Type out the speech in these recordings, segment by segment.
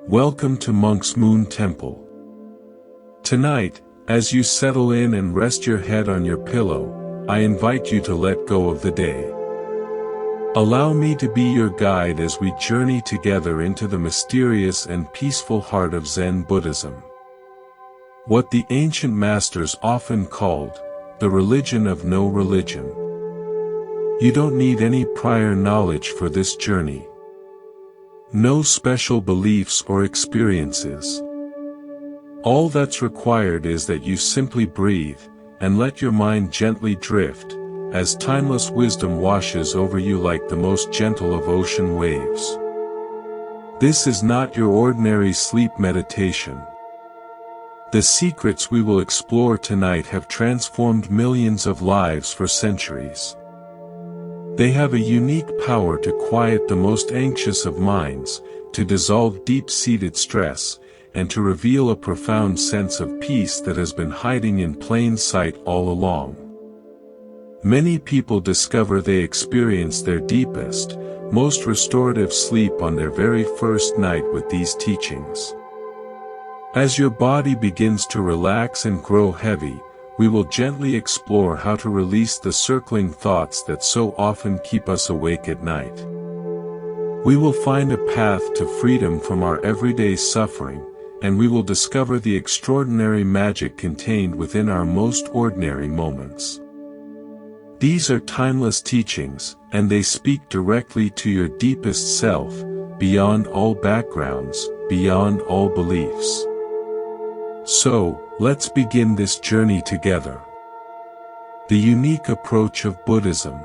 Welcome to Monk's Moon Temple. Tonight, as you settle in and rest your head on your pillow, I invite you to let go of the day. Allow me to be your guide as we journey together into the mysterious and peaceful heart of Zen Buddhism. What the ancient masters often called the religion of no religion. You don't need any prior knowledge for this journey. No special beliefs or experiences. All that's required is that you simply breathe, and let your mind gently drift, as timeless wisdom washes over you like the most gentle of ocean waves. This is not your ordinary sleep meditation. The secrets we will explore tonight have transformed millions of lives for centuries. They have a unique power to quiet the most anxious of minds, to dissolve deep-seated stress, and to reveal a profound sense of peace that has been hiding in plain sight all along. Many people discover they experience their deepest, most restorative sleep on their very first night with these teachings. As your body begins to relax and grow heavy, we will gently explore how to release the circling thoughts that so often keep us awake at night. We will find a path to freedom from our everyday suffering, and we will discover the extraordinary magic contained within our most ordinary moments. These are timeless teachings, and they speak directly to your deepest self, beyond all backgrounds, beyond all beliefs. So, let's begin this journey together. The unique approach of Buddhism.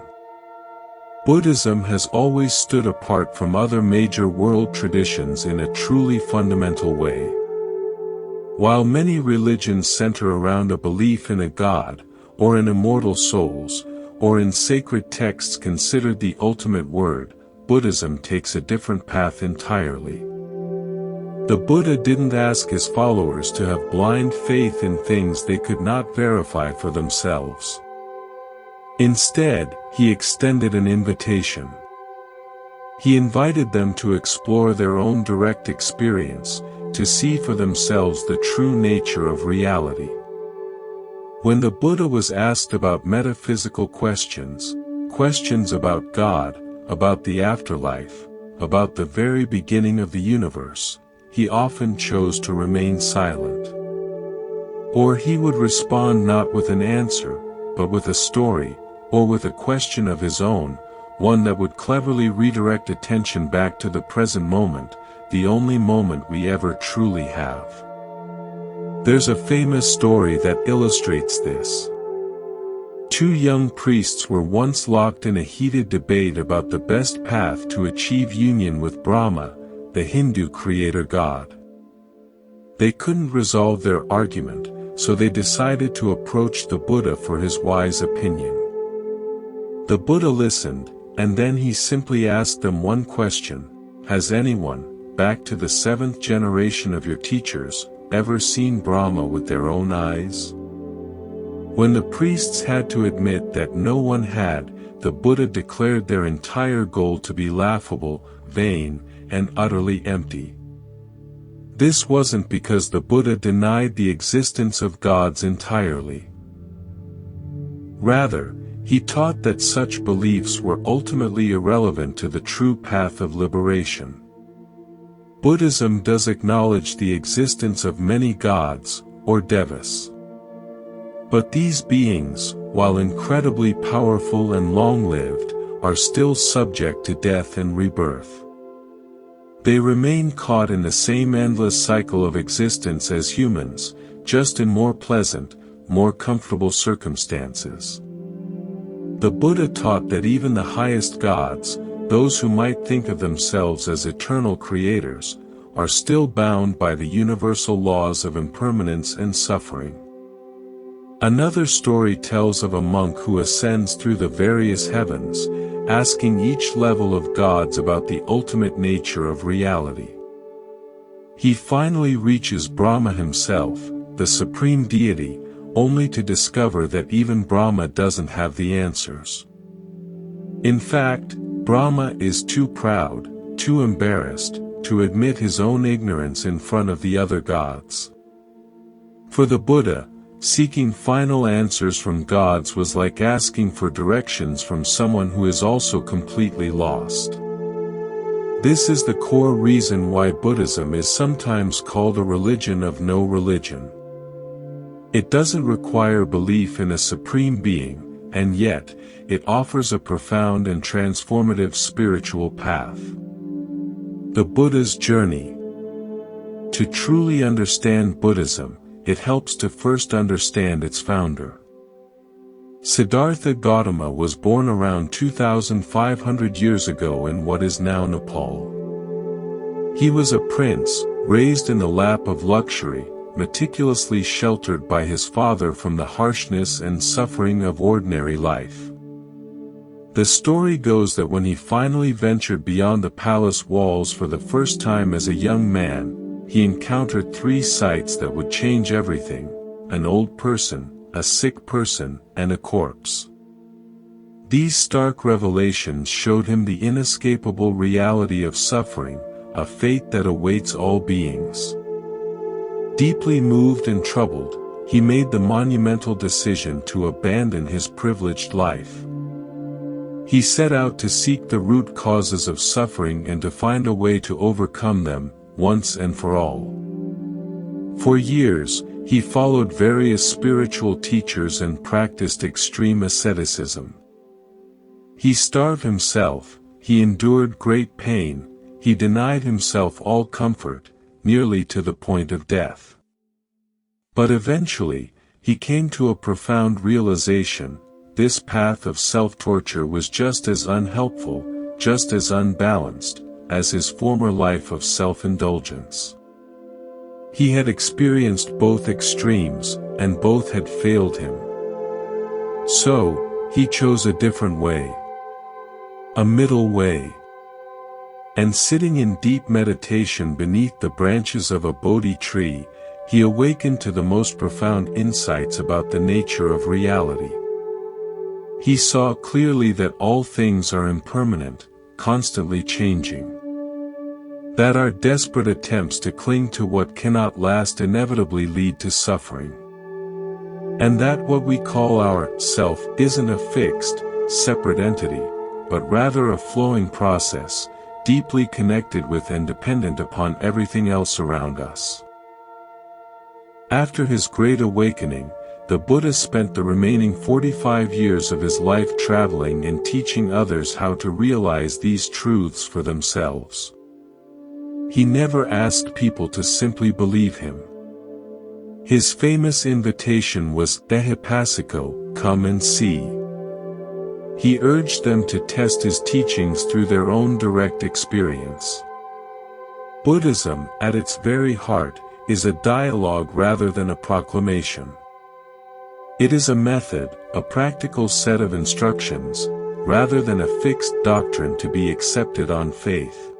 Buddhism has always stood apart from other major world traditions in a truly fundamental way. While many religions center around a belief in a god, or in immortal souls, or in sacred texts considered the ultimate word, Buddhism takes a different path entirely. The Buddha didn't ask his followers to have blind faith in things they could not verify for themselves. Instead, he extended an invitation. He invited them to explore their own direct experience, to see for themselves the true nature of reality. When the Buddha was asked about metaphysical questions about God, about the afterlife, about the very beginning of the universe, he often chose to remain silent. Or he would respond not with an answer, but with a story, or with a question of his own, one that would cleverly redirect attention back to the present moment, the only moment we ever truly have. There's a famous story that illustrates this. Two young priests were once locked in a heated debate about the best path to achieve union with Brahma, the Hindu creator god. They couldn't resolve their argument, so they decided to approach the Buddha for his wise opinion. The Buddha listened, and then he simply asked them one question: has anyone, back to the 7th generation of your teachers, ever seen Brahma with their own eyes? When the priests had to admit that no one had, the Buddha declared their entire goal to be laughable, vain, and utterly empty. This wasn't because the Buddha denied the existence of gods entirely. Rather, he taught that such beliefs were ultimately irrelevant to the true path of liberation. Buddhism does acknowledge the existence of many gods, or devas. But these beings, while incredibly powerful and long-lived, are still subject to death and rebirth. They remain caught in the same endless cycle of existence as humans, just in more pleasant, more comfortable circumstances. The Buddha taught that even the highest gods, those who might think of themselves as eternal creators, are still bound by the universal laws of impermanence and suffering. Another story tells of a monk who ascends through the various heavens, asking each level of gods about the ultimate nature of reality. He finally reaches Brahma himself, the supreme deity, only to discover that even Brahma doesn't have the answers. In fact, Brahma is too proud, too embarrassed, to admit his own ignorance in front of the other gods. For the Buddha, seeking final answers from gods was like asking for directions from someone who is also completely lost. This is the core reason why Buddhism is sometimes called a religion of no religion. It doesn't require belief in a supreme being, and yet, it offers a profound and transformative spiritual path. The Buddha's journey. To truly understand Buddhism, it helps to first understand its founder. Siddhartha Gautama was born around 2,500 years ago in what is now Nepal. He was a prince, raised in the lap of luxury, meticulously sheltered by his father from the harshness and suffering of ordinary life. The story goes that when he finally ventured beyond the palace walls for the first time as a young man, he encountered three sights that would change everything: an old person, a sick person, and a corpse. These stark revelations showed him the inescapable reality of suffering, a fate that awaits all beings. Deeply moved and troubled, he made the monumental decision to abandon his privileged life. He set out to seek the root causes of suffering and to find a way to overcome them, once and for all. For years, he followed various spiritual teachers and practiced extreme asceticism. He starved himself, he endured great pain, he denied himself all comfort, nearly to the point of death. But eventually, he came to a profound realization: this path of self-torture was just as unhelpful, just as unbalanced, as his former life of self-indulgence. He had experienced both extremes, and both had failed him. So, he chose a different way. A middle way. And sitting in deep meditation beneath the branches of a Bodhi tree, he awakened to the most profound insights about the nature of reality. He saw clearly that all things are impermanent, constantly changing. That our desperate attempts to cling to what cannot last inevitably lead to suffering. And that what we call our self isn't a fixed, separate entity, but rather a flowing process, deeply connected with and dependent upon everything else around us. After his great awakening, the Buddha spent the remaining 45 years of his life traveling and teaching others how to realize these truths for themselves. He never asked people to simply believe him. His famous invitation was "Dehipasiko, come and see." He urged them to test his teachings through their own direct experience. Buddhism, at its very heart, is a dialogue rather than a proclamation. It is a method, a practical set of instructions, rather than a fixed doctrine to be accepted on faith.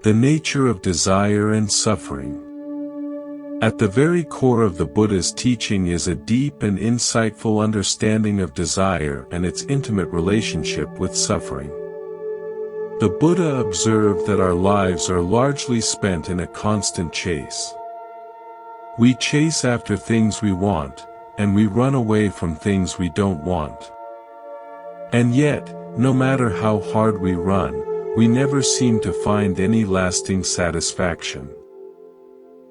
The nature of desire and suffering. At the very core of the Buddha's teaching is a deep and insightful understanding of desire and its intimate relationship with suffering. The Buddha observed that our lives are largely spent in a constant chase. We chase after things we want, and we run away from things we don't want. And yet, no matter how hard we run, we never seem to find any lasting satisfaction.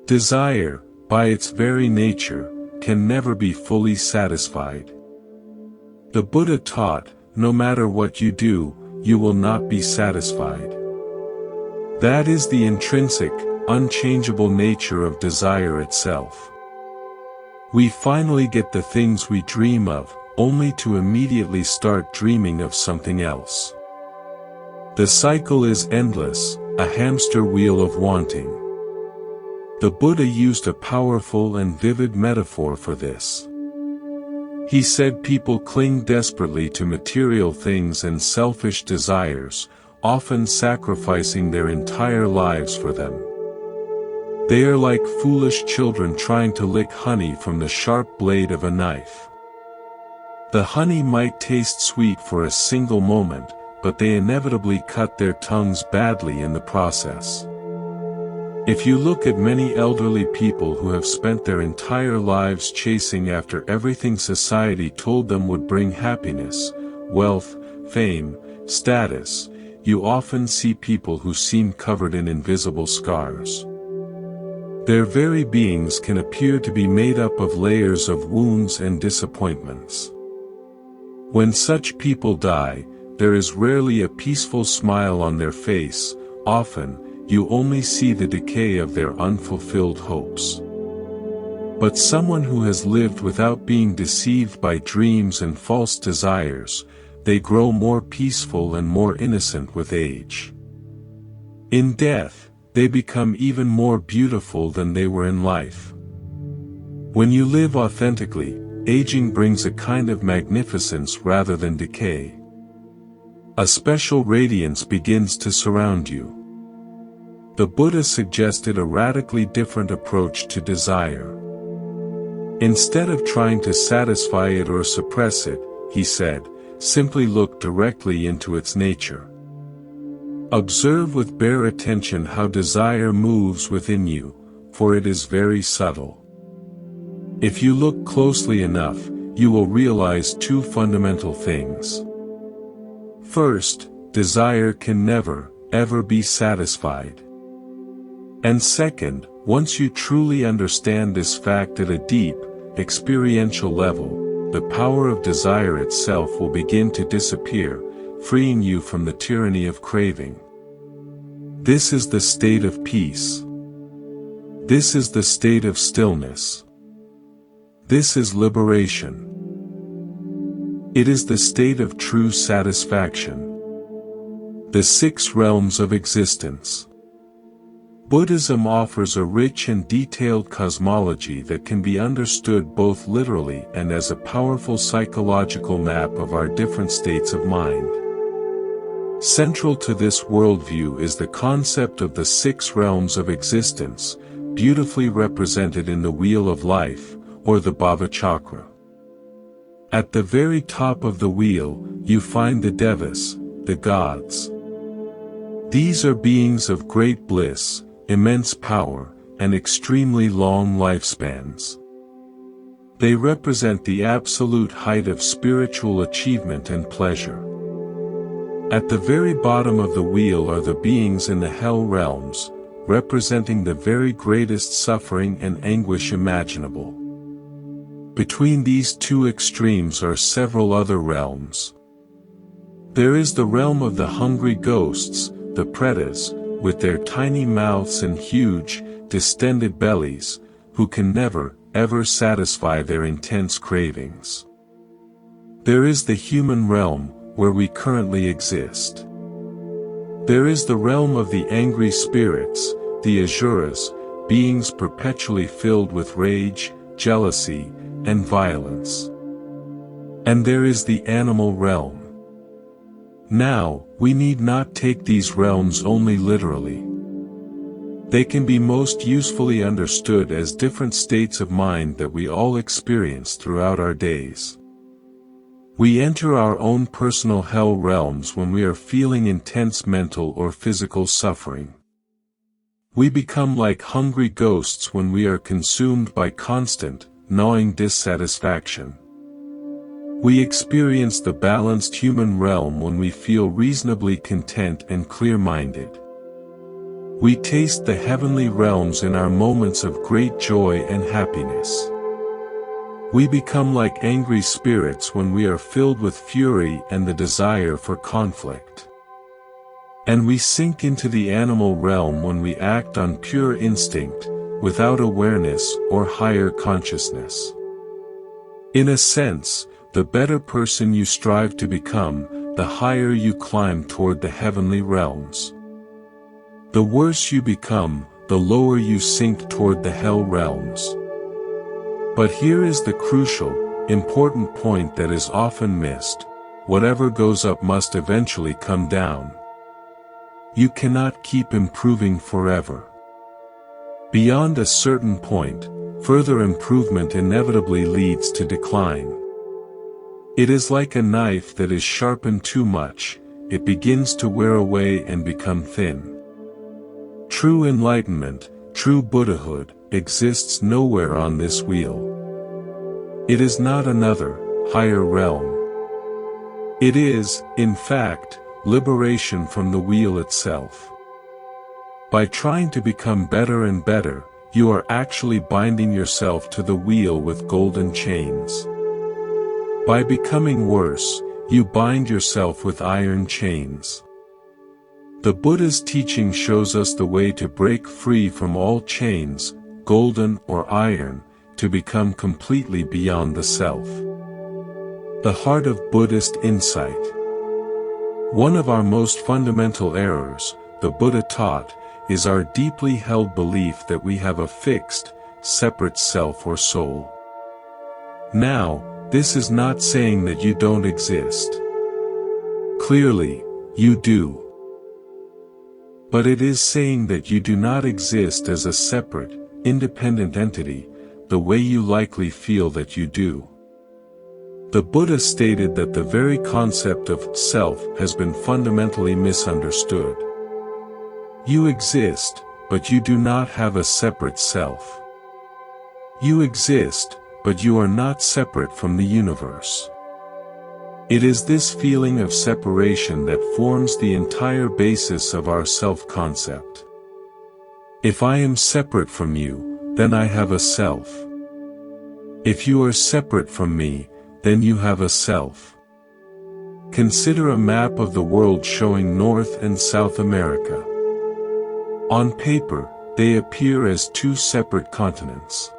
Desire, by its very nature, can never be fully satisfied. The Buddha taught, no matter what you do, you will not be satisfied. That is the intrinsic, unchangeable nature of desire itself. We finally get the things we dream of, only to immediately start dreaming of something else. The cycle is endless, a hamster wheel of wanting. The Buddha used a powerful and vivid metaphor for this. He said people cling desperately to material things and selfish desires, often sacrificing their entire lives for them. They are like foolish children trying to lick honey from the sharp blade of a knife. The honey might taste sweet for a single moment, but they inevitably cut their tongues badly in the process. If you look at many elderly people who have spent their entire lives chasing after everything society told them would bring happiness, wealth, fame, status, you often see people who seem covered in invisible scars. Their very beings can appear to be made up of layers of wounds and disappointments. When such people die, there is rarely a peaceful smile on their face. Often, you only see the decay of their unfulfilled hopes. But someone who has lived without being deceived by dreams and false desires, they grow more peaceful and more innocent with age. In death, they become even more beautiful than they were in life. When you live authentically, aging brings a kind of magnificence rather than decay. A special radiance begins to surround you. The Buddha suggested a radically different approach to desire. Instead of trying to satisfy it or suppress it, he said, simply look directly into its nature. Observe with bare attention how desire moves within you, for it is very subtle. If you look closely enough, you will realize two fundamental things. First, desire can never, ever be satisfied. And second, once you truly understand this fact at a deep, experiential level, the power of desire itself will begin to disappear, freeing you from the tyranny of craving. This is the state of peace. This is the state of stillness. This is liberation. It is the state of true satisfaction. The 6 realms of existence. Buddhism offers a rich and detailed cosmology that can be understood both literally and as a powerful psychological map of our different states of mind. Central to this worldview is the concept of the 6 realms of existence, beautifully represented in the Wheel of Life, or the Bhava Chakra. At the very top of the wheel, you find the devas, the gods. These are beings of great bliss, immense power, and extremely long lifespans. They represent the absolute height of spiritual achievement and pleasure. At the very bottom of the wheel are the beings in the hell realms, representing the very greatest suffering and anguish imaginable. Between these two extremes are several other realms. There is the realm of the hungry ghosts, the pretas, with their tiny mouths and huge, distended bellies, who can never, ever satisfy their intense cravings. There is the human realm, where we currently exist. There is the realm of the angry spirits, the asuras, beings perpetually filled with rage, jealousy, and violence. And there is the animal realm. Now, we need not take these realms only literally. They can be most usefully understood as different states of mind that we all experience throughout our days. We enter our own personal hell realms when we are feeling intense mental or physical suffering. We become like hungry ghosts when we are consumed by constant, gnawing dissatisfaction. We experience the balanced human realm when we feel reasonably content and clear-minded. We taste the heavenly realms in our moments of great joy and happiness. We become like angry spirits when we are filled with fury and the desire for conflict. And we sink into the animal realm when we act on pure instinct, without awareness or higher consciousness. In a sense, the better person you strive to become, the higher you climb toward the heavenly realms. The worse you become, the lower you sink toward the hell realms. But here is the crucial, important point that is often missed: whatever goes up must eventually come down. You cannot keep improving forever. Beyond a certain point, further improvement inevitably leads to decline. It is like a knife that is sharpened too much, it begins to wear away and become thin. True enlightenment, true Buddhahood, exists nowhere on this wheel. It is not another, higher realm. It is, in fact, liberation from the wheel itself. By trying to become better and better, you are actually binding yourself to the wheel with golden chains. By becoming worse, you bind yourself with iron chains. The Buddha's teaching shows us the way to break free from all chains, golden or iron, to become completely beyond the self. The heart of Buddhist insight. One of our most fundamental errors, the Buddha taught, is our deeply held belief that we have a fixed, separate self or soul. Now, this is not saying that you don't exist. Clearly, you do. But it is saying that you do not exist as a separate, independent entity, the way you likely feel that you do. The Buddha stated that the very concept of self has been fundamentally misunderstood. You exist, but you do not have a separate self. You exist, but you are not separate from the universe. It is this feeling of separation that forms the entire basis of our self-concept. If I am separate from you, then I have a self. If you are separate from me, then you have a self. Consider a map of the world showing North and South America. On paper, they appear as two separate continents.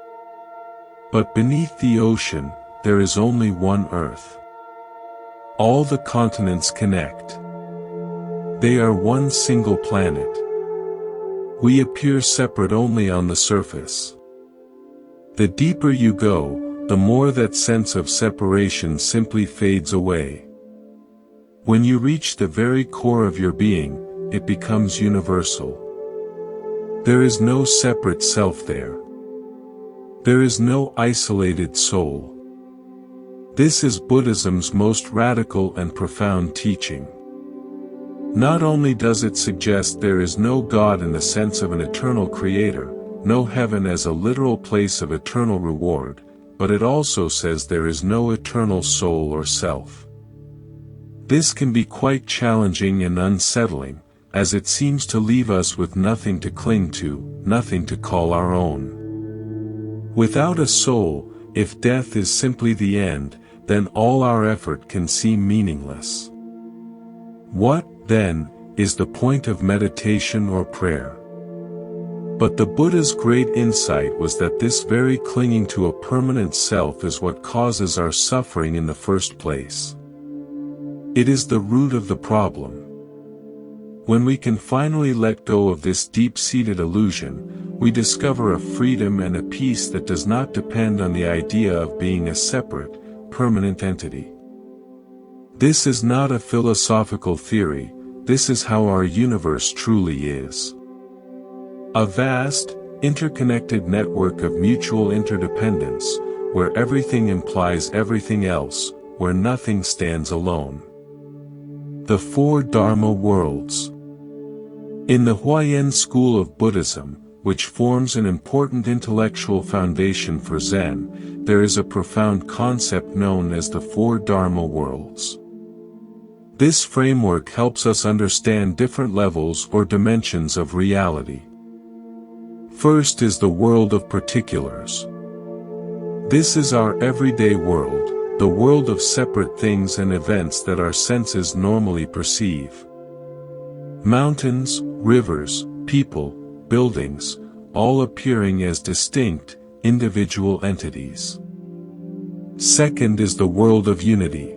But beneath the ocean, there is only one Earth. All the continents connect. They are one single planet. We appear separate only on the surface. The deeper you go, the more that sense of separation simply fades away. When you reach the very core of your being, it becomes universal. There is no separate self there. There is no isolated soul. This is Buddhism's most radical and profound teaching. Not only does it suggest there is no God in the sense of an eternal creator, no heaven as a literal place of eternal reward, but it also says there is no eternal soul or self. This can be quite challenging and unsettling, as it seems to leave us with nothing to cling to, nothing to call our own. Without a soul, if death is simply the end, then all our effort can seem meaningless. What, then, is the point of meditation or prayer? But the Buddha's great insight was that this very clinging to a permanent self is what causes our suffering in the first place. It is the root of the problem. When we can finally let go of this deep-seated illusion, we discover a freedom and a peace that does not depend on the idea of being a separate, permanent entity. This is not a philosophical theory, this is how our universe truly is. A vast, interconnected network of mutual interdependence, where everything implies everything else, where nothing stands alone. The Four Dharma Worlds. In the Huayan school of Buddhism, which forms an important intellectual foundation for Zen, there is a profound concept known as the Four Dharma Worlds. This framework helps us understand different levels or dimensions of reality. First is the world of particulars. This is our everyday world, the world of separate things and events that our senses normally perceive. Mountains, rivers, people, buildings, all appearing as distinct, individual entities. Second is the world of unity.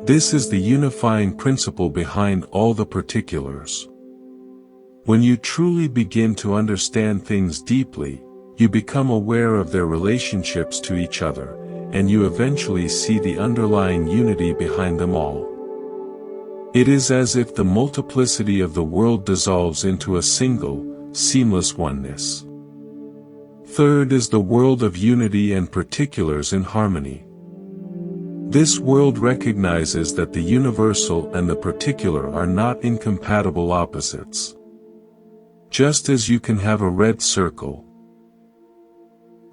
This is the unifying principle behind all the particulars. When you truly begin to understand things deeply, you become aware of their relationships to each other, and you eventually see the underlying unity behind them all. It is as if the multiplicity of the world dissolves into a single, seamless oneness. Third is the world of unity and particulars in harmony. This world recognizes that the universal and the particular are not incompatible opposites. just as you can have a red circle.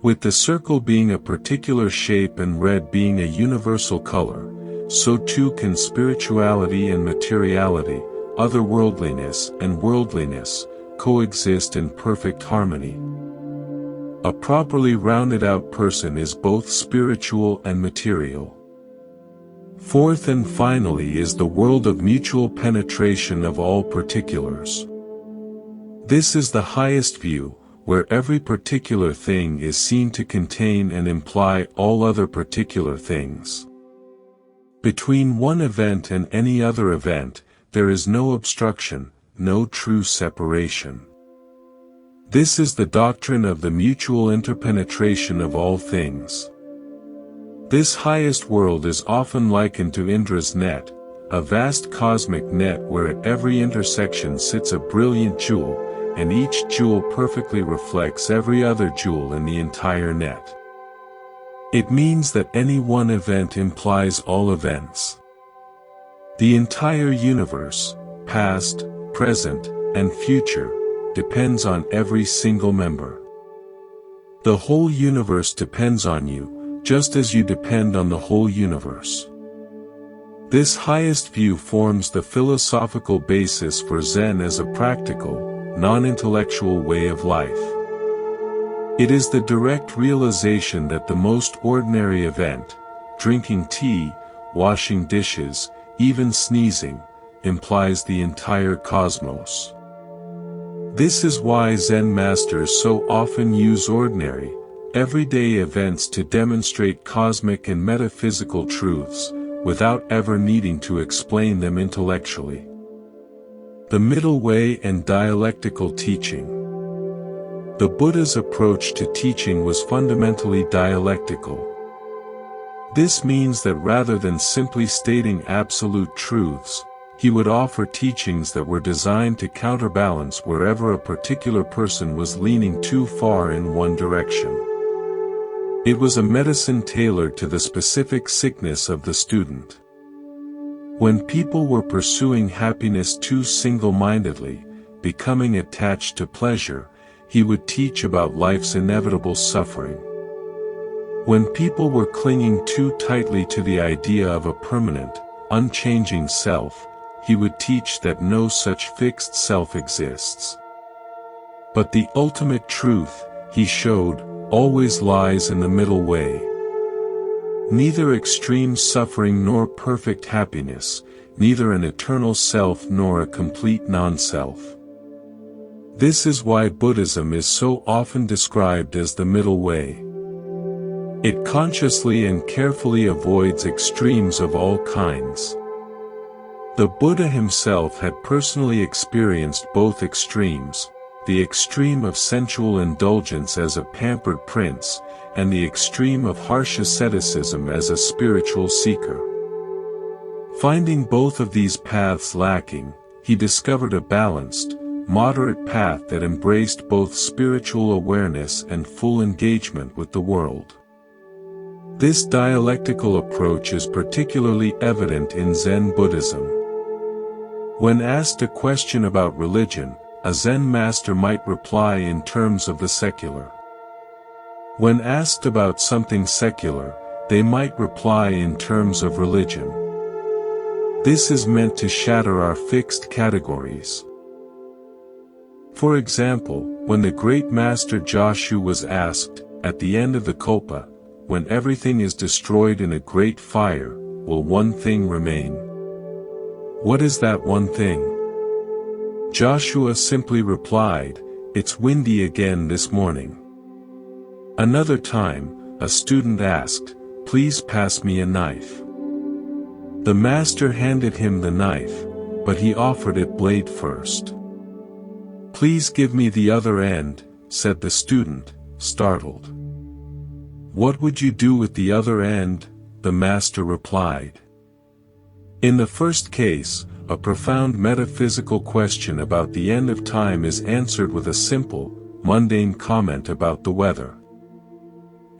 With the circle being a particular shape and red being a universal color, so too can spirituality and materiality, otherworldliness and worldliness, coexist in perfect harmony. A properly rounded out person is both spiritual and material. Fourth and finally is the world of mutual penetration of all particulars. This is the highest view, where every particular thing is seen to contain and imply all other particular things. Between one event and any other event, there is no obstruction, no true separation. This is the doctrine of the mutual interpenetration of all things. This highest world is often likened to Indra's net, a vast cosmic net where at every intersection sits a brilliant jewel, and each jewel perfectly reflects every other jewel in the entire net. It means that any one event implies all events. The entire universe, past, present, and future, depends on every single member. The whole universe depends on you, just as you depend on the whole universe. This highest view forms the philosophical basis for Zen as a practical, non-intellectual way of life. It is the direct realization that the most ordinary event, drinking tea, washing dishes, even sneezing, implies the entire cosmos. This is why Zen masters so often use ordinary, everyday events to demonstrate cosmic and metaphysical truths, without ever needing to explain them intellectually. The middle way and dialectical teaching. The Buddha's approach to teaching was fundamentally dialectical. This means that rather than simply stating absolute truths, he would offer teachings that were designed to counterbalance wherever a particular person was leaning too far in one direction. It was a medicine tailored to the specific sickness of the student. When people were pursuing happiness too single-mindedly, becoming attached to pleasure, he would teach about life's inevitable suffering. When people were clinging too tightly to the idea of a permanent, unchanging self, he would teach that no such fixed self exists. But the ultimate truth, he showed, always lies in the middle way. Neither extreme suffering nor perfect happiness, neither an eternal self nor a complete non-self. This is why Buddhism is so often described as the middle way. It consciously and carefully avoids extremes of all kinds. The Buddha himself had personally experienced both extremes, the extreme of sensual indulgence as a pampered prince, and the extreme of harsh asceticism as a spiritual seeker. Finding both of these paths lacking, he discovered a balanced, moderate path that embraced both spiritual awareness and full engagement with the world. This dialectical approach is particularly evident in Zen Buddhism. When asked a question about religion, a Zen master might reply in terms of the secular. When asked about something secular, they might reply in terms of religion. This is meant to shatter our fixed categories. For example, when the great master Joshu was asked, at the end of the Kalpa, when everything is destroyed in a great fire, will one thing remain? What is that one thing? Joshua simply replied, "It's windy again this morning." Another time, a student asked, "Please pass me a knife." The master handed him the knife, but he offered it blade first. "Please give me the other end," said the student, startled. "What would you do with the other end?" the master replied. In the first case, a profound metaphysical question about the end of time is answered with a simple, mundane comment about the weather.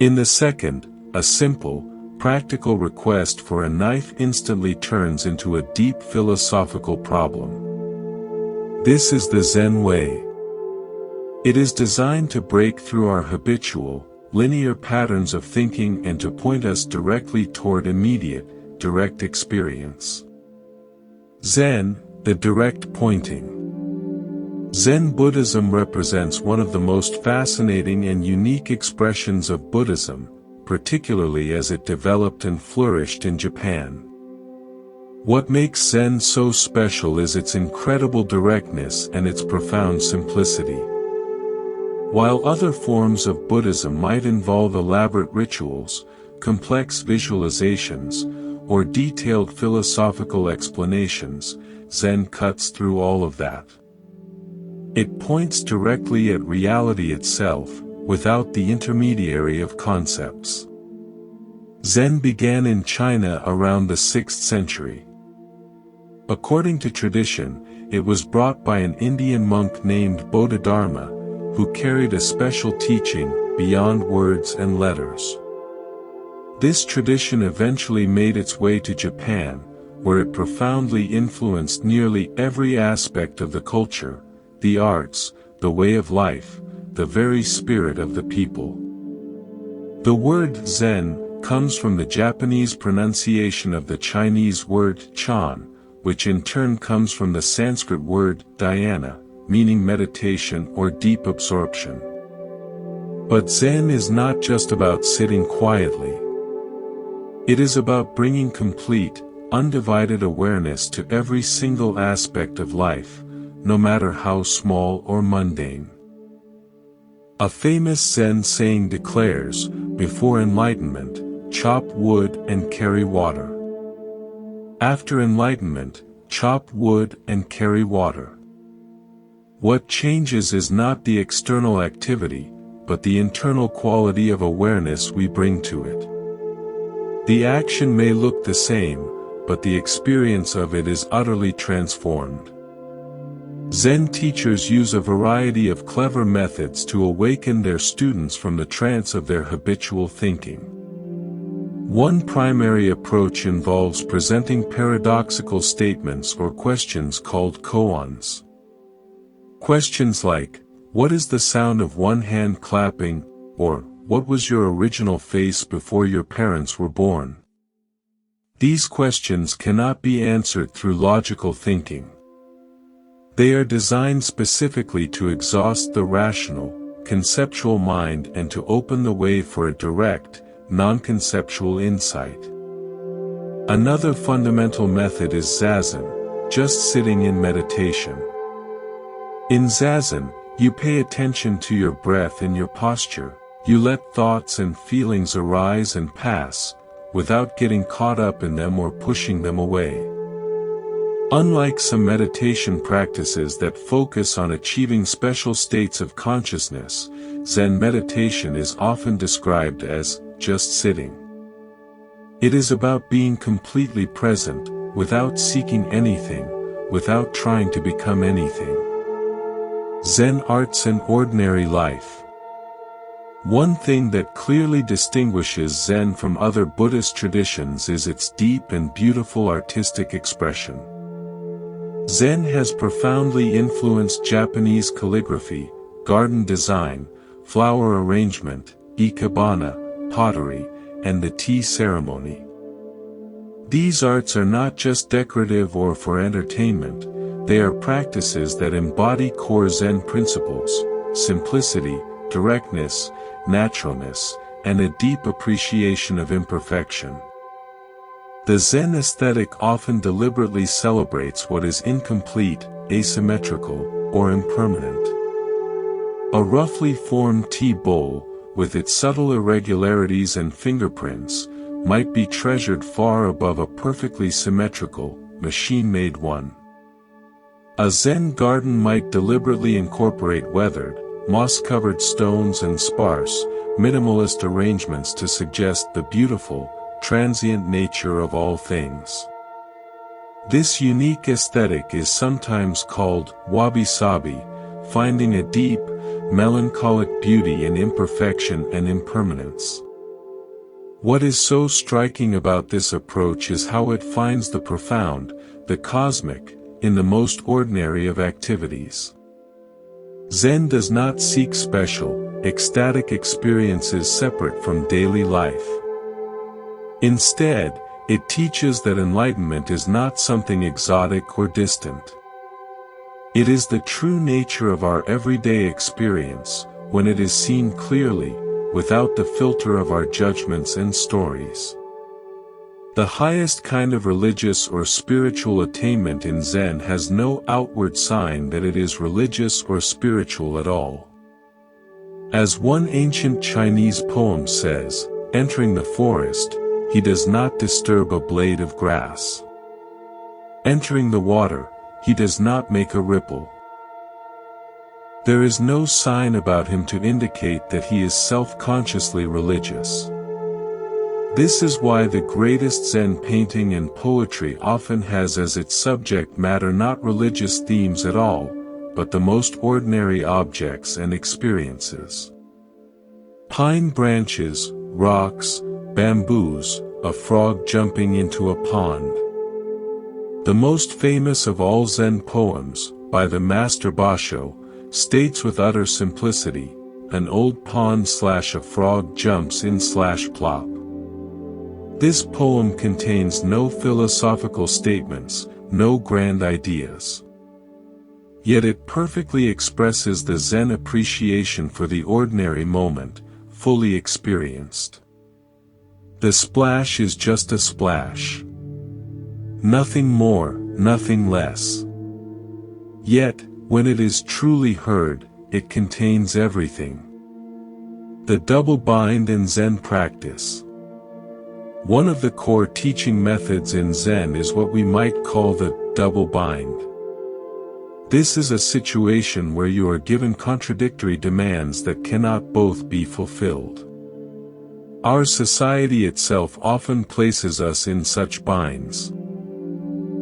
In the second, a simple, practical request for a knife instantly turns into a deep philosophical problem. This is the Zen way. It is designed to break through our habitual, linear patterns of thinking and to point us directly toward immediate, direct experience. Zen, the direct pointing. Zen Buddhism represents one of the most fascinating and unique expressions of Buddhism, particularly as it developed and flourished in Japan. What makes Zen so special is its incredible directness and its profound simplicity. While other forms of Buddhism might involve elaborate rituals, complex visualizations, or detailed philosophical explanations, Zen cuts through all of that. It points directly at reality itself, without the intermediary of concepts. Zen began in China around the 6th century. According to tradition, it was brought by an Indian monk named Bodhidharma, who carried a special teaching, beyond words and letters. This tradition eventually made its way to Japan, where it profoundly influenced nearly every aspect of the culture, the arts, the way of life, the very spirit of the people. The word Zen comes from the Japanese pronunciation of the Chinese word Chan, which in turn comes from the Sanskrit word dhyana, meaning meditation or deep absorption. But Zen is not just about sitting quietly. It is about bringing complete, undivided awareness to every single aspect of life, no matter how small or mundane. A famous Zen saying declares, before enlightenment, chop wood and carry water. After enlightenment, chop wood and carry water. What changes is not the external activity, but the internal quality of awareness we bring to it. The action may look the same, but the experience of it is utterly transformed. Zen teachers use a variety of clever methods to awaken their students from the trance of their habitual thinking. One primary approach involves presenting paradoxical statements or questions called koans. Questions like, what is the sound of one hand clapping, or, what was your original face before your parents were born? These questions cannot be answered through logical thinking. They are designed specifically to exhaust the rational, conceptual mind and to open the way for a direct, non-conceptual insight. Another fundamental method is zazen, just sitting in meditation. In zazen, you pay attention to your breath and your posture, you let thoughts and feelings arise and pass, without getting caught up in them or pushing them away. Unlike some meditation practices that focus on achieving special states of consciousness, Zen meditation is often described as just sitting. It is about being completely present, without seeking anything, without trying to become anything. Zen arts and ordinary life. One thing that clearly distinguishes Zen from other Buddhist traditions is its deep and beautiful artistic expression. Zen has profoundly influenced Japanese calligraphy, garden design, flower arrangement, ikebana, pottery, and the tea ceremony. These arts are not just decorative or for entertainment, they are practices that embody core Zen principles, simplicity, directness, naturalness, and a deep appreciation of imperfection. The Zen aesthetic often deliberately celebrates what is incomplete, asymmetrical, or impermanent. A roughly formed tea bowl, with its subtle irregularities and fingerprints, might be treasured far above a perfectly symmetrical, machine-made one. A Zen garden might deliberately incorporate weathered, moss-covered stones and sparse, minimalist arrangements to suggest the beautiful, transient nature of all things. This unique aesthetic is sometimes called wabi-sabi, finding a deep, melancholic beauty in imperfection and impermanence. What is so striking about this approach is how it finds the profound, the cosmic, in the most ordinary of activities. Zen does not seek special, ecstatic experiences separate from daily life. Instead, it teaches that enlightenment is not something exotic or distant. It is the true nature of our everyday experience, when it is seen clearly, without the filter of our judgments and stories. The highest kind of religious or spiritual attainment in Zen has no outward sign that it is religious or spiritual at all. As one ancient Chinese poem says, entering the forest, he does not disturb a blade of grass. Entering the water, he does not make a ripple. There is no sign about him to indicate that he is self-consciously religious. This is why the greatest Zen painting and poetry often has as its subject matter not religious themes at all, but the most ordinary objects and experiences. Pine branches, rocks, bamboos, a frog jumping into a pond. The most famous of all Zen poems, by the master Basho, states with utter simplicity, an old pond/a frog jumps in/plop. This poem contains no philosophical statements, no grand ideas. Yet it perfectly expresses the Zen appreciation for the ordinary moment, fully experienced. The splash is just a splash. Nothing more, nothing less. Yet, when it is truly heard, it contains everything. The double bind in Zen practice. One of the core teaching methods in Zen is what we might call the double bind. This is a situation where you are given contradictory demands that cannot both be fulfilled. Our society itself often places us in such binds.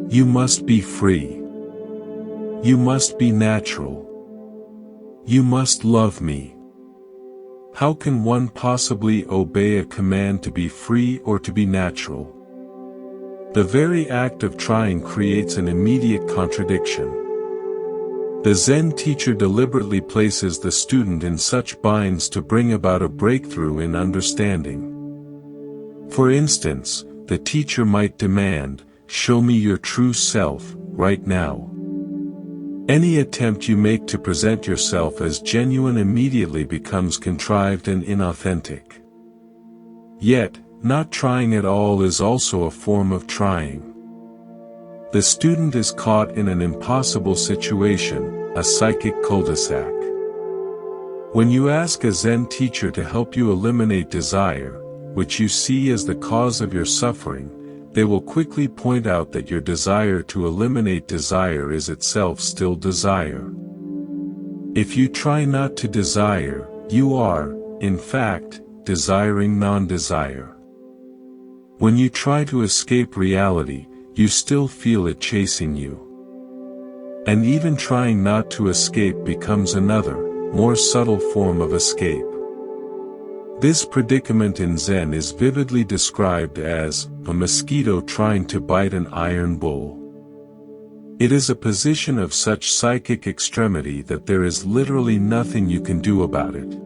You must be free. You must be natural. You must love me. How can one possibly obey a command to be free or to be natural? The very act of trying creates an immediate contradiction. The Zen teacher deliberately places the student in such binds to bring about a breakthrough in understanding. For instance, the teacher might demand, "Show me your true self, right now." Any attempt you make to present yourself as genuine immediately becomes contrived and inauthentic. Yet, not trying at all is also a form of trying. The student is caught in an impossible situation, a psychic cul-de-sac. When you ask a Zen teacher to help you eliminate desire, which you see as the cause of your suffering, they will quickly point out that your desire to eliminate desire is itself still desire. If you try not to desire, you are, in fact, desiring non-desire. When you try to escape reality, you still feel it chasing you. And even trying not to escape becomes another, more subtle form of escape. This predicament in Zen is vividly described as a mosquito trying to bite an iron bull. It is a position of such psychic extremity that there is literally nothing you can do about it.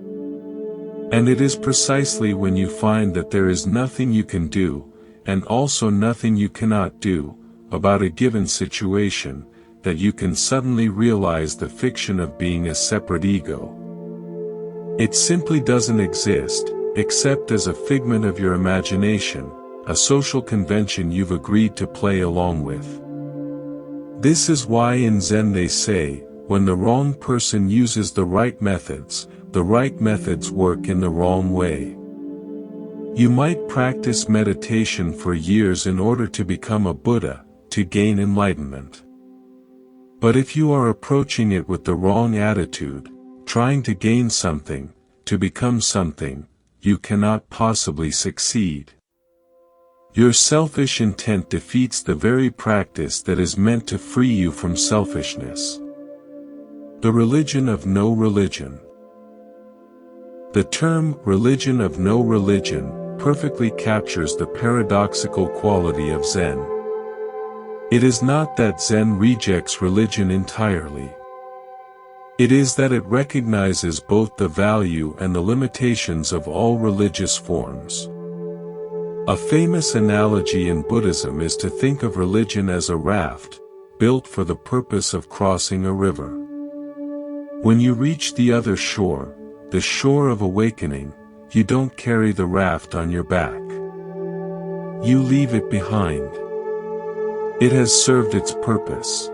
And it is precisely when you find that there is nothing you can do, and also nothing you cannot do, about a given situation, that you can suddenly realize the fiction of being a separate ego. It simply doesn't exist, except as a figment of your imagination, a social convention you've agreed to play along with. This is why in Zen they say, when the wrong person uses the right methods work in the wrong way. You might practice meditation for years in order to become a Buddha, to gain enlightenment. But if you are approaching it with the wrong attitude, trying to gain something, to become something, you cannot possibly succeed. Your selfish intent defeats the very practice that is meant to free you from selfishness. The religion of no religion. The term religion of no religion perfectly captures the paradoxical quality of Zen. It is not that Zen rejects religion entirely. It is that it recognizes both the value and the limitations of all religious forms. A famous analogy in Buddhism is to think of religion as a raft, built for the purpose of crossing a river. When you reach the other shore, the shore of awakening, you don't carry the raft on your back. You leave it behind. It has served its purpose.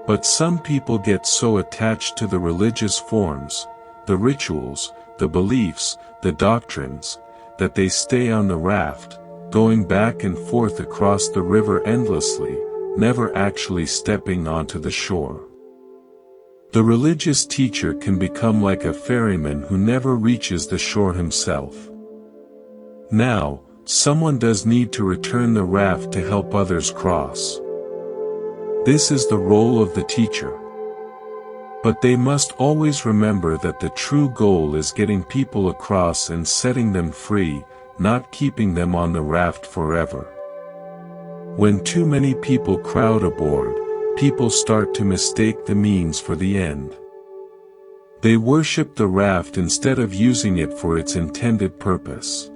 But some people get so attached to the religious forms, the rituals, the beliefs, the doctrines, that they stay on the raft, going back and forth across the river endlessly, never actually stepping onto the shore. The religious teacher can become like a ferryman who never reaches the shore himself. Now, someone does need to return the raft to help others cross. This is the role of the teacher. But they must always remember that the true goal is getting people across and setting them free, not keeping them on the raft forever. When too many people crowd aboard, people start to mistake the means for the end. They worship the raft instead of using it for its intended purpose.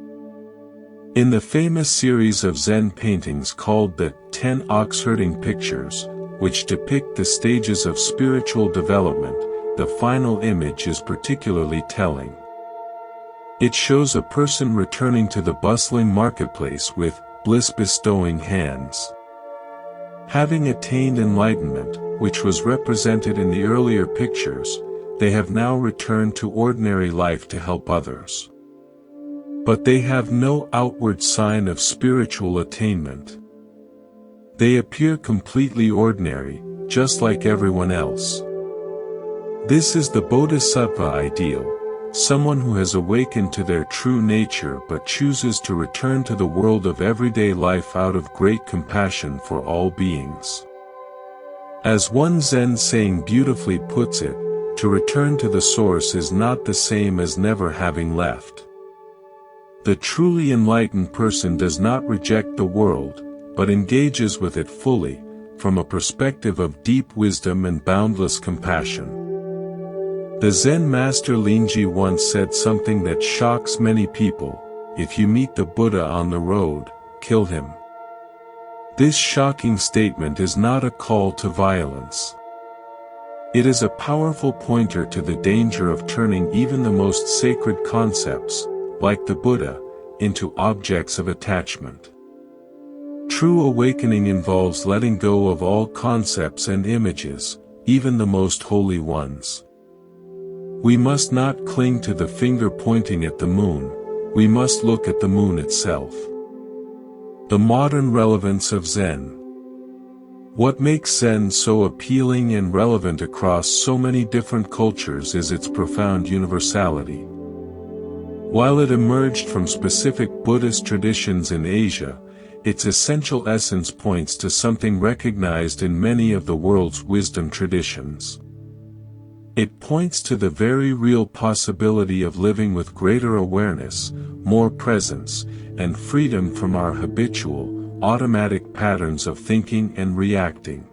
In the famous series of Zen paintings called the 10 Ox-Herding Pictures, which depict the stages of spiritual development, the final image is particularly telling. It shows a person returning to the bustling marketplace with bliss-bestowing hands. Having attained enlightenment, which was represented in the earlier pictures, they have now returned to ordinary life to help others. But they have no outward sign of spiritual attainment. They appear completely ordinary, just like everyone else. This is the bodhisattva ideal, someone who has awakened to their true nature but chooses to return to the world of everyday life out of great compassion for all beings. As one Zen saying beautifully puts it, to return to the source is not the same as never having left. The truly enlightened person does not reject the world, but engages with it fully, from a perspective of deep wisdom and boundless compassion. The Zen master Linji once said something that shocks many people: if you meet the Buddha on the road, kill him. This shocking statement is not a call to violence. It is a powerful pointer to the danger of turning even the most sacred concepts, like the Buddha, into objects of attachment. True awakening involves letting go of all concepts and images, even the most holy ones. We must not cling to the finger pointing at the moon, we must look at the moon itself. The modern relevance of Zen. What makes Zen so appealing and relevant across so many different cultures is its profound universality. While it emerged from specific Buddhist traditions in Asia, its essential essence points to something recognized in many of the world's wisdom traditions. It points to the very real possibility of living with greater awareness, more presence, and freedom from our habitual, automatic patterns of thinking and reacting.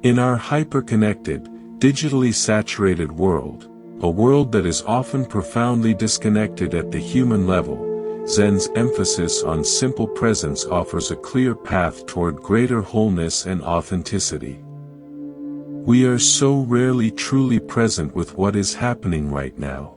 In our hyper-connected, digitally saturated world, a world that is often profoundly disconnected at the human level, Zen's emphasis on simple presence offers a clear path toward greater wholeness and authenticity. We are so rarely truly present with what is happening right now.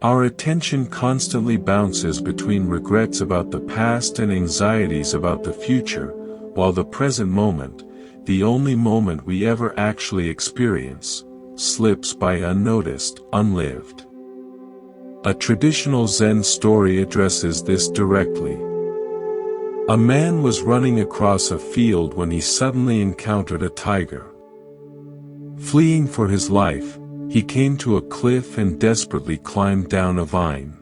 Our attention constantly bounces between regrets about the past and anxieties about the future, while the present moment, the only moment we ever actually experience, slips by unnoticed, unlived. A traditional Zen story addresses this directly. A man was running across a field when he suddenly encountered a tiger. Fleeing for his life, he came to a cliff and desperately climbed down a vine.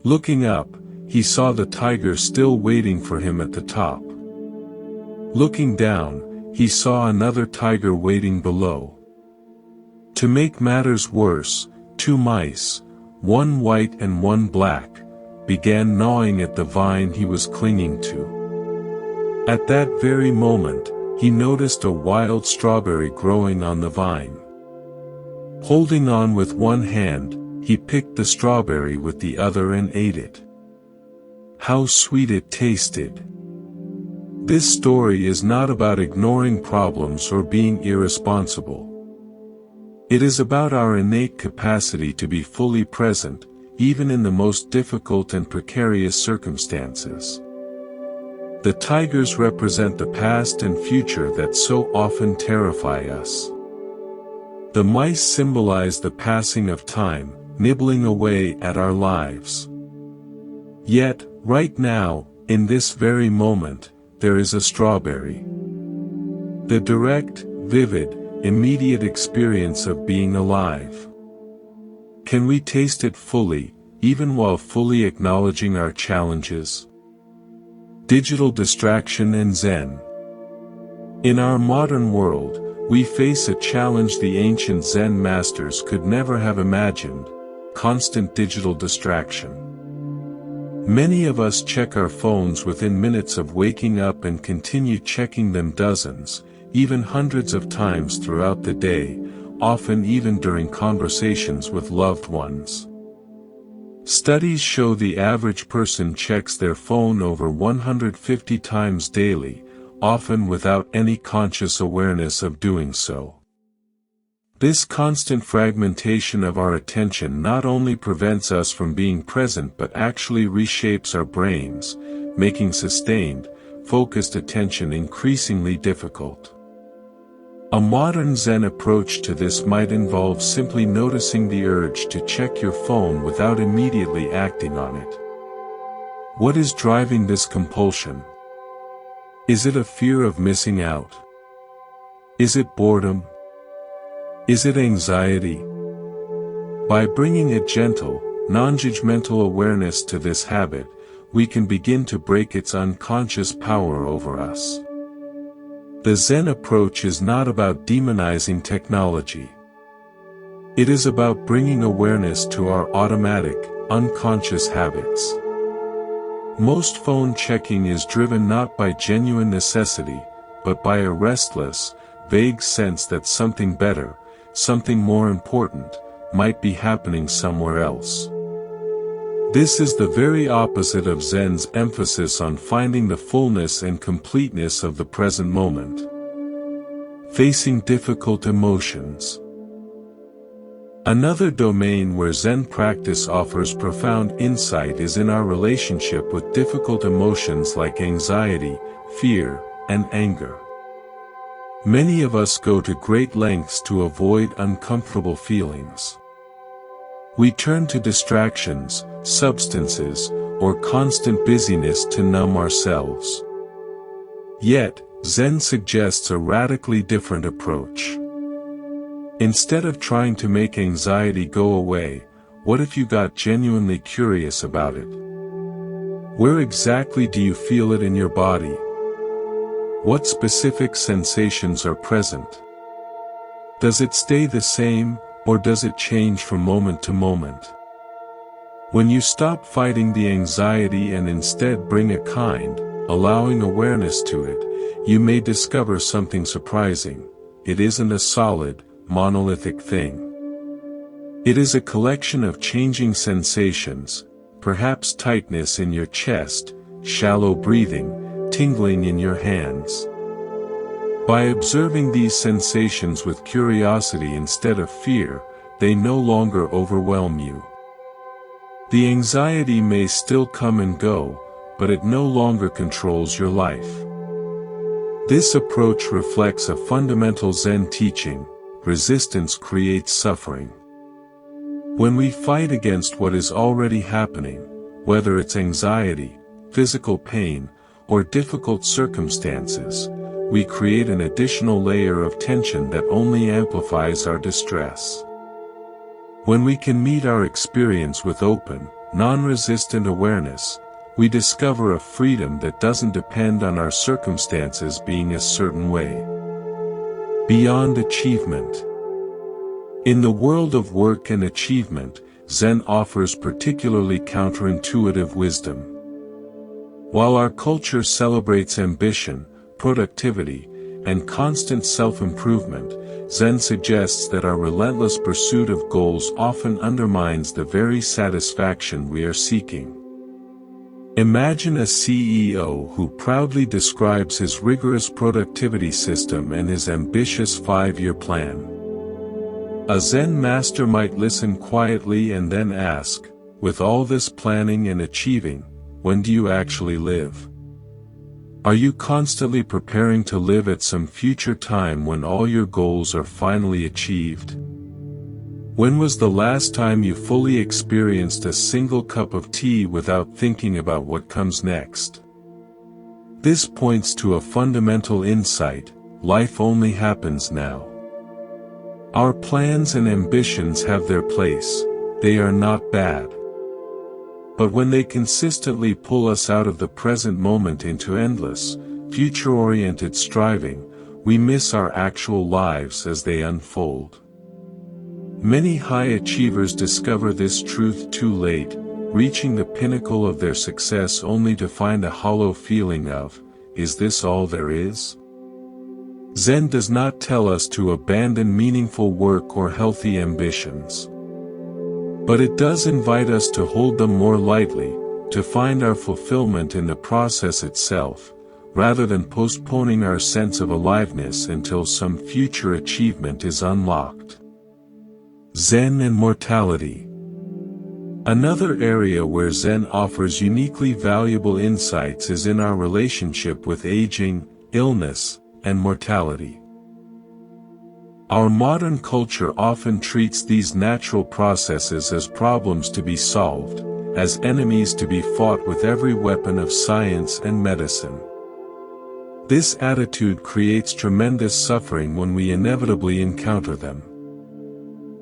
Looking up, he saw the tiger still waiting for him at the top. Looking down, he saw another tiger waiting below. To make matters worse, two mice, one white and one black, began gnawing at the vine he was clinging to. At that very moment, he noticed a wild strawberry growing on the vine. Holding on with one hand, he picked the strawberry with the other and ate it. How sweet it tasted! This story is not about ignoring problems or being irresponsible. It is about our innate capacity to be fully present, even in the most difficult and precarious circumstances. The tigers represent the past and future that so often terrify us. The mice symbolize the passing of time, nibbling away at our lives. Yet, right now, in this very moment, there is a strawberry. The direct, vivid, immediate experience of being alive. Can we taste it fully, even while fully acknowledging our challenges? Digital distraction and Zen. In our modern world, we face a challenge the ancient Zen masters could never have imagined: constant digital distraction. Many of us check our phones within minutes of waking up and continue checking them dozens, even hundreds of times throughout the day, often even during conversations with loved ones. Studies show the average person checks their phone over 150 times daily, often without any conscious awareness of doing so. This constant fragmentation of our attention not only prevents us from being present but actually reshapes our brains, making sustained, focused attention increasingly difficult. A modern Zen approach to this might involve simply noticing the urge to check your phone without immediately acting on it. What is driving this compulsion? Is it a fear of missing out? Is it boredom? Is it anxiety? By bringing a gentle, non-judgmental awareness to this habit, we can begin to break its unconscious power over us. The Zen approach is not about demonizing technology. It is about bringing awareness to our automatic, unconscious habits. Most phone checking is driven not by genuine necessity, but by a restless, vague sense that something better, something more important, might be happening somewhere else. This is the very opposite of Zen's emphasis on finding the fullness and completeness of the present moment. Facing difficult emotions. Another domain where Zen practice offers profound insight is in our relationship with difficult emotions like anxiety, fear, and anger. Many of us go to great lengths to avoid uncomfortable feelings. We turn to distractions, substances, or constant busyness to numb ourselves. Yet, Zen suggests a radically different approach. Instead of trying to make anxiety go away, what if you got genuinely curious about it? Where exactly do you feel it in your body? What specific sensations are present? Does it stay the same, or does it change from moment to moment? When you stop fighting the anxiety and instead bring a kind, allowing awareness to it, you may discover something surprising. It isn't a solid, monolithic thing. It is a collection of changing sensations, perhaps tightness in your chest, shallow breathing, tingling in your hands. By observing these sensations with curiosity instead of fear, they no longer overwhelm you. The anxiety may still come and go, but it no longer controls your life. This approach reflects a fundamental Zen teaching: resistance creates suffering. When we fight against what is already happening, whether it's anxiety, physical pain, or difficult circumstances, we create an additional layer of tension that only amplifies our distress. When we can meet our experience with open, non-resistant awareness, we discover a freedom that doesn't depend on our circumstances being a certain way. Beyond achievement. In the world of work and achievement, Zen offers particularly counterintuitive wisdom. While our culture celebrates ambition, productivity, and constant self-improvement, Zen suggests that our relentless pursuit of goals often undermines the very satisfaction we are seeking. Imagine a CEO who proudly describes his rigorous productivity system and his ambitious 5-year plan. A Zen master might listen quietly and then ask, with all this planning and achieving, when do you actually live? Are you constantly preparing to live at some future time when all your goals are finally achieved? When was the last time you fully experienced a single cup of tea without thinking about what comes next? This points to a fundamental insight: life only happens now. Our plans and ambitions have their place, they are not bad. But when they consistently pull us out of the present moment into endless, future-oriented striving, we miss our actual lives as they unfold. Many high achievers discover this truth too late, reaching the pinnacle of their success only to find a hollow feeling of, is this all there is? Zen does not tell us to abandon meaningful work or healthy ambitions. But it does invite us to hold them more lightly, to find our fulfillment in the process itself, rather than postponing our sense of aliveness until some future achievement is unlocked. Zen and mortality. Another area where Zen offers uniquely valuable insights is in our relationship with aging, illness, and mortality. Our modern culture often treats these natural processes as problems to be solved, as enemies to be fought with every weapon of science and medicine. This attitude creates tremendous suffering when we inevitably encounter them.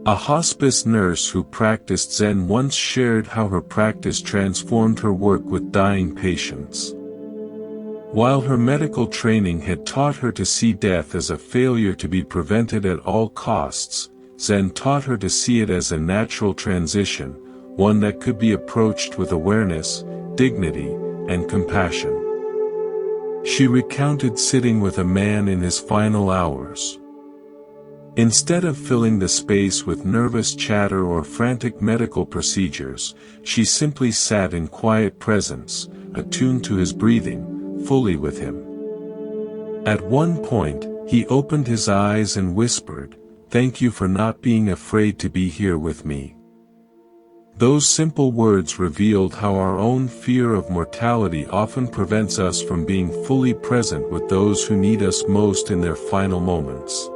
A hospice nurse who practiced Zen once shared how her practice transformed her work with dying patients. While her medical training had taught her to see death as a failure to be prevented at all costs, Zen taught her to see it as a natural transition, one that could be approached with awareness, dignity, and compassion. She recounted sitting with a man in his final hours. Instead of filling the space with nervous chatter or frantic medical procedures, she simply sat in quiet presence, attuned to his breathing, fully with him. At one point, he opened his eyes and whispered, "Thank you for not being afraid to be here with me." Those simple words revealed how our own fear of mortality often prevents us from being fully present with those who need us most in their final moments.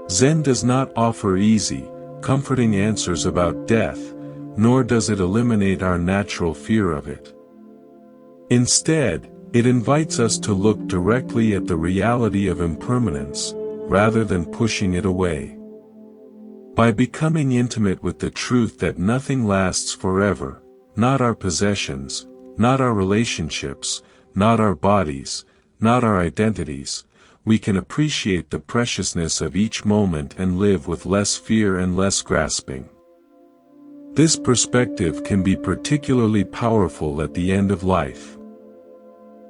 Zen does not offer easy, comforting answers about death, nor does it eliminate our natural fear of it. Instead, it invites us to look directly at the reality of impermanence, rather than pushing it away. By becoming intimate with the truth that nothing lasts forever, not our possessions, not our relationships, not our bodies, not our identities, we can appreciate the preciousness of each moment and live with less fear and less grasping. This perspective can be particularly powerful at the end of life.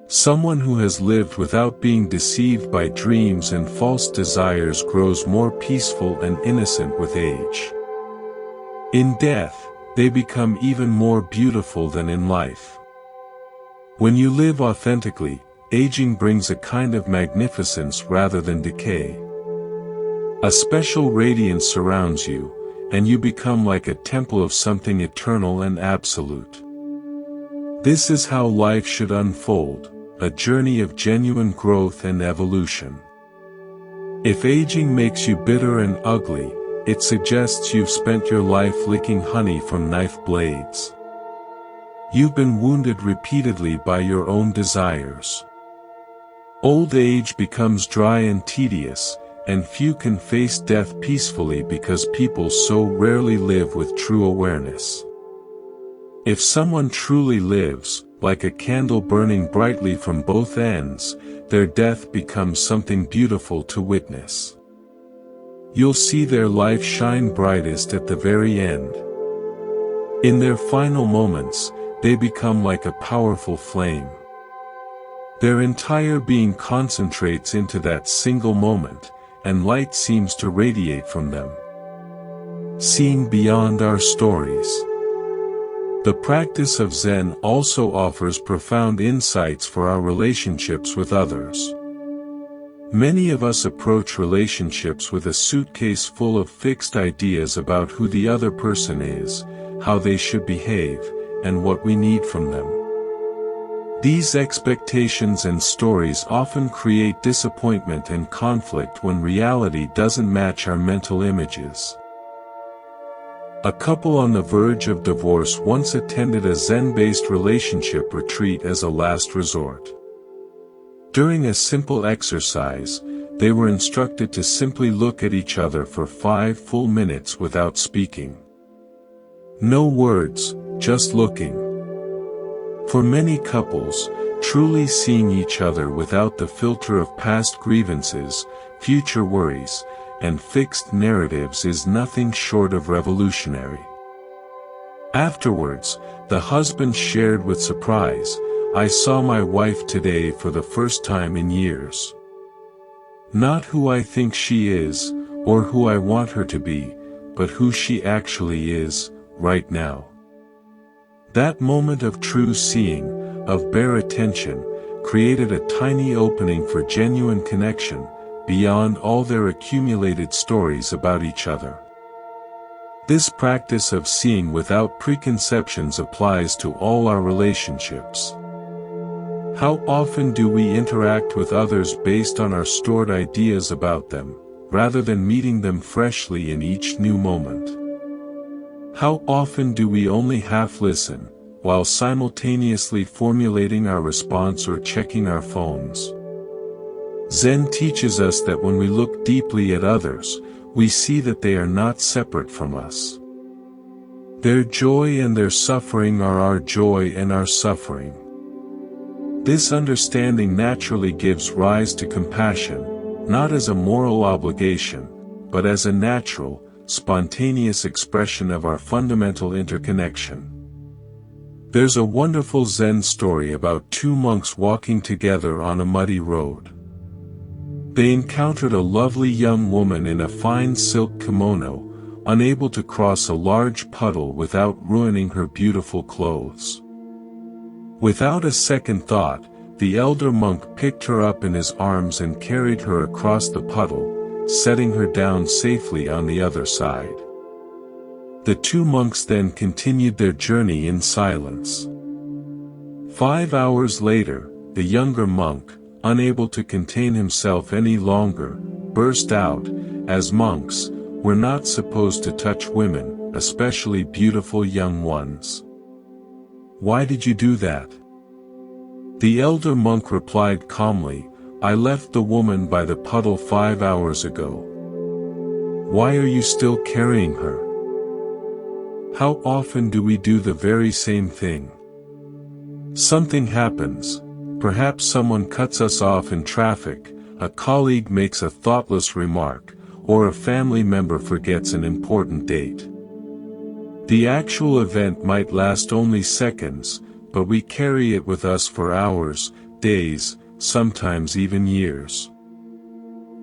Someone who has lived without being deceived by dreams and false desires grows more peaceful and innocent with age. In death, they become even more beautiful than in life. When you live authentically, aging brings a kind of magnificence rather than decay. A special radiance surrounds you, and you become like a temple of something eternal and absolute. This is how life should unfold, a journey of genuine growth and evolution. If aging makes you bitter and ugly, it suggests you've spent your life licking honey from knife blades. You've been wounded repeatedly by your own desires. Old age becomes dry and tedious, and few can face death peacefully because people so rarely live with true awareness. If someone truly lives, like a candle burning brightly from both ends, their death becomes something beautiful to witness. You'll see their life shine brightest at the very end. In their final moments, they become like a powerful flame. Their entire being concentrates into that single moment, and light seems to radiate from them. Seeing beyond our stories. The practice of Zen also offers profound insights for our relationships with others. Many of us approach relationships with a suitcase full of fixed ideas about who the other person is, how they should behave, and what we need from them. These expectations and stories often create disappointment and conflict when reality doesn't match our mental images. A couple on the verge of divorce once attended a Zen-based relationship retreat as a last resort. During a simple exercise, they were instructed to simply look at each other for 5 full minutes without speaking. No words, just looking. For many couples, truly seeing each other without the filter of past grievances, future worries, and fixed narratives is nothing short of revolutionary. Afterwards, the husband shared with surprise, "I saw my wife today for the first time in years. Not who I think she is, or who I want her to be, but who she actually is, right now." That moment of true seeing, of bare attention, created a tiny opening for genuine connection, beyond all their accumulated stories about each other. This practice of seeing without preconceptions applies to all our relationships. How often do we interact with others based on our stored ideas about them, rather than meeting them freshly in each new moment? How often do we only half listen, while simultaneously formulating our response or checking our phones? Zen teaches us that when we look deeply at others, we see that they are not separate from us. Their joy and their suffering are our joy and our suffering. This understanding naturally gives rise to compassion, not as a moral obligation, but as a natural, spontaneous expression of our fundamental interconnection. There's a wonderful Zen story about 2 monks walking together on a muddy road. They encountered a lovely young woman in a fine silk kimono, unable to cross a large puddle without ruining her beautiful clothes. Without a second thought, the elder monk picked her up in his arms and carried her across the puddle, setting her down safely on the other side. The 2 monks then continued their journey in silence. 5 hours later, the younger monk, unable to contain himself any longer, burst out, "As monks, we're not supposed to touch women, especially beautiful young ones. Why did you do that?" The elder monk replied calmly, "I left the woman by the puddle 5 hours ago. Why are you still carrying her?" How often do we do the very same thing? Something happens. Perhaps someone cuts us off in traffic, a colleague makes a thoughtless remark, or a family member forgets an important date. The actual event might last only seconds, but we carry it with us for hours, days, sometimes even years.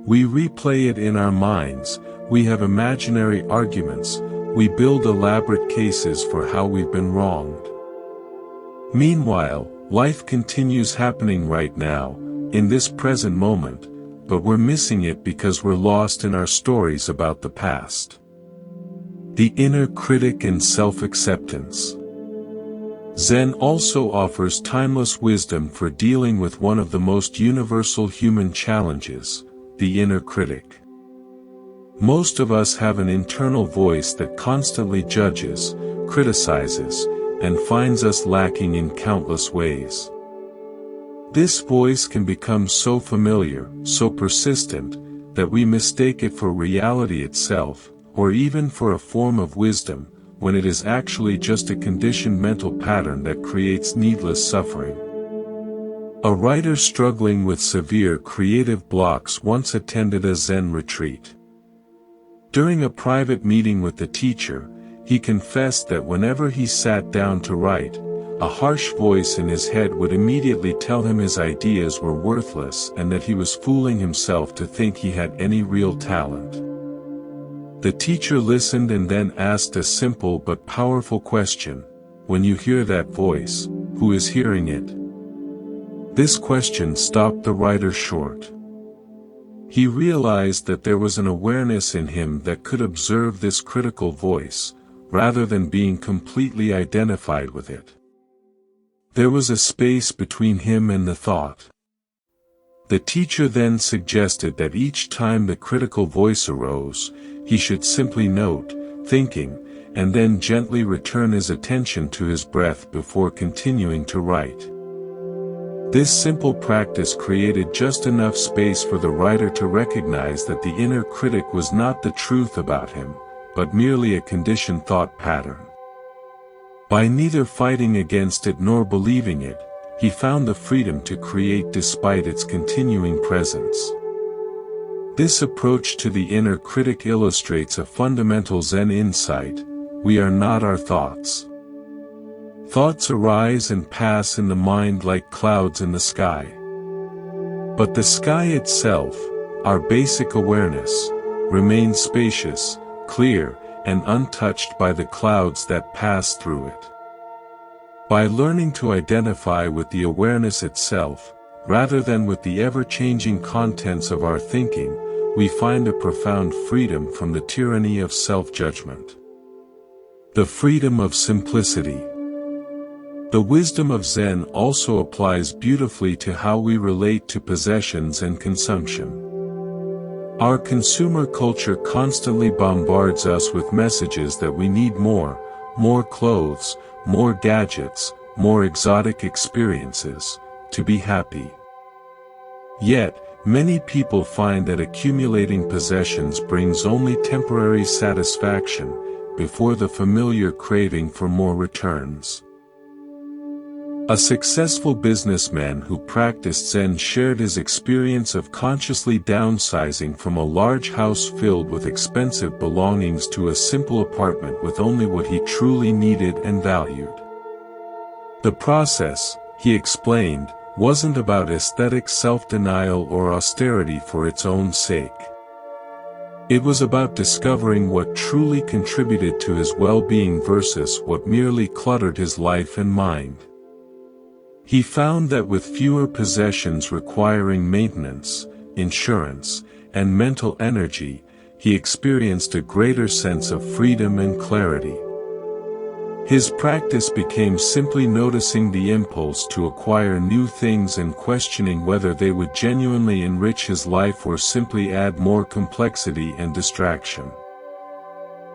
We replay it in our minds, we have imaginary arguments, we build elaborate cases for how we've been wronged. Meanwhile, life continues happening right now, in this present moment, but we're missing it because we're lost in our stories about the past. The inner critic and self-acceptance. Zen also offers timeless wisdom for dealing with one of the most universal human challenges, the inner critic. Most of us have an internal voice that constantly judges, criticizes, and finds us lacking in countless ways. This voice can become so familiar, so persistent, that we mistake it for reality itself, or even for a form of wisdom, when it is actually just a conditioned mental pattern that creates needless suffering. A writer struggling with severe creative blocks once attended a Zen retreat. During a private meeting with the teacher, he confessed that whenever he sat down to write, a harsh voice in his head would immediately tell him his ideas were worthless and that he was fooling himself to think he had any real talent. The teacher listened and then asked a simple but powerful question: when you hear that voice, who is hearing it? This question stopped the writer short. He realized that there was an awareness in him that could observe this critical voice, rather than being completely identified with it. There was a space between him and the thought. The teacher then suggested that each time the critical voice arose, he should simply note, thinking, and then gently return his attention to his breath before continuing to write. This simple practice created just enough space for the writer to recognize that the inner critic was not the truth about him, but merely a conditioned thought pattern. By neither fighting against it nor believing it, he found the freedom to create despite its continuing presence. This approach to the inner critic illustrates a fundamental Zen insight: we are not our thoughts. Thoughts arise and pass in the mind like clouds in the sky. But the sky itself, our basic awareness, remains spacious, clear, and untouched by the clouds that pass through it. By learning to identify with the awareness itself, rather than with the ever-changing contents of our thinking, we find a profound freedom from the tyranny of self-judgment. The freedom of simplicity. The wisdom of Zen also applies beautifully to how we relate to possessions and consumption. Our consumer culture constantly bombards us with messages that we need more clothes, more gadgets, more exotic experiences, to be happy. Yet, many people find that accumulating possessions brings only temporary satisfaction, before the familiar craving for more returns. A successful businessman who practiced Zen shared his experience of consciously downsizing from a large house filled with expensive belongings to a simple apartment with only what he truly needed and valued. The process, he explained, wasn't about aesthetic self-denial or austerity for its own sake. It was about discovering what truly contributed to his well-being versus what merely cluttered his life and mind. He found that with fewer possessions requiring maintenance, insurance, and mental energy, he experienced a greater sense of freedom and clarity. His practice became simply noticing the impulse to acquire new things and questioning whether they would genuinely enrich his life or simply add more complexity and distraction.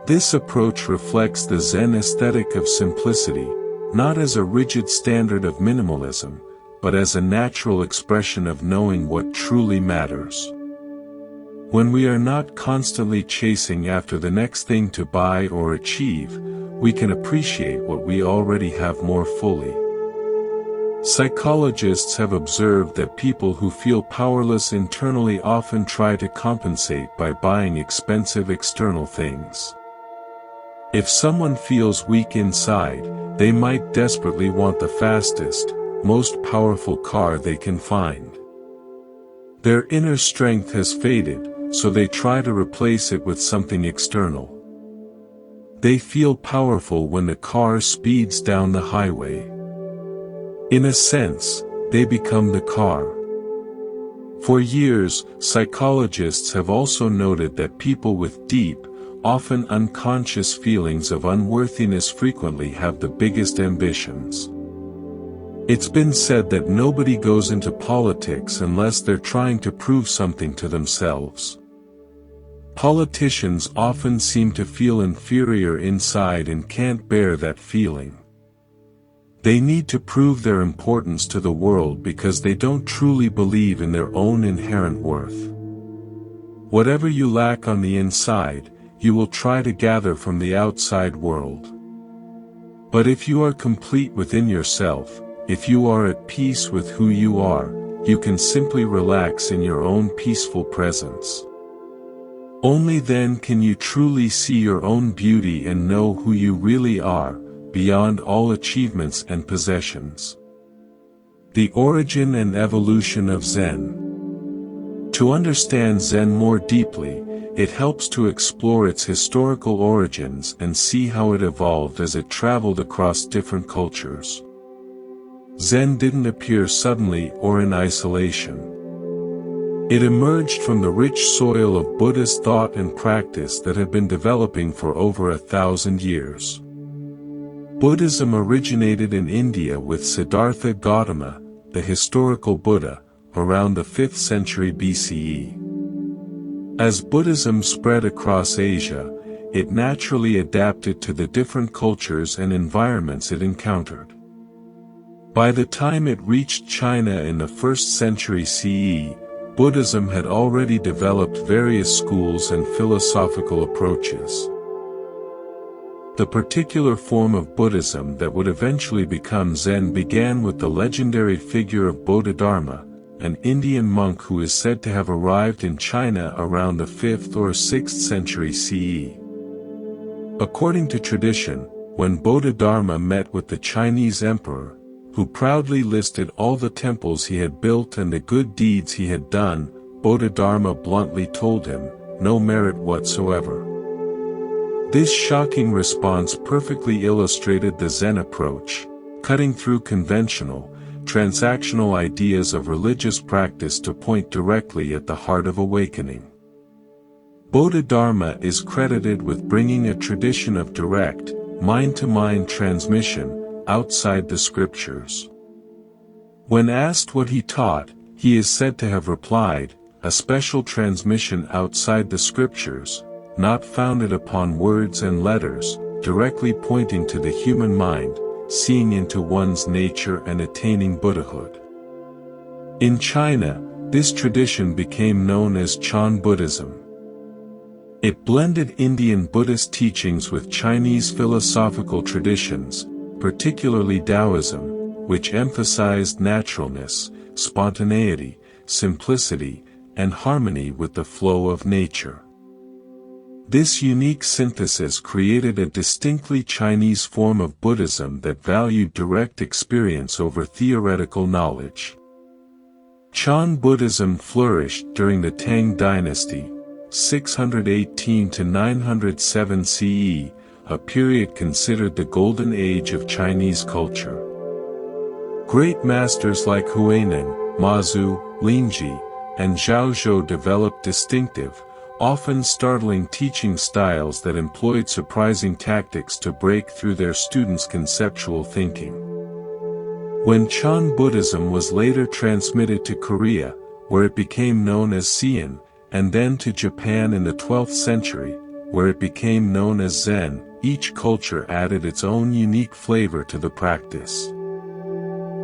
This approach reflects the Zen aesthetic of simplicity, not as a rigid standard of minimalism, but as a natural expression of knowing what truly matters. When we are not constantly chasing after the next thing to buy or achieve, we can appreciate what we already have more fully. Psychologists have observed that people who feel powerless internally often try to compensate by buying expensive external things. If someone feels weak inside, they might desperately want the fastest, most powerful car they can find. Their inner strength has faded, so they try to replace it with something external. They feel powerful when the car speeds down the highway. In a sense, they become the car. For years, psychologists have also noted that people with deep, often unconscious feelings of unworthiness frequently have the biggest ambitions. It's been said that nobody goes into politics unless they're trying to prove something to themselves. Politicians often seem to feel inferior inside and can't bear that feeling. They need to prove their importance to the world because they don't truly believe in their own inherent worth. Whatever you lack on the inside, you will try to gather from the outside world. But if you are complete within yourself, if you are at peace with who you are, you can simply relax in your own peaceful presence. Only then can you truly see your own beauty and know who you really are, beyond all achievements and possessions. The origin and evolution of Zen. To understand Zen more deeply, it helps to explore its historical origins and see how it evolved as it traveled across different cultures. Zen didn't appear suddenly or in isolation. It emerged from the rich soil of Buddhist thought and practice that had been developing for over 1,000 years. Buddhism originated in India with Siddhartha Gautama, the historical Buddha, around the 5th century BCE. As Buddhism spread across Asia, it naturally adapted to the different cultures and environments it encountered. By the time it reached China in the 1st century CE, Buddhism had already developed various schools and philosophical approaches. The particular form of Buddhism that would eventually become Zen began with the legendary figure of Bodhidharma, an Indian monk who is said to have arrived in China around the 5th or 6th century CE. According to tradition, when Bodhidharma met with the Chinese emperor, who proudly listed all the temples he had built and the good deeds he had done, Bodhidharma bluntly told him, "No merit whatsoever." This shocking response perfectly illustrated the Zen approach, cutting through conventional, transactional ideas of religious practice to point directly at the heart of awakening. Bodhidharma is credited with bringing a tradition of direct, mind-to-mind transmission, outside the scriptures. When asked what he taught, he is said to have replied, "A special transmission outside the scriptures, not founded upon words and letters, directly pointing to the human mind, seeing into one's nature and attaining Buddhahood." In China, this tradition became known as Chan Buddhism. It blended Indian Buddhist teachings with Chinese philosophical traditions, particularly Taoism, which emphasized naturalness, spontaneity, simplicity, and harmony with the flow of nature. This unique synthesis created a distinctly Chinese form of Buddhism that valued direct experience over theoretical knowledge. Chan Buddhism flourished during the Tang dynasty, 618 to 907 CE, a period considered the golden age of Chinese culture. Great masters like Huainan, Mazu, Lingji, and Zhaozhou developed distinctive, often startling teaching styles that employed surprising tactics to break through their students' conceptual thinking. When Chan Buddhism was later transmitted to Korea, where it became known as Seon, and then to Japan in the 12th century, where it became known as Zen, each culture added its own unique flavor to the practice.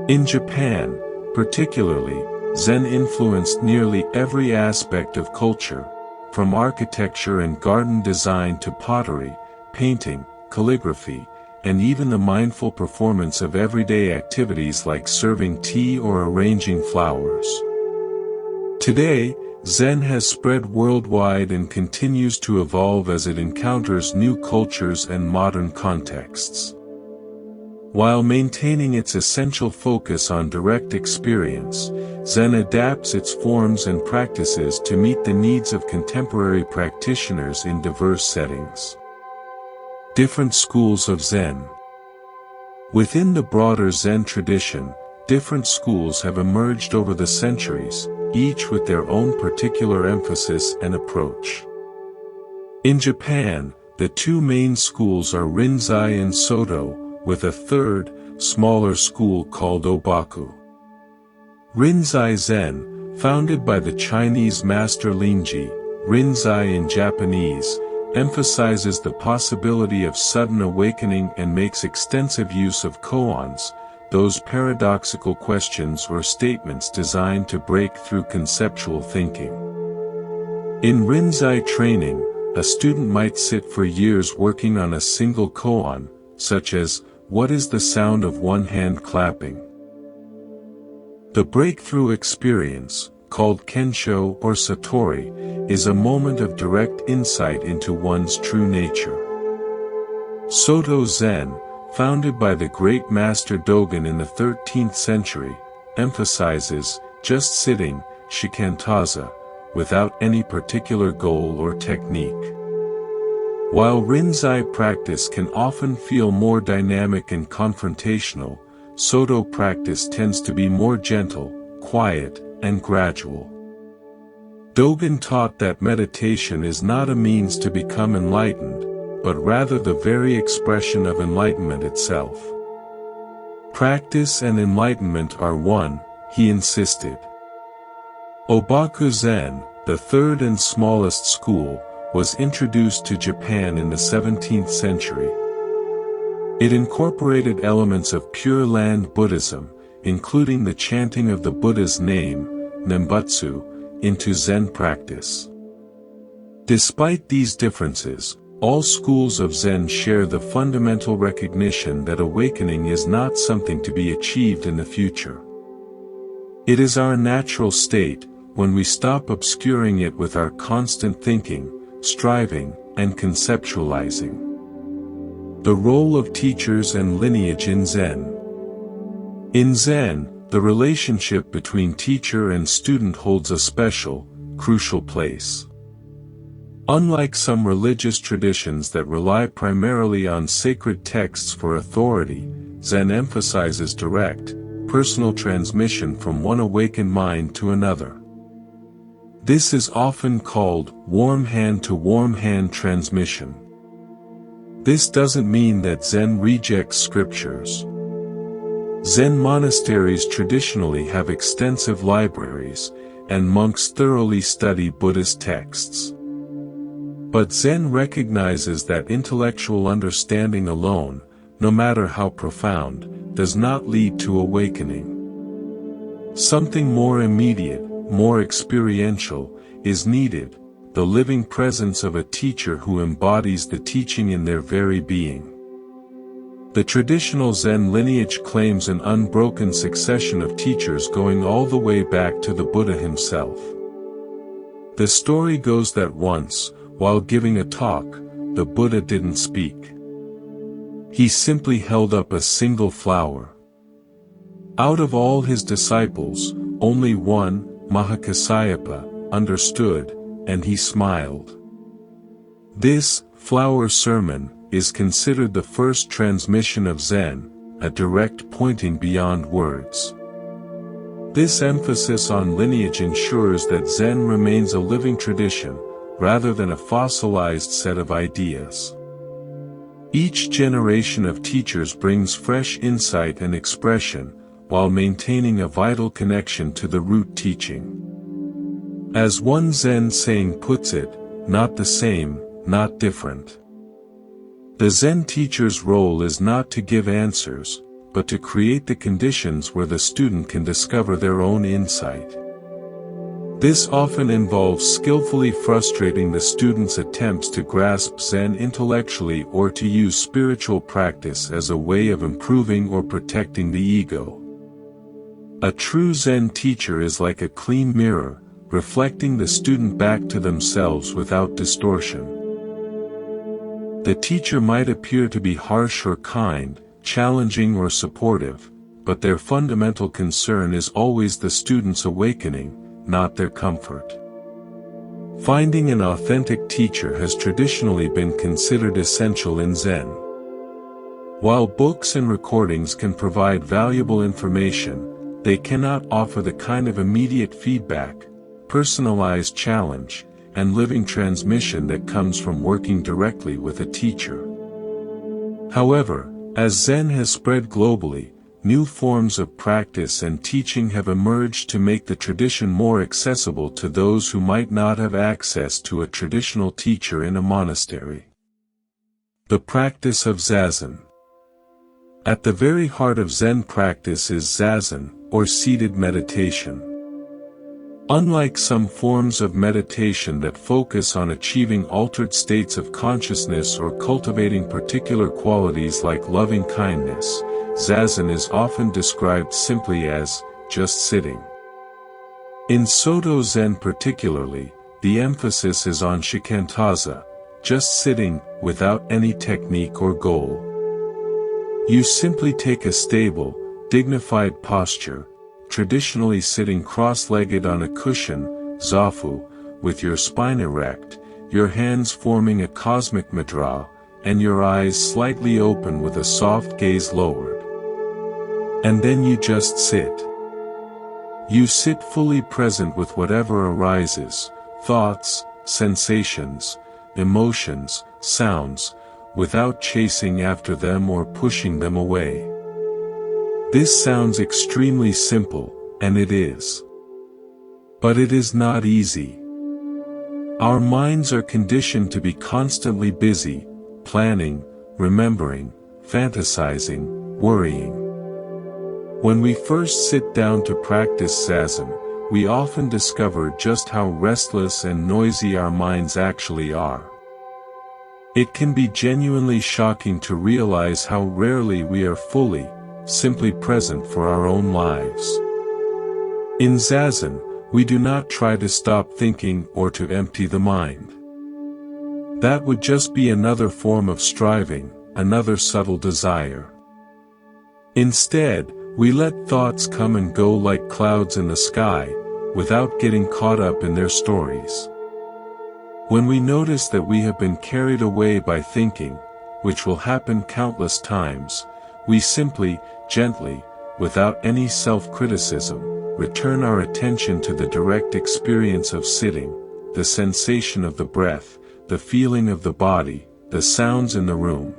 In Japan, particularly, Zen influenced nearly every aspect of culture, from architecture and garden design to pottery, painting, calligraphy, and even the mindful performance of everyday activities like serving tea or arranging flowers. Today, Zen has spread worldwide and continues to evolve as it encounters new cultures and modern contexts. While maintaining its essential focus on direct experience, Zen adapts its forms and practices to meet the needs of contemporary practitioners in diverse settings. Different schools of Zen. Within the broader Zen tradition, different schools have emerged over the centuries, each with their own particular emphasis and approach. In Japan, the two main schools are Rinzai and Soto, with a third, smaller school called Obaku. Rinzai Zen, founded by the Chinese master Lingji, Rinzai in Japanese, emphasizes the possibility of sudden awakening and makes extensive use of koans, those paradoxical questions or statements designed to break through conceptual thinking. In Rinzai training, a student might sit for years working on a single koan, such as, "What is the sound of one hand clapping?" The breakthrough experience, called Kensho or Satori, is a moment of direct insight into one's true nature. Soto Zen, founded by the great master Dogen in the 13th century, emphasizes just sitting, shikantaza, without any particular goal or technique. While Rinzai practice can often feel more dynamic and confrontational, Soto practice tends to be more gentle, quiet, and gradual. Dogen taught that meditation is not a means to become enlightened, but rather the very expression of enlightenment itself. Practice and enlightenment are one, he insisted. Obaku Zen, the third and smallest school, was introduced to Japan in the 17th century. It incorporated elements of Pure Land Buddhism, including the chanting of the Buddha's name, Nembutsu, into Zen practice. Despite these differences, all schools of Zen share the fundamental recognition that awakening is not something to be achieved in the future. It is our natural state, when we stop obscuring it with our constant thinking, striving, and conceptualizing. The role of teachers and lineage in Zen. In Zen, the relationship between teacher and student holds a special, crucial place. Unlike some religious traditions that rely primarily on sacred texts for authority, Zen emphasizes direct, personal transmission from one awakened mind to another. This is often called warm hand to warm hand transmission. This doesn't mean that Zen rejects scriptures. Zen monasteries traditionally have extensive libraries, and monks thoroughly study Buddhist texts. But Zen recognizes that intellectual understanding alone, no matter how profound, does not lead to awakening. Something more immediate, more experiential, is needed, the living presence of a teacher who embodies the teaching in their very being. The traditional Zen lineage claims an unbroken succession of teachers going all the way back to the Buddha himself. The story goes that once, while giving a talk, the Buddha didn't speak. He simply held up a single flower. Out of all his disciples, only one, Mahakassapa, understood, and he smiled. This flower sermon is considered the first transmission of Zen, a direct pointing beyond words. This emphasis on lineage ensures that Zen remains a living tradition, rather than a fossilized set of ideas. Each generation of teachers brings fresh insight and expression, while maintaining a vital connection to the root teaching. As one Zen saying puts it, not the same, not different. The Zen teacher's role is not to give answers, but to create the conditions where the student can discover their own insight. This often involves skillfully frustrating the student's attempts to grasp Zen intellectually or to use spiritual practice as a way of improving or protecting the ego. A true Zen teacher is like a clean mirror, reflecting the student back to themselves without distortion. The teacher might appear to be harsh or kind, challenging or supportive, but their fundamental concern is always the student's awakening, not their comfort. Finding an authentic teacher has traditionally been considered essential in Zen. While books and recordings can provide valuable information, they cannot offer the kind of immediate feedback, personalized challenge, and living transmission that comes from working directly with a teacher. However, as Zen has spread globally, new forms of practice and teaching have emerged to make the tradition more accessible to those who might not have access to a traditional teacher in a monastery. The practice of Zazen. At the very heart of Zen practice is Zazen, or seated meditation. Unlike some forms of meditation that focus on achieving altered states of consciousness or cultivating particular qualities like loving kindness, Zazen is often described simply as just sitting. In Soto Zen particularly, the emphasis is on shikantaza, just sitting, without any technique or goal. You simply take a stable, dignified posture, traditionally sitting cross-legged on a cushion, zafu, with your spine erect, your hands forming a cosmic mudra, and your eyes slightly open with a soft gaze lowered. And then you just sit. You sit fully present with whatever arises, thoughts, sensations, emotions, sounds, without chasing after them or pushing them away. This sounds extremely simple, and it is. But it is not easy. Our minds are conditioned to be constantly busy, planning, remembering, fantasizing, worrying. When we first sit down to practice Zazen, we often discover just how restless and noisy our minds actually are. It can be genuinely shocking to realize how rarely we are fully, simply present for our own lives. In Zazen, we do not try to stop thinking or to empty the mind. That would just be another form of striving, another subtle desire. Instead, we let thoughts come and go like clouds in the sky, without getting caught up in their stories. When we notice that we have been carried away by thinking, which will happen countless times, we simply, gently, without any self-criticism, return our attention to the direct experience of sitting, the sensation of the breath, the feeling of the body, the sounds in the room.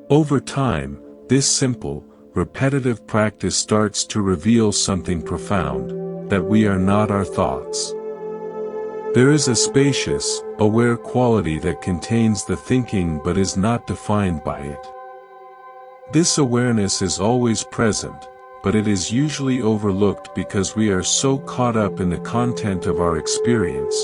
Over time, this simple, repetitive practice starts to reveal something profound, that we are not our thoughts. There is a spacious, aware quality that contains the thinking but is not defined by it. This awareness is always present, but it is usually overlooked because we are so caught up in the content of our experience,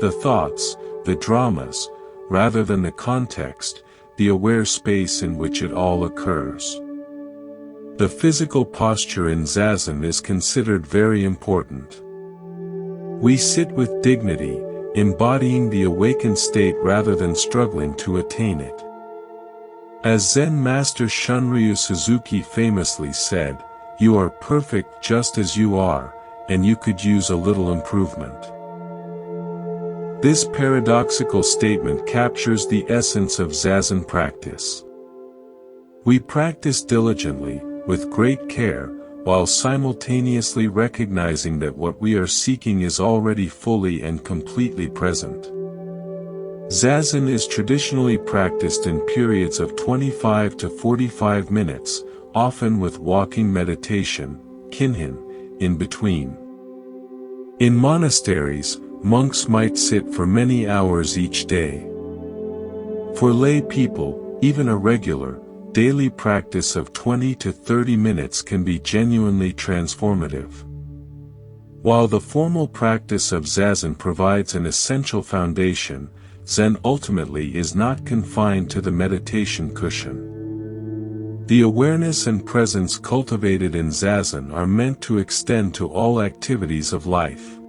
the thoughts, the dramas, rather than the context, the aware space in which it all occurs. The physical posture in Zazen is considered very important. We sit with dignity, embodying the awakened state rather than struggling to attain it. As Zen master Shunryu Suzuki famously said, "You are perfect just as you are, and you could use a little improvement." This paradoxical statement captures the essence of Zazen practice. We practice diligently, with great care, while simultaneously recognizing that what we are seeking is already fully and completely present. Zazen is traditionally practiced in periods of 25 to 45 minutes, often with walking meditation, kinhin, in between. In monasteries, monks might sit for many hours each day. For lay people, even a regular, daily practice of 20 to 30 minutes can be genuinely transformative. While the formal practice of Zazen provides an essential foundation, Zen ultimately is not confined to the meditation cushion. The awareness and presence cultivated in Zazen are meant to extend to all activities of life.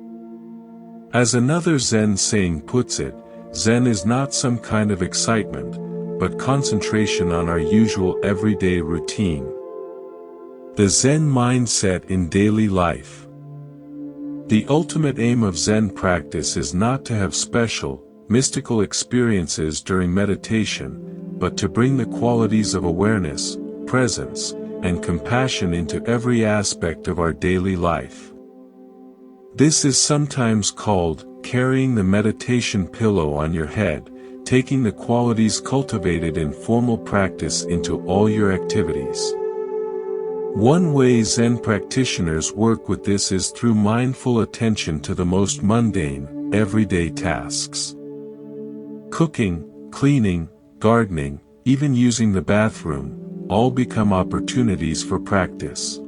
As another Zen saying puts it, Zen is not some kind of excitement, but concentration on our usual everyday routine. The Zen mindset in daily life. The ultimate aim of Zen practice is not to have special, mystical experiences during meditation, but to bring the qualities of awareness, presence, and compassion into every aspect of our daily life. This is sometimes called carrying the meditation pillow on your head, taking the qualities cultivated in formal practice into all your activities. One way Zen practitioners work with this is through mindful attention to the most mundane, everyday tasks. Cooking, cleaning, gardening, even using the bathroom, all become opportunities for practice.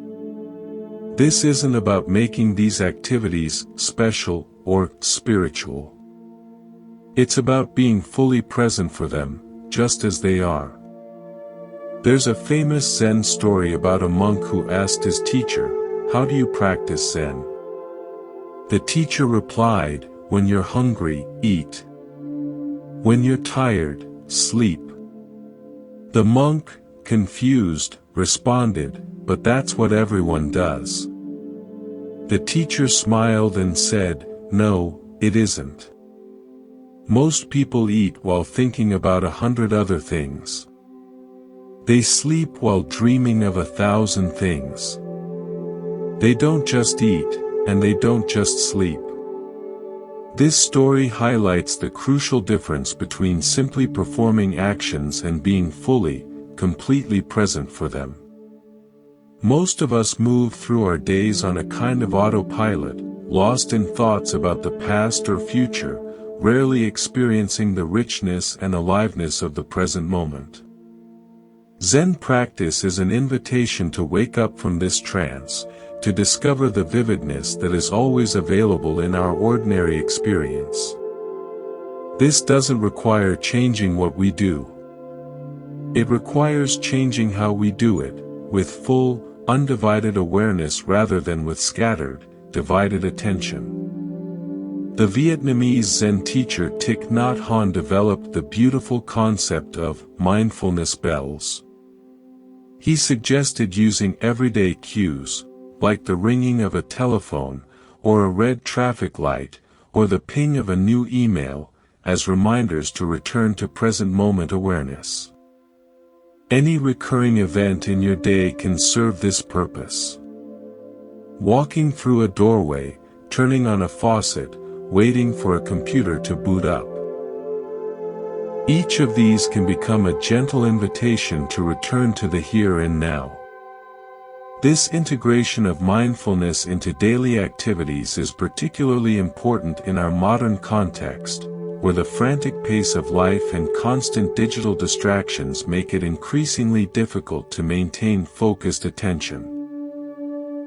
This isn't about making these activities special or spiritual. It's about being fully present for them, just as they are. There's a famous Zen story about a monk who asked his teacher, "How do you practice Zen?" The teacher replied, "When you're hungry, eat. When you're tired, sleep." The monk, confused, responded, "But that's what everyone does." The teacher smiled and said, "No, it isn't. Most people eat while thinking about 100 other things. They sleep while dreaming of 1,000 things. They don't just eat, and they don't just sleep." This story highlights the crucial difference between simply performing actions and being fully, completely present for them. Most of us move through our days on a kind of autopilot, lost in thoughts about the past or future, rarely experiencing the richness and aliveness of the present moment. Zen practice is an invitation to wake up from this trance, to discover the vividness that is always available in our ordinary experience. This doesn't require changing what we do. It requires changing how we do it, with full, undivided awareness rather than with scattered, divided attention. The Vietnamese Zen teacher Thich Nhat Hanh developed the beautiful concept of mindfulness bells. He suggested using everyday cues, like the ringing of a telephone, or a red traffic light, or the ping of a new email, as reminders to return to present moment awareness. Any recurring event in your day can serve this purpose. Walking through a doorway, turning on a faucet, waiting for a computer to boot up. Each of these can become a gentle invitation to return to the here and now. This integration of mindfulness into daily activities is particularly important in our modern context, where the frantic pace of life and constant digital distractions make it increasingly difficult to maintain focused attention.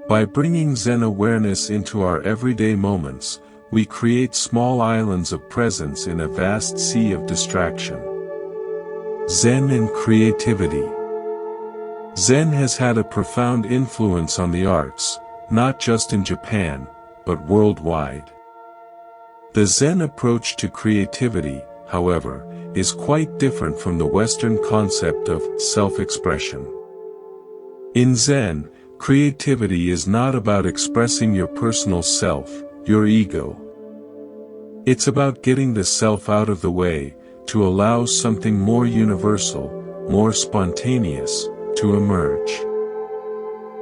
By bringing Zen awareness into our everyday moments, we create small islands of presence in a vast sea of distraction. Zen and creativity. Zen has had a profound influence on the arts, not just in Japan, but worldwide. The Zen approach to creativity, however, is quite different from the Western concept of self-expression. In Zen, creativity is not about expressing your personal self, your ego. It's about getting the self out of the way, to allow something more universal, more spontaneous, to emerge.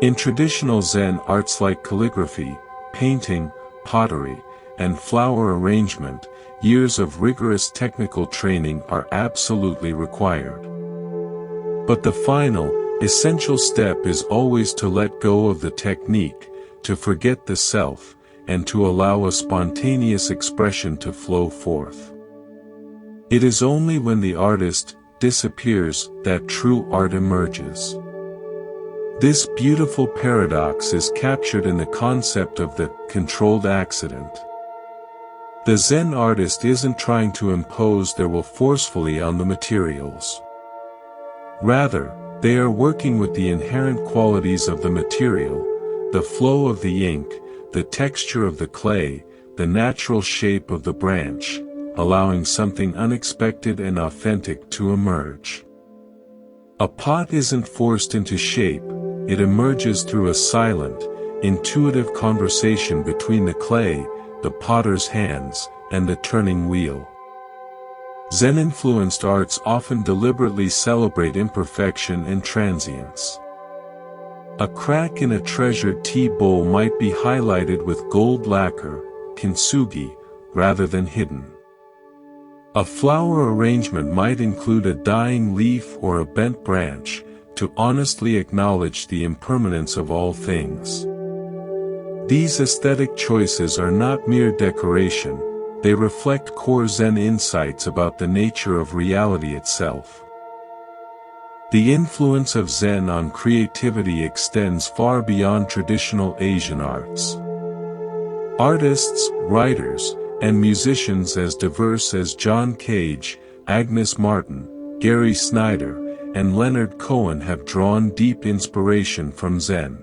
In traditional Zen arts like calligraphy, painting, pottery, and flower arrangement, years of rigorous technical training are absolutely required. But the final, essential step is always to let go of the technique, to forget the self, and to allow a spontaneous expression to flow forth. It is only when the artist disappears that true art emerges. This beautiful paradox is captured in the concept of the controlled accident. The Zen artist isn't trying to impose their will forcefully on the materials. Rather, they are working with the inherent qualities of the material, the flow of the ink, the texture of the clay, the natural shape of the branch, allowing something unexpected and authentic to emerge. A pot isn't forced into shape, it emerges through a silent, intuitive conversation between the clay, the potter's hands, and the turning wheel. Zen-influenced arts often deliberately celebrate imperfection and transience. A crack in a treasured tea bowl might be highlighted with gold lacquer, kintsugi, rather than hidden. A flower arrangement might include a dying leaf or a bent branch, to honestly acknowledge the impermanence of all things. These aesthetic choices are not mere decoration, they reflect core Zen insights about the nature of reality itself. The influence of Zen on creativity extends far beyond traditional Asian arts. Artists, writers, and musicians as diverse as John Cage, Agnes Martin, Gary Snyder, and Leonard Cohen have drawn deep inspiration from Zen.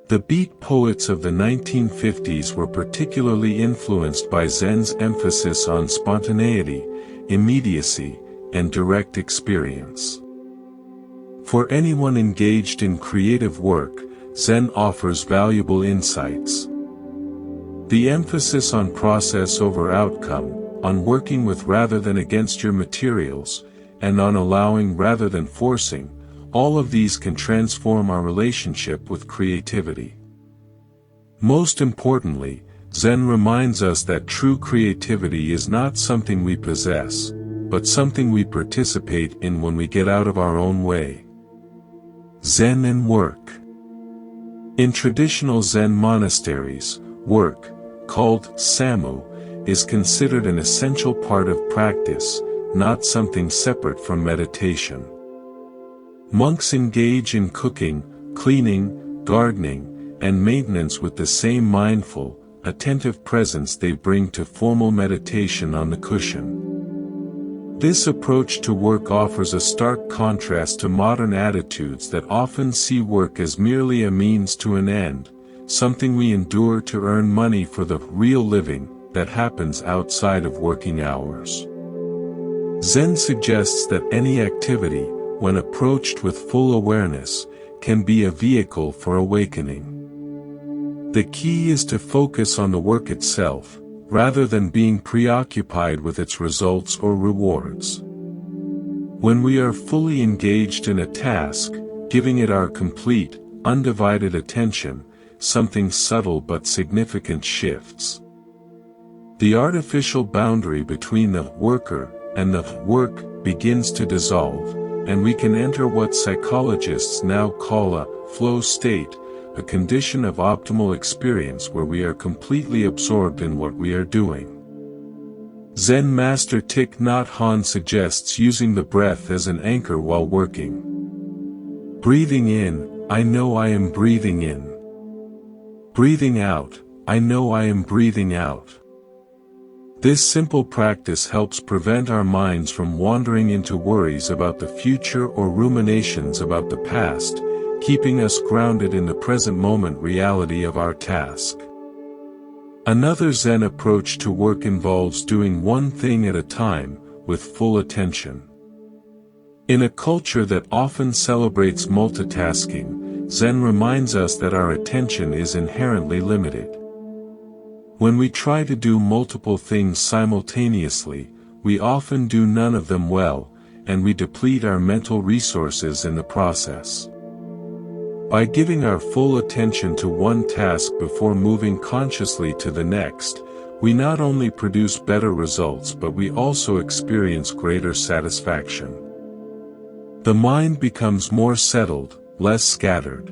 The beat poets of the 1950s were particularly influenced by Zen's emphasis on spontaneity, immediacy, and direct experience. For anyone engaged in creative work, Zen offers valuable insights. The emphasis on process over outcome, on working with rather than against your materials, and on allowing rather than forcing, all of these can transform our relationship with creativity. Most importantly, Zen reminds us that true creativity is not something we possess, but something we participate in when we get out of our own way. Zen and work. In traditional Zen monasteries, work, called samu, is considered an essential part of practice, not something separate from meditation. Monks engage in cooking, cleaning, gardening, and maintenance with the same mindful, attentive presence they bring to formal meditation on the cushion. This approach to work offers a stark contrast to modern attitudes that often see work as merely a means to an end, something we endure to earn money for the real living that happens outside of working hours. Zen suggests that any activity, when approached with full awareness, can be a vehicle for awakening. The key is to focus on the work itself, rather than being preoccupied with its results or rewards. When we are fully engaged in a task, giving it our complete, undivided attention, something subtle but significant shifts. The artificial boundary between the worker and the work begins to dissolve, and we can enter what psychologists now call a flow state, a condition of optimal experience where we are completely absorbed in what we are doing. Zen master Thich Nhat Hanh suggests using the breath as an anchor while working. Breathing in, I know I am breathing in. Breathing out, I know I am breathing out. This simple practice helps prevent our minds from wandering into worries about the future or ruminations about the past, keeping us grounded in the present moment reality of our task. Another Zen approach to work involves doing one thing at a time, with full attention. In a culture that often celebrates multitasking, Zen reminds us that our attention is inherently limited. When we try to do multiple things simultaneously, we often do none of them well, and we deplete our mental resources in the process. By giving our full attention to one task before moving consciously to the next, we not only produce better results but we also experience greater satisfaction. The mind becomes more settled, less scattered.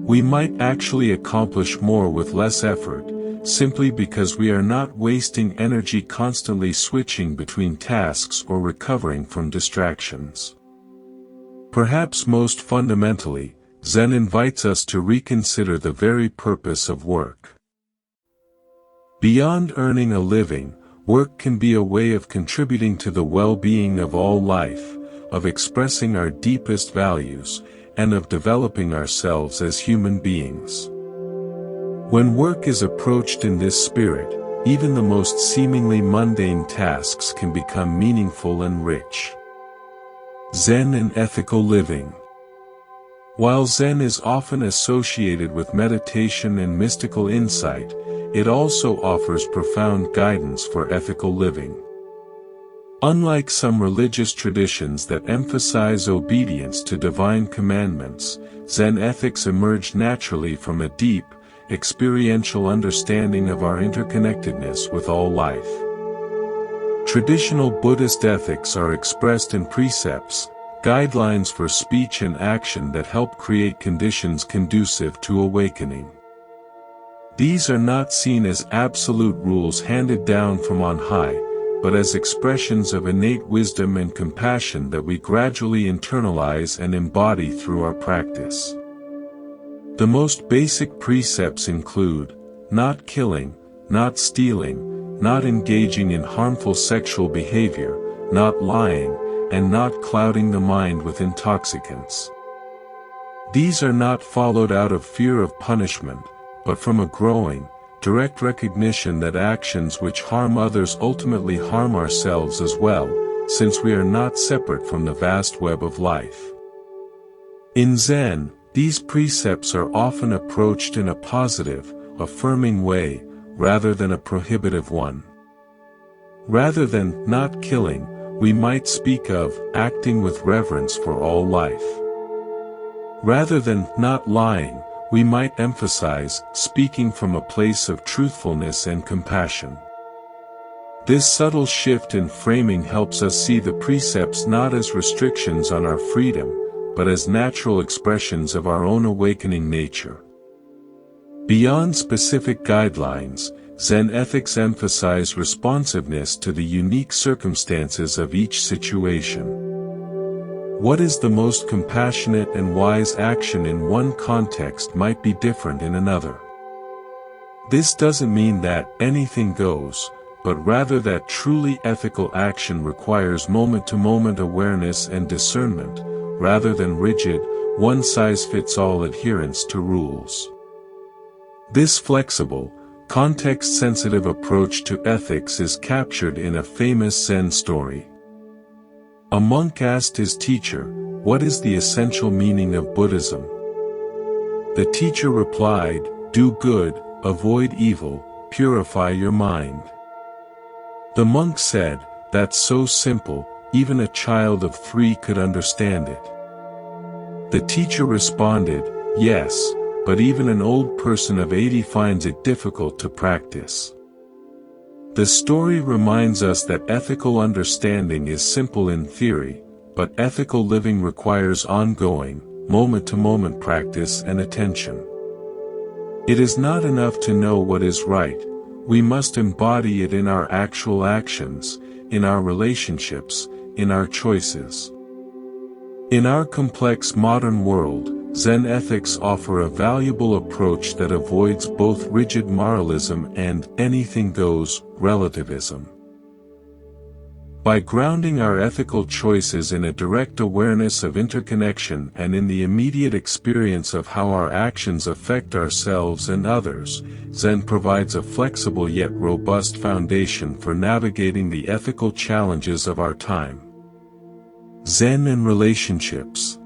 We might actually accomplish more with less effort, simply because we are not wasting energy constantly switching between tasks or recovering from distractions. Perhaps most fundamentally, Zen invites us to reconsider the very purpose of work. Beyond earning a living, work can be a way of contributing to the well-being of all life, of expressing our deepest values, and of developing ourselves as human beings. When work is approached in this spirit, even the most seemingly mundane tasks can become meaningful and rich. Zen and ethical living. While Zen is often associated with meditation and mystical insight, it also offers profound guidance for ethical living. Unlike some religious traditions that emphasize obedience to divine commandments, Zen ethics emerge naturally from a deep, experiential understanding of our interconnectedness with all life. Traditional Buddhist ethics are expressed in precepts, guidelines for speech and action that help create conditions conducive to awakening. These are not seen as absolute rules handed down from on high, but as expressions of innate wisdom and compassion that we gradually internalize and embody through our practice. The most basic precepts include, not killing, not stealing, not engaging in harmful sexual behavior, not lying, and not clouding the mind with intoxicants. These are not followed out of fear of punishment, but from a growing, direct recognition that actions which harm others ultimately harm ourselves as well, since we are not separate from the vast web of life. In Zen, these precepts are often approached in a positive, affirming way, rather than a prohibitive one. Rather than not killing, we might speak of acting with reverence for all life. Rather than not lying, we might emphasize speaking from a place of truthfulness and compassion. This subtle shift in framing helps us see the precepts not as restrictions on our freedom, but as natural expressions of our own awakening nature. Beyond specific guidelines, Zen ethics emphasize responsiveness to the unique circumstances of each situation. What is the most compassionate and wise action in one context might be different in another. This doesn't mean that anything goes, but rather that truly ethical action requires moment-to-moment awareness and discernment, rather than rigid, one-size-fits-all adherence to rules. This flexible, context-sensitive approach to ethics is captured in a famous Zen story. A monk asked his teacher, "What is the essential meaning of Buddhism?" The teacher replied, "Do good, avoid evil, purify your mind." The monk said, "That's so simple, even a child of 3 could understand it." The teacher responded, "Yes, but even an old person of 80 finds it difficult to practice." The story reminds us that ethical understanding is simple in theory, but ethical living requires ongoing, moment-to-moment practice and attention. It is not enough to know what is right, we must embody it in our actual actions, in our relationships, in our choices. In our complex modern world, Zen ethics offer a valuable approach that avoids both rigid moralism and anything-goes relativism. By grounding our ethical choices in a direct awareness of interconnection and in the immediate experience of how our actions affect ourselves and others, Zen provides a flexible yet robust foundation for navigating the ethical challenges of our time. Zen and relationships.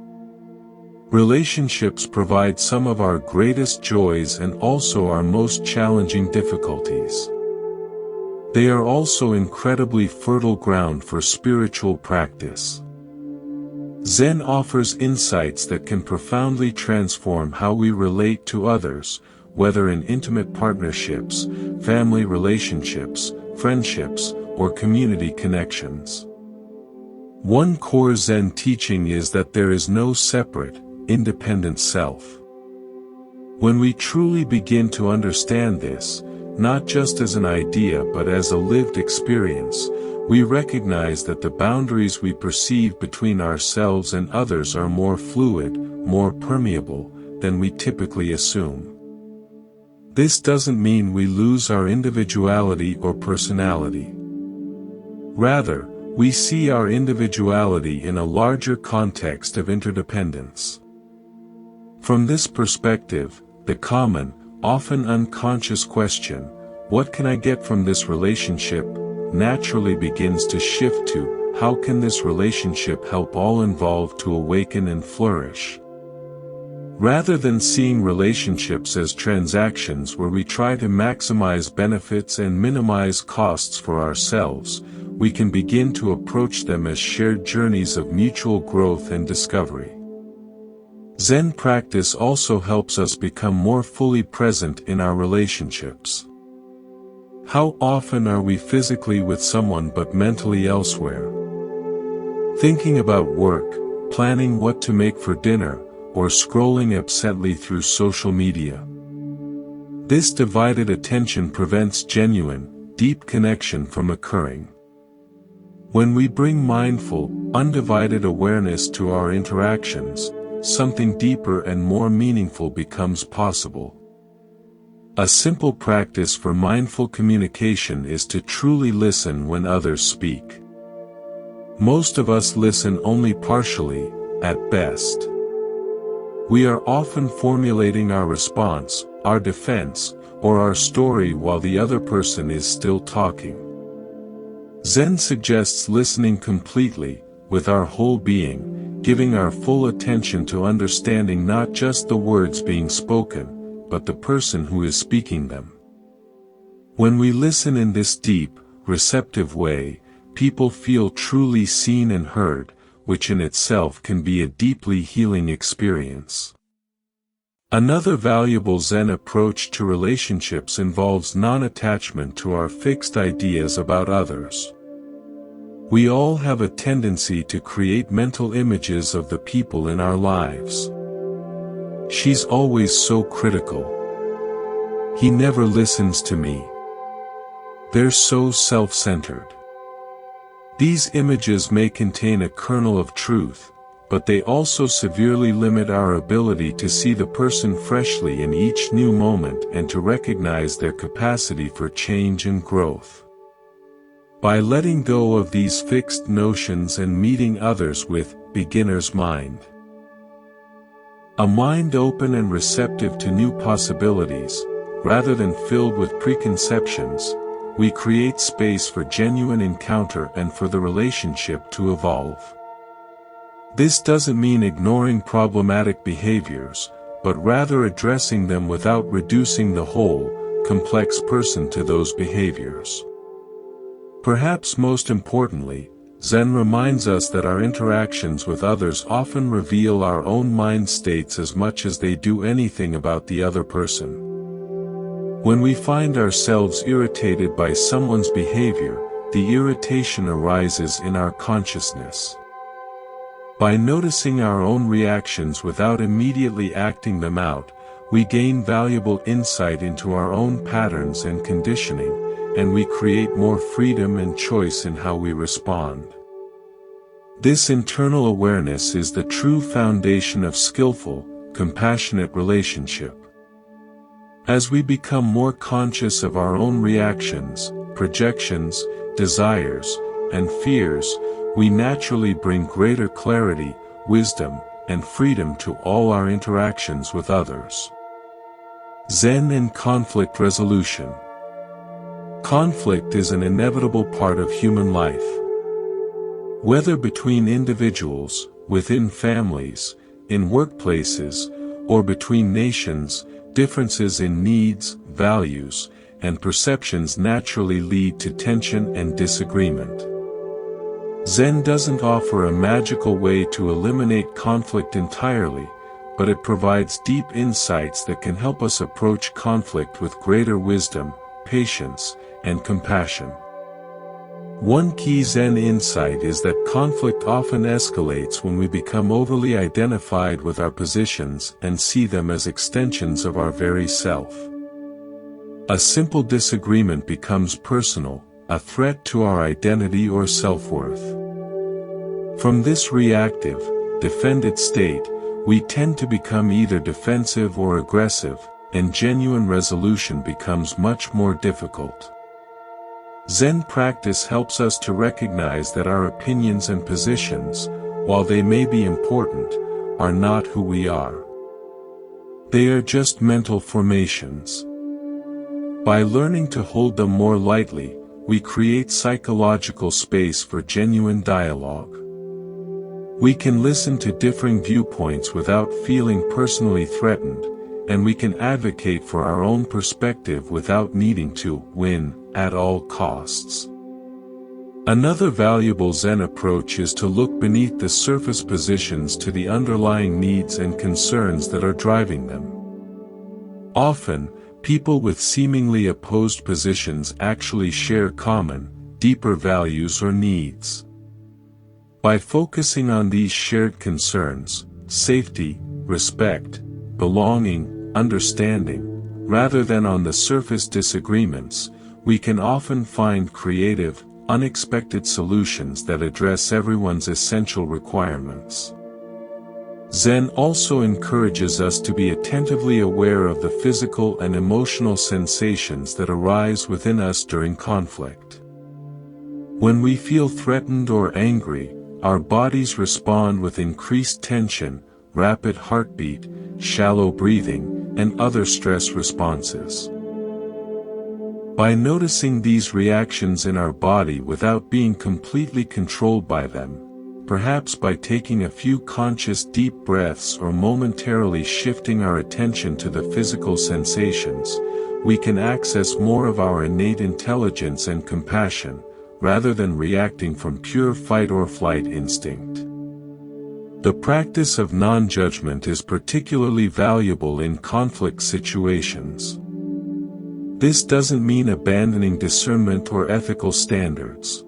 Relationships provide some of our greatest joys and also our most challenging difficulties. They are also incredibly fertile ground for spiritual practice. Zen offers insights that can profoundly transform how we relate to others, whether in intimate partnerships, family relationships, friendships, or community connections. One core Zen teaching is that there is no separate, independent self. When we truly begin to understand this, not just as an idea but as a lived experience, we recognize that the boundaries we perceive between ourselves and others are more fluid, more permeable, than we typically assume. This doesn't mean we lose our individuality or personality. Rather, we see our individuality in a larger context of interdependence. From this perspective, the common, often unconscious question, "What can I get from this relationship?" naturally begins to shift to, "How can this relationship help all involved to awaken and flourish?" Rather than seeing relationships as transactions where we try to maximize benefits and minimize costs for ourselves, we can begin to approach them as shared journeys of mutual growth and discovery. Zen practice also helps us become more fully present in our relationships. How often are we physically with someone but mentally elsewhere? Thinking about work, planning what to make for dinner, or scrolling absently through social media. This divided attention prevents genuine, deep connection from occurring. When we bring mindful, undivided awareness to our interactions, something deeper and more meaningful becomes possible. A simple practice for mindful communication is to truly listen when others speak. Most of us listen only partially, at best. We are often formulating our response, our defense, or our story while the other person is still talking. Zen suggests listening completely, with our whole being, giving our full attention to understanding not just the words being spoken, but the person who is speaking them. When we listen in this deep, receptive way, people feel truly seen and heard, which in itself can be a deeply healing experience. Another valuable Zen approach to relationships involves non-attachment to our fixed ideas about others. We all have a tendency to create mental images of the people in our lives. She's always so critical. He never listens to me. They're so self-centered. These images may contain a kernel of truth, but they also severely limit our ability to see the person freshly in each new moment and to recognize their capacity for change and growth. By letting go of these fixed notions and meeting others with beginner's mind, a mind open and receptive to new possibilities, rather than filled with preconceptions, we create space for genuine encounter and for the relationship to evolve. This doesn't mean ignoring problematic behaviors, but rather addressing them without reducing the whole, complex person to those behaviors. Perhaps most importantly, Zen reminds us that our interactions with others often reveal our own mind states as much as they do anything about the other person. When we find ourselves irritated by someone's behavior, the irritation arises in our consciousness. By noticing our own reactions without immediately acting them out, we gain valuable insight into our own patterns and conditioning, and we create more freedom and choice in how we respond. This internal awareness is the true foundation of skillful, compassionate relationship. As we become more conscious of our own reactions, projections, desires, and fears, we naturally bring greater clarity, wisdom, and freedom to all our interactions with others. Zen and conflict resolution. Conflict is an inevitable part of human life. Whether between individuals, within families, in workplaces, or between nations, differences in needs, values, and perceptions naturally lead to tension and disagreement. Zen doesn't offer a magical way to eliminate conflict entirely, but it provides deep insights that can help us approach conflict with greater wisdom, patience, and compassion. One key Zen insight is that conflict often escalates when we become overly identified with our positions and see them as extensions of our very self. A simple disagreement becomes personal, a threat to our identity or self-worth. From this reactive, defended state, we tend to become either defensive or aggressive, and genuine resolution becomes much more difficult. Zen practice helps us to recognize that our opinions and positions, while they may be important, are not who we are. They are just mental formations. By learning to hold them more lightly, we create psychological space for genuine dialogue. We can listen to differing viewpoints without feeling personally threatened, and we can advocate for our own perspective without needing to win at all costs. Another valuable Zen approach is to look beneath the surface positions to the underlying needs and concerns that are driving them. Often, people with seemingly opposed positions actually share common, deeper values or needs. By focusing on these shared concerns, safety, respect, belonging, understanding, rather than on the surface disagreements, we can often find creative, unexpected solutions that address everyone's essential requirements. Zen also encourages us to be attentively aware of the physical and emotional sensations that arise within us during conflict. When we feel threatened or angry, our bodies respond with increased tension, rapid heartbeat, shallow breathing, and other stress responses. By noticing these reactions in our body without being completely controlled by them, perhaps by taking a few conscious deep breaths or momentarily shifting our attention to the physical sensations, we can access more of our innate intelligence and compassion, rather than reacting from pure fight or flight instinct. The practice of non-judgment is particularly valuable in conflict situations. This doesn't mean abandoning discernment or ethical standards.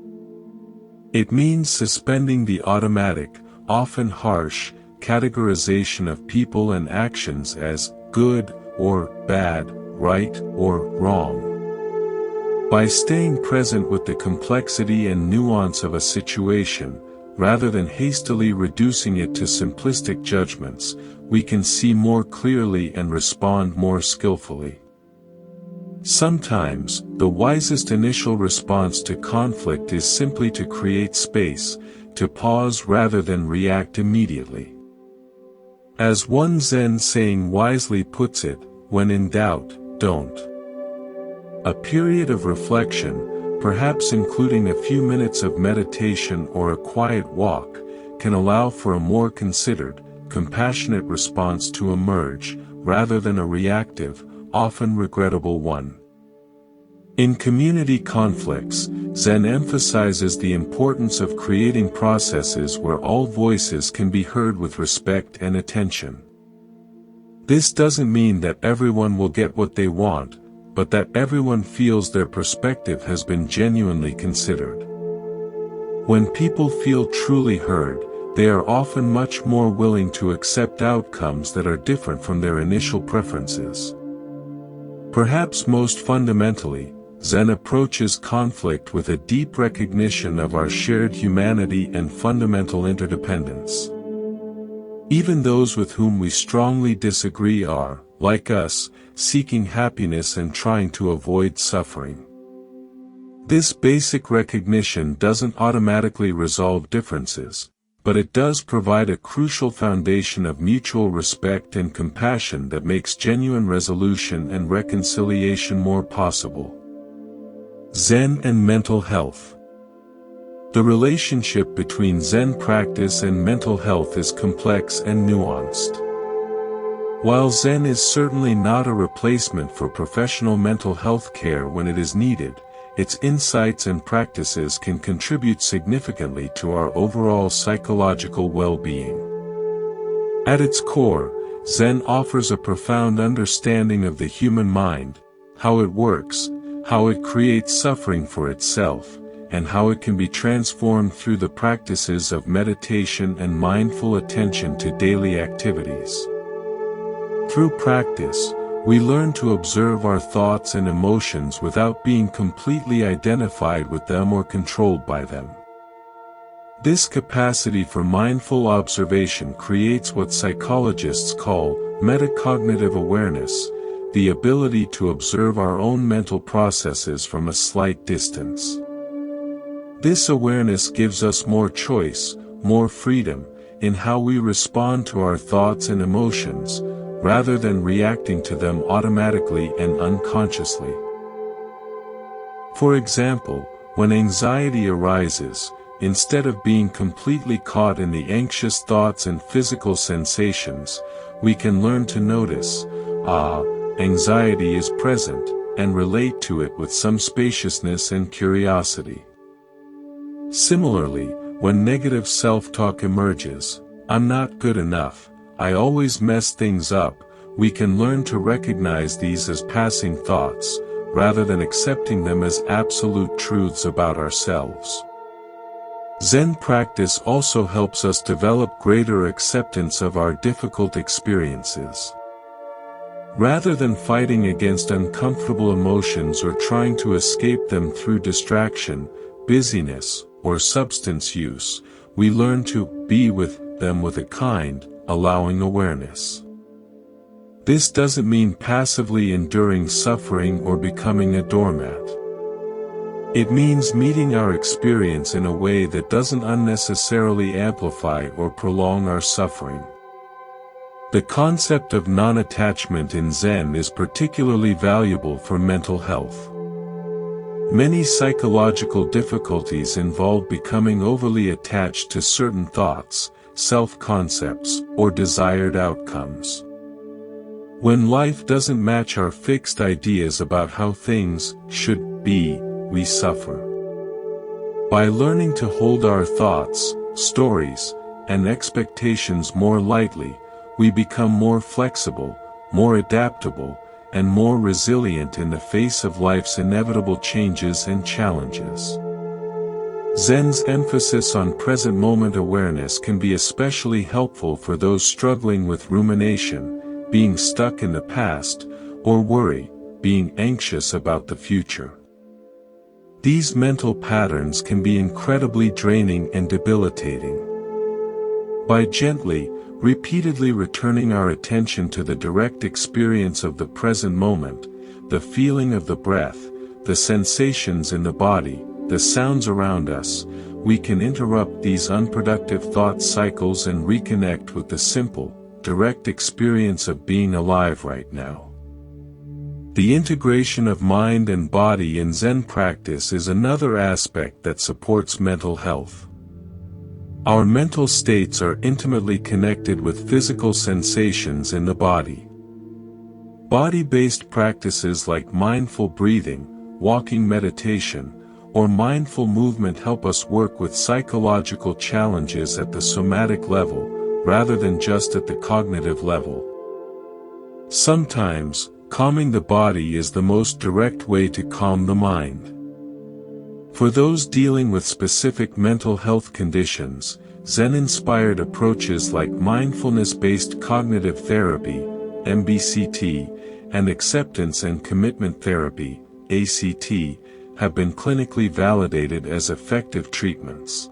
It means suspending the automatic, often harsh, categorization of people and actions as good or bad, right or wrong. By staying present with the complexity and nuance of a situation, rather than hastily reducing it to simplistic judgments, we can see more clearly and respond more skillfully. Sometimes, the wisest initial response to conflict is simply to create space, to pause rather than react immediately. As one Zen saying wisely puts it, when in doubt, don't. A period of reflection, perhaps including a few minutes of meditation or a quiet walk, can allow for a more considered, compassionate response to emerge, rather than a reactive, often regrettable one. In community conflicts, Zen emphasizes the importance of creating processes where all voices can be heard with respect and attention. This doesn't mean that everyone will get what they want, but that everyone feels their perspective has been genuinely considered. When people feel truly heard, they are often much more willing to accept outcomes that are different from their initial preferences. Perhaps most fundamentally, Zen approaches conflict with a deep recognition of our shared humanity and fundamental interdependence. Even those with whom we strongly disagree are, like us, seeking happiness and trying to avoid suffering. This basic recognition doesn't automatically resolve differences, but it does provide a crucial foundation of mutual respect and compassion that makes genuine resolution and reconciliation more possible. Zen and mental health. The relationship between Zen practice and mental health is complex and nuanced. While Zen is certainly not a replacement for professional mental health care when it is needed, its insights and practices can contribute significantly to our overall psychological well-being. At its core, Zen offers a profound understanding of the human mind, how it works, how it creates suffering for itself, and how it can be transformed through the practices of meditation and mindful attention to daily activities. Through practice, we learn to observe our thoughts and emotions without being completely identified with them or controlled by them. This capacity for mindful observation creates what psychologists call metacognitive awareness, the ability to observe our own mental processes from a slight distance. This awareness gives us more choice, more freedom, in how we respond to our thoughts and emotions, rather than reacting to them automatically and unconsciously. For example, when anxiety arises, instead of being completely caught in the anxious thoughts and physical sensations, we can learn to notice, anxiety is present, and relate to it with some spaciousness and curiosity. Similarly, when negative self-talk emerges, "I'm not good enough, I always mess things up," we can learn to recognize these as passing thoughts, rather than accepting them as absolute truths about ourselves. Zen practice also helps us develop greater acceptance of our difficult experiences. Rather than fighting against uncomfortable emotions or trying to escape them through distraction, busyness, or substance use, we learn to be with them with a kind, allowing awareness. This doesn't mean passively enduring suffering or becoming a doormat. It means meeting our experience in a way that doesn't unnecessarily amplify or prolong our suffering. The concept of non-attachment in Zen is particularly valuable for mental health. Many psychological difficulties involve becoming overly attached to certain thoughts, self-concepts, or desired outcomes. When life doesn't match our fixed ideas about how things should be, we suffer. By learning to hold our thoughts, stories, and expectations more lightly, we become more flexible, more adaptable, and more resilient in the face of life's inevitable changes and challenges. Zen's emphasis on present moment awareness can be especially helpful for those struggling with rumination, being stuck in the past, or worry, being anxious about the future. These mental patterns can be incredibly draining and debilitating. By gently, repeatedly returning our attention to the direct experience of the present moment, the feeling of the breath, the sensations in the body, the sounds around us, we can interrupt these unproductive thought cycles and reconnect with the simple, direct experience of being alive right now. The integration of mind and body in Zen practice is another aspect that supports mental health. Our mental states are intimately connected with physical sensations in the body. Body-based practices like mindful breathing, walking meditation, or mindful movement help us work with psychological challenges at the somatic level, rather than just at the cognitive level. Sometimes, calming the body is the most direct way to calm the mind. For those dealing with specific mental health conditions, Zen-inspired approaches like mindfulness-based cognitive therapy, MBCT, and acceptance and commitment therapy, ACT, have been clinically validated as effective treatments.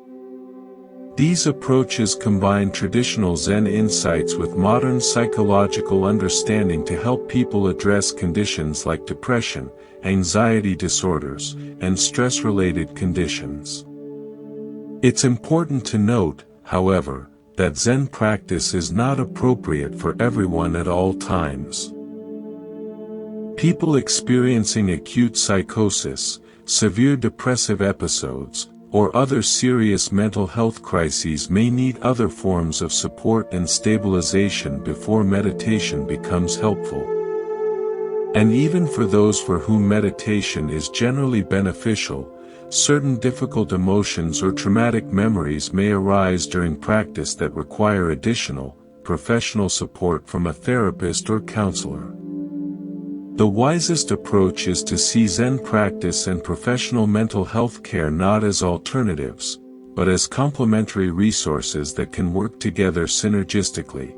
These approaches combine traditional Zen insights with modern psychological understanding to help people address conditions like depression, anxiety disorders, and stress-related conditions. It's important to note, however, that Zen practice is not appropriate for everyone at all times. People experiencing acute psychosis, severe depressive episodes, or other serious mental health crises may need other forms of support and stabilization before meditation becomes helpful. And even for those for whom meditation is generally beneficial, certain difficult emotions or traumatic memories may arise during practice that require additional, professional support from a therapist or counselor. The wisest approach is to see Zen practice and professional mental health care not as alternatives, but as complementary resources that can work together synergistically.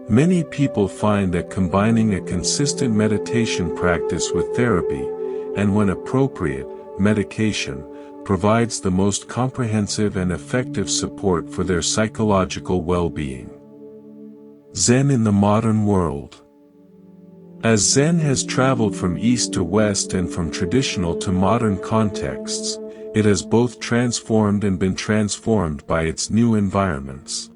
Many people find that combining a consistent meditation practice with therapy, and when appropriate, medication, provides the most comprehensive and effective support for their psychological well-being. Zen in the modern world. As Zen has traveled from east to west and from traditional to modern contexts, it has both transformed and been transformed by its new environments.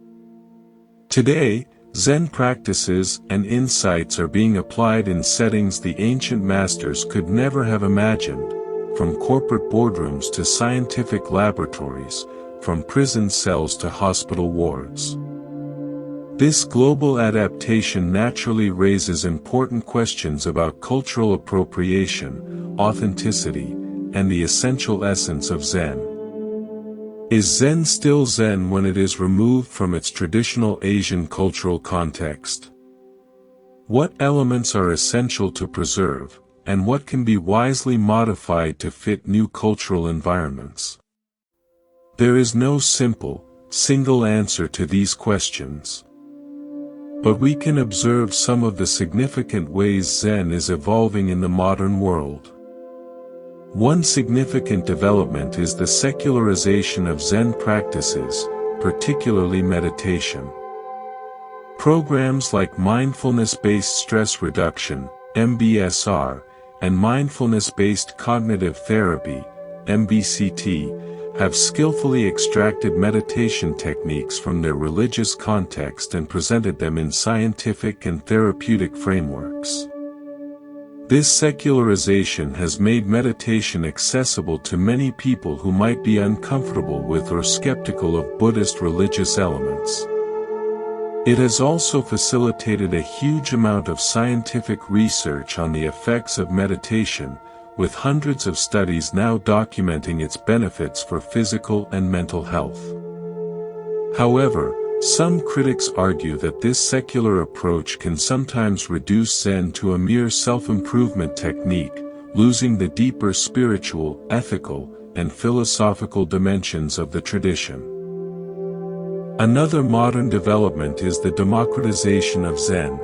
Today, Zen practices and insights are being applied in settings the ancient masters could never have imagined, from corporate boardrooms to scientific laboratories, from prison cells to hospital wards. This global adaptation naturally raises important questions about cultural appropriation, authenticity, and the essential essence of Zen. Is Zen still Zen when it is removed from its traditional Asian cultural context? What elements are essential to preserve, and what can be wisely modified to fit new cultural environments? There is no simple, single answer to these questions. But we can observe some of the significant ways Zen is evolving in the modern world. One significant development is the secularization of Zen practices, particularly meditation. Programs like mindfulness-based stress reduction, MBSR, and mindfulness-based cognitive therapy, MBCT, have skillfully extracted meditation techniques from their religious context and presented them in scientific and therapeutic frameworks. This secularization has made meditation accessible to many people who might be uncomfortable with or skeptical of Buddhist religious elements. It has also facilitated a huge amount of scientific research on the effects of meditation, with hundreds of studies now documenting its benefits for physical and mental health. However, some critics argue that this secular approach can sometimes reduce Zen to a mere self-improvement technique, losing the deeper spiritual, ethical, and philosophical dimensions of the tradition. Another modern development is the democratization of Zen.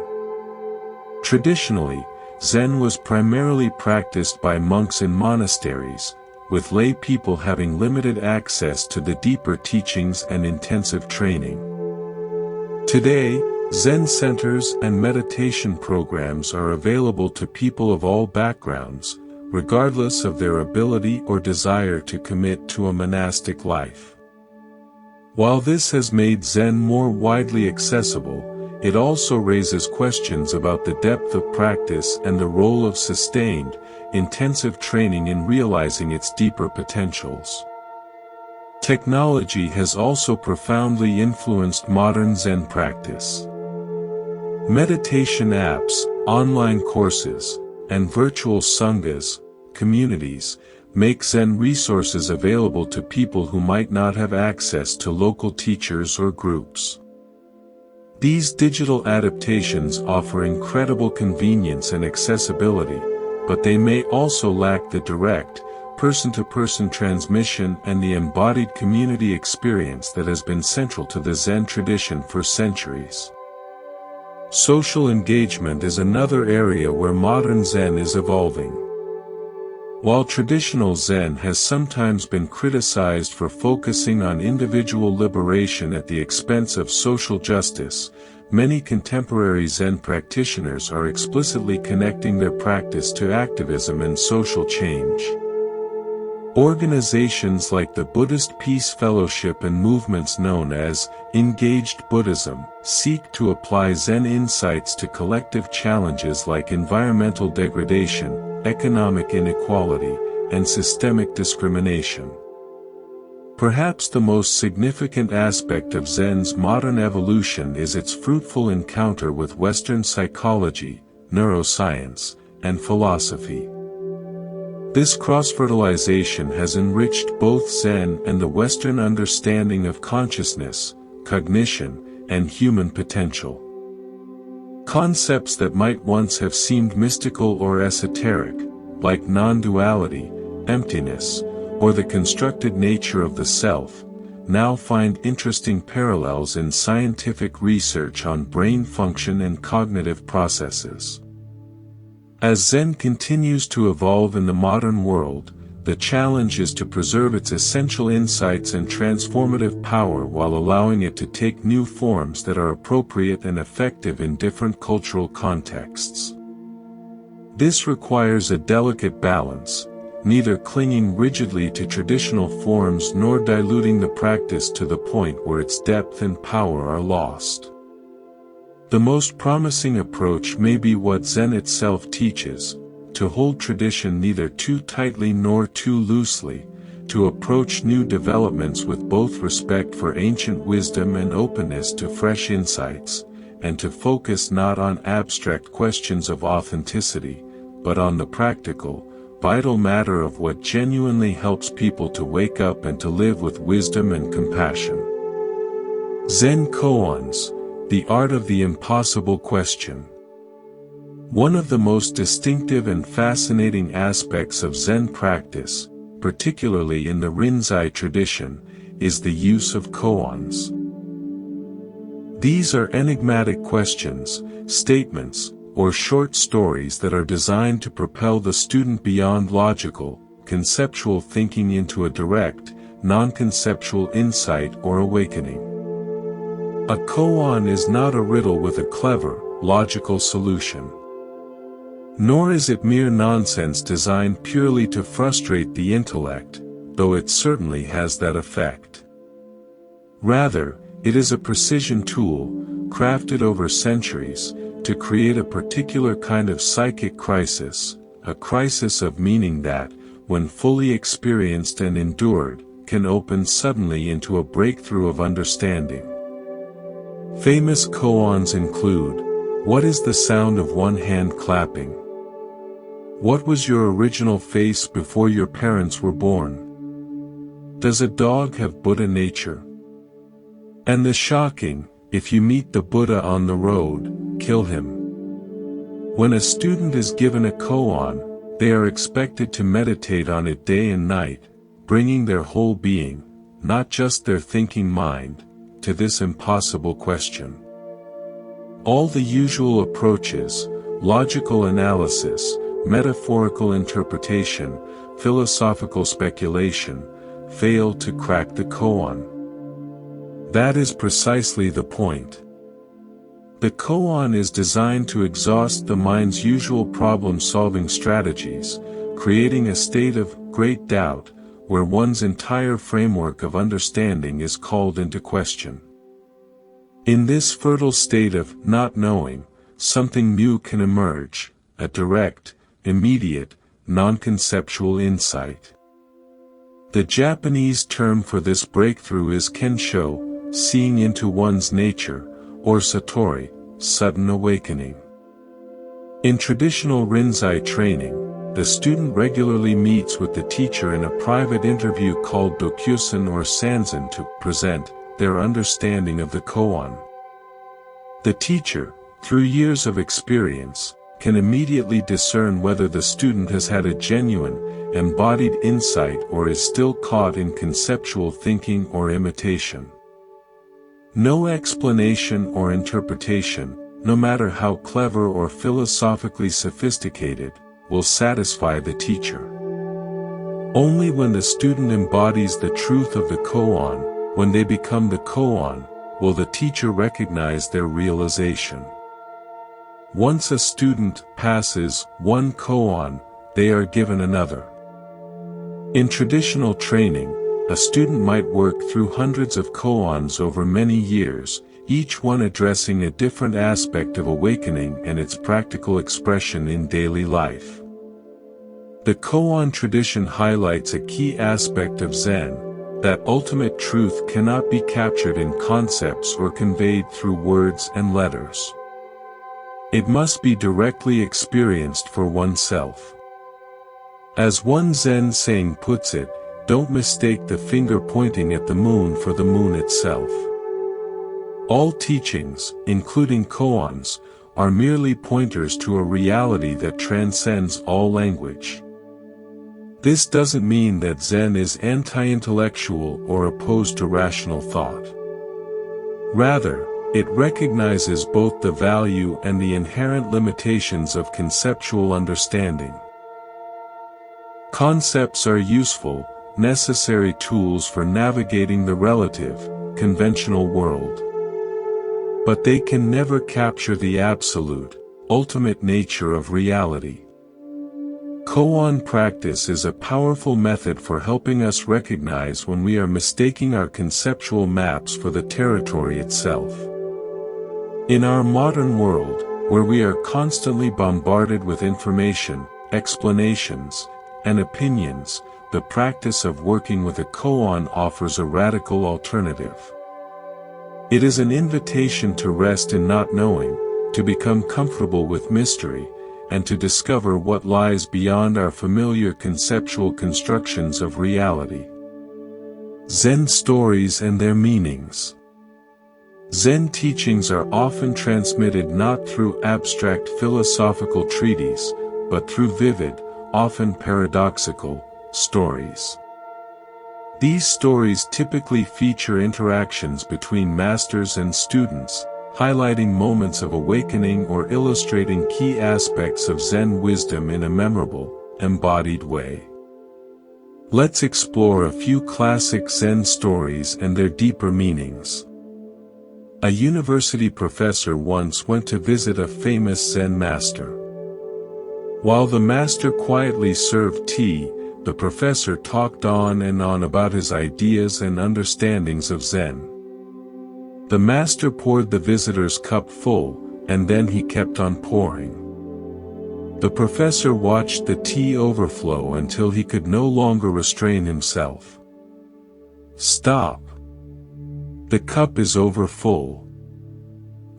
Traditionally, Zen was primarily practiced by monks in monasteries, with lay people having limited access to the deeper teachings and intensive training. Today, Zen centers and meditation programs are available to people of all backgrounds, regardless of their ability or desire to commit to a monastic life. While this has made Zen more widely accessible, it also raises questions about the depth of practice and the role of sustained, intensive training in realizing its deeper potentials. Technology has also profoundly influenced modern Zen practice. Meditation apps, online courses, and virtual sanghas, communities, make Zen resources available to people who might not have access to local teachers or groups. These digital adaptations offer incredible convenience and accessibility, but they may also lack the direct, person-to-person transmission and the embodied community experience that has been central to the Zen tradition for centuries. Social engagement is another area where modern Zen is evolving. While traditional Zen has sometimes been criticized for focusing on individual liberation at the expense of social justice, many contemporary Zen practitioners are explicitly connecting their practice to activism and social change. Organizations like the Buddhist Peace Fellowship and movements known as Engaged Buddhism seek to apply Zen insights to collective challenges like environmental degradation, economic inequality, and systemic discrimination. Perhaps the most significant aspect of Zen's modern evolution is its fruitful encounter with Western psychology, neuroscience, and philosophy. This cross-fertilization has enriched both Zen and the Western understanding of consciousness, cognition, and human potential. Concepts that might once have seemed mystical or esoteric, like non-duality, emptiness, or the constructed nature of the self, now find interesting parallels in scientific research on brain function and cognitive processes. As Zen continues to evolve in the modern world, the challenge is to preserve its essential insights and transformative power while allowing it to take new forms that are appropriate and effective in different cultural contexts. This requires a delicate balance, neither clinging rigidly to traditional forms nor diluting the practice to the point where its depth and power are lost. The most promising approach may be what Zen itself teaches, to hold tradition neither too tightly nor too loosely, to approach new developments with both respect for ancient wisdom and openness to fresh insights, and to focus not on abstract questions of authenticity, but on the practical, vital matter of what genuinely helps people to wake up and to live with wisdom and compassion. Zen Koans, the art of the impossible question. One of the most distinctive and fascinating aspects of Zen practice, particularly in the Rinzai tradition, is the use of koans. These are enigmatic questions, statements, or short stories that are designed to propel the student beyond logical, conceptual thinking into a direct, non-conceptual insight or awakening. A koan is not a riddle with a clever, logical solution. Nor is it mere nonsense designed purely to frustrate the intellect, though it certainly has that effect. Rather, it is a precision tool, crafted over centuries, to create a particular kind of psychic crisis, a crisis of meaning that, when fully experienced and endured, can open suddenly into a breakthrough of understanding. Famous koans include, "What is the sound of one hand clapping? What was your original face before your parents were born? Does a dog have Buddha nature?" And the shocking, "If you meet the Buddha on the road, kill him." When a student is given a koan, they are expected to meditate on it day and night, bringing their whole being, not just their thinking mind, to this impossible question. All the usual approaches, logical analysis, metaphorical interpretation, philosophical speculation, fail to crack the koan. That is precisely the point. The koan is designed to exhaust the mind's usual problem-solving strategies, creating a state of great doubt, where one's entire framework of understanding is called into question. In this fertile state of not knowing, something new can emerge, a direct, immediate, non-conceptual insight. The Japanese term for this breakthrough is kensho, seeing into one's nature, or satori, sudden awakening. In traditional rinzai training, the student regularly meets with the teacher in a private interview called dokusen or sanzen to present their understanding of the koan. The teacher, through years of experience, can immediately discern whether the student has had a genuine, embodied insight or is still caught in conceptual thinking or imitation. No explanation or interpretation, no matter how clever or philosophically sophisticated, will satisfy the teacher. Only when the student embodies the truth of the koan, when they become the koan, will the teacher recognize their realization. Once a student passes one koan, they are given another. In traditional training, a student might work through hundreds of koans over many years, each one addressing a different aspect of awakening and its practical expression in daily life. The koan tradition highlights a key aspect of Zen, that ultimate truth cannot be captured in concepts or conveyed through words and letters. It must be directly experienced for oneself. As one Zen saying puts it, "Don't mistake the finger pointing at the moon for the moon itself." All teachings, including koans, are merely pointers to a reality that transcends all language. This doesn't mean that Zen is anti-intellectual or opposed to rational thought. Rather, it recognizes both the value and the inherent limitations of conceptual understanding. Concepts are useful, necessary tools for navigating the relative, conventional world. But they can never capture the absolute, ultimate nature of reality. Koan practice is a powerful method for helping us recognize when we are mistaking our conceptual maps for the territory itself. In our modern world, where we are constantly bombarded with information, explanations, and opinions, the practice of working with a koan offers a radical alternative. It is an invitation to rest in not knowing, to become comfortable with mystery, and to discover what lies beyond our familiar conceptual constructions of reality. Zen stories and their meanings. Zen teachings are often transmitted not through abstract philosophical treatises, but through vivid, often paradoxical, stories. These stories typically feature interactions between masters and students, highlighting moments of awakening or illustrating key aspects of Zen wisdom in a memorable, embodied way. Let's explore a few classic Zen stories and their deeper meanings. A university professor once went to visit a famous Zen master. While the master quietly served tea, the professor talked on and on about his ideas and understandings of Zen. The master poured the visitor's cup full, and then he kept on pouring. The professor watched the tea overflow until he could no longer restrain himself. "Stop. The cup is over full.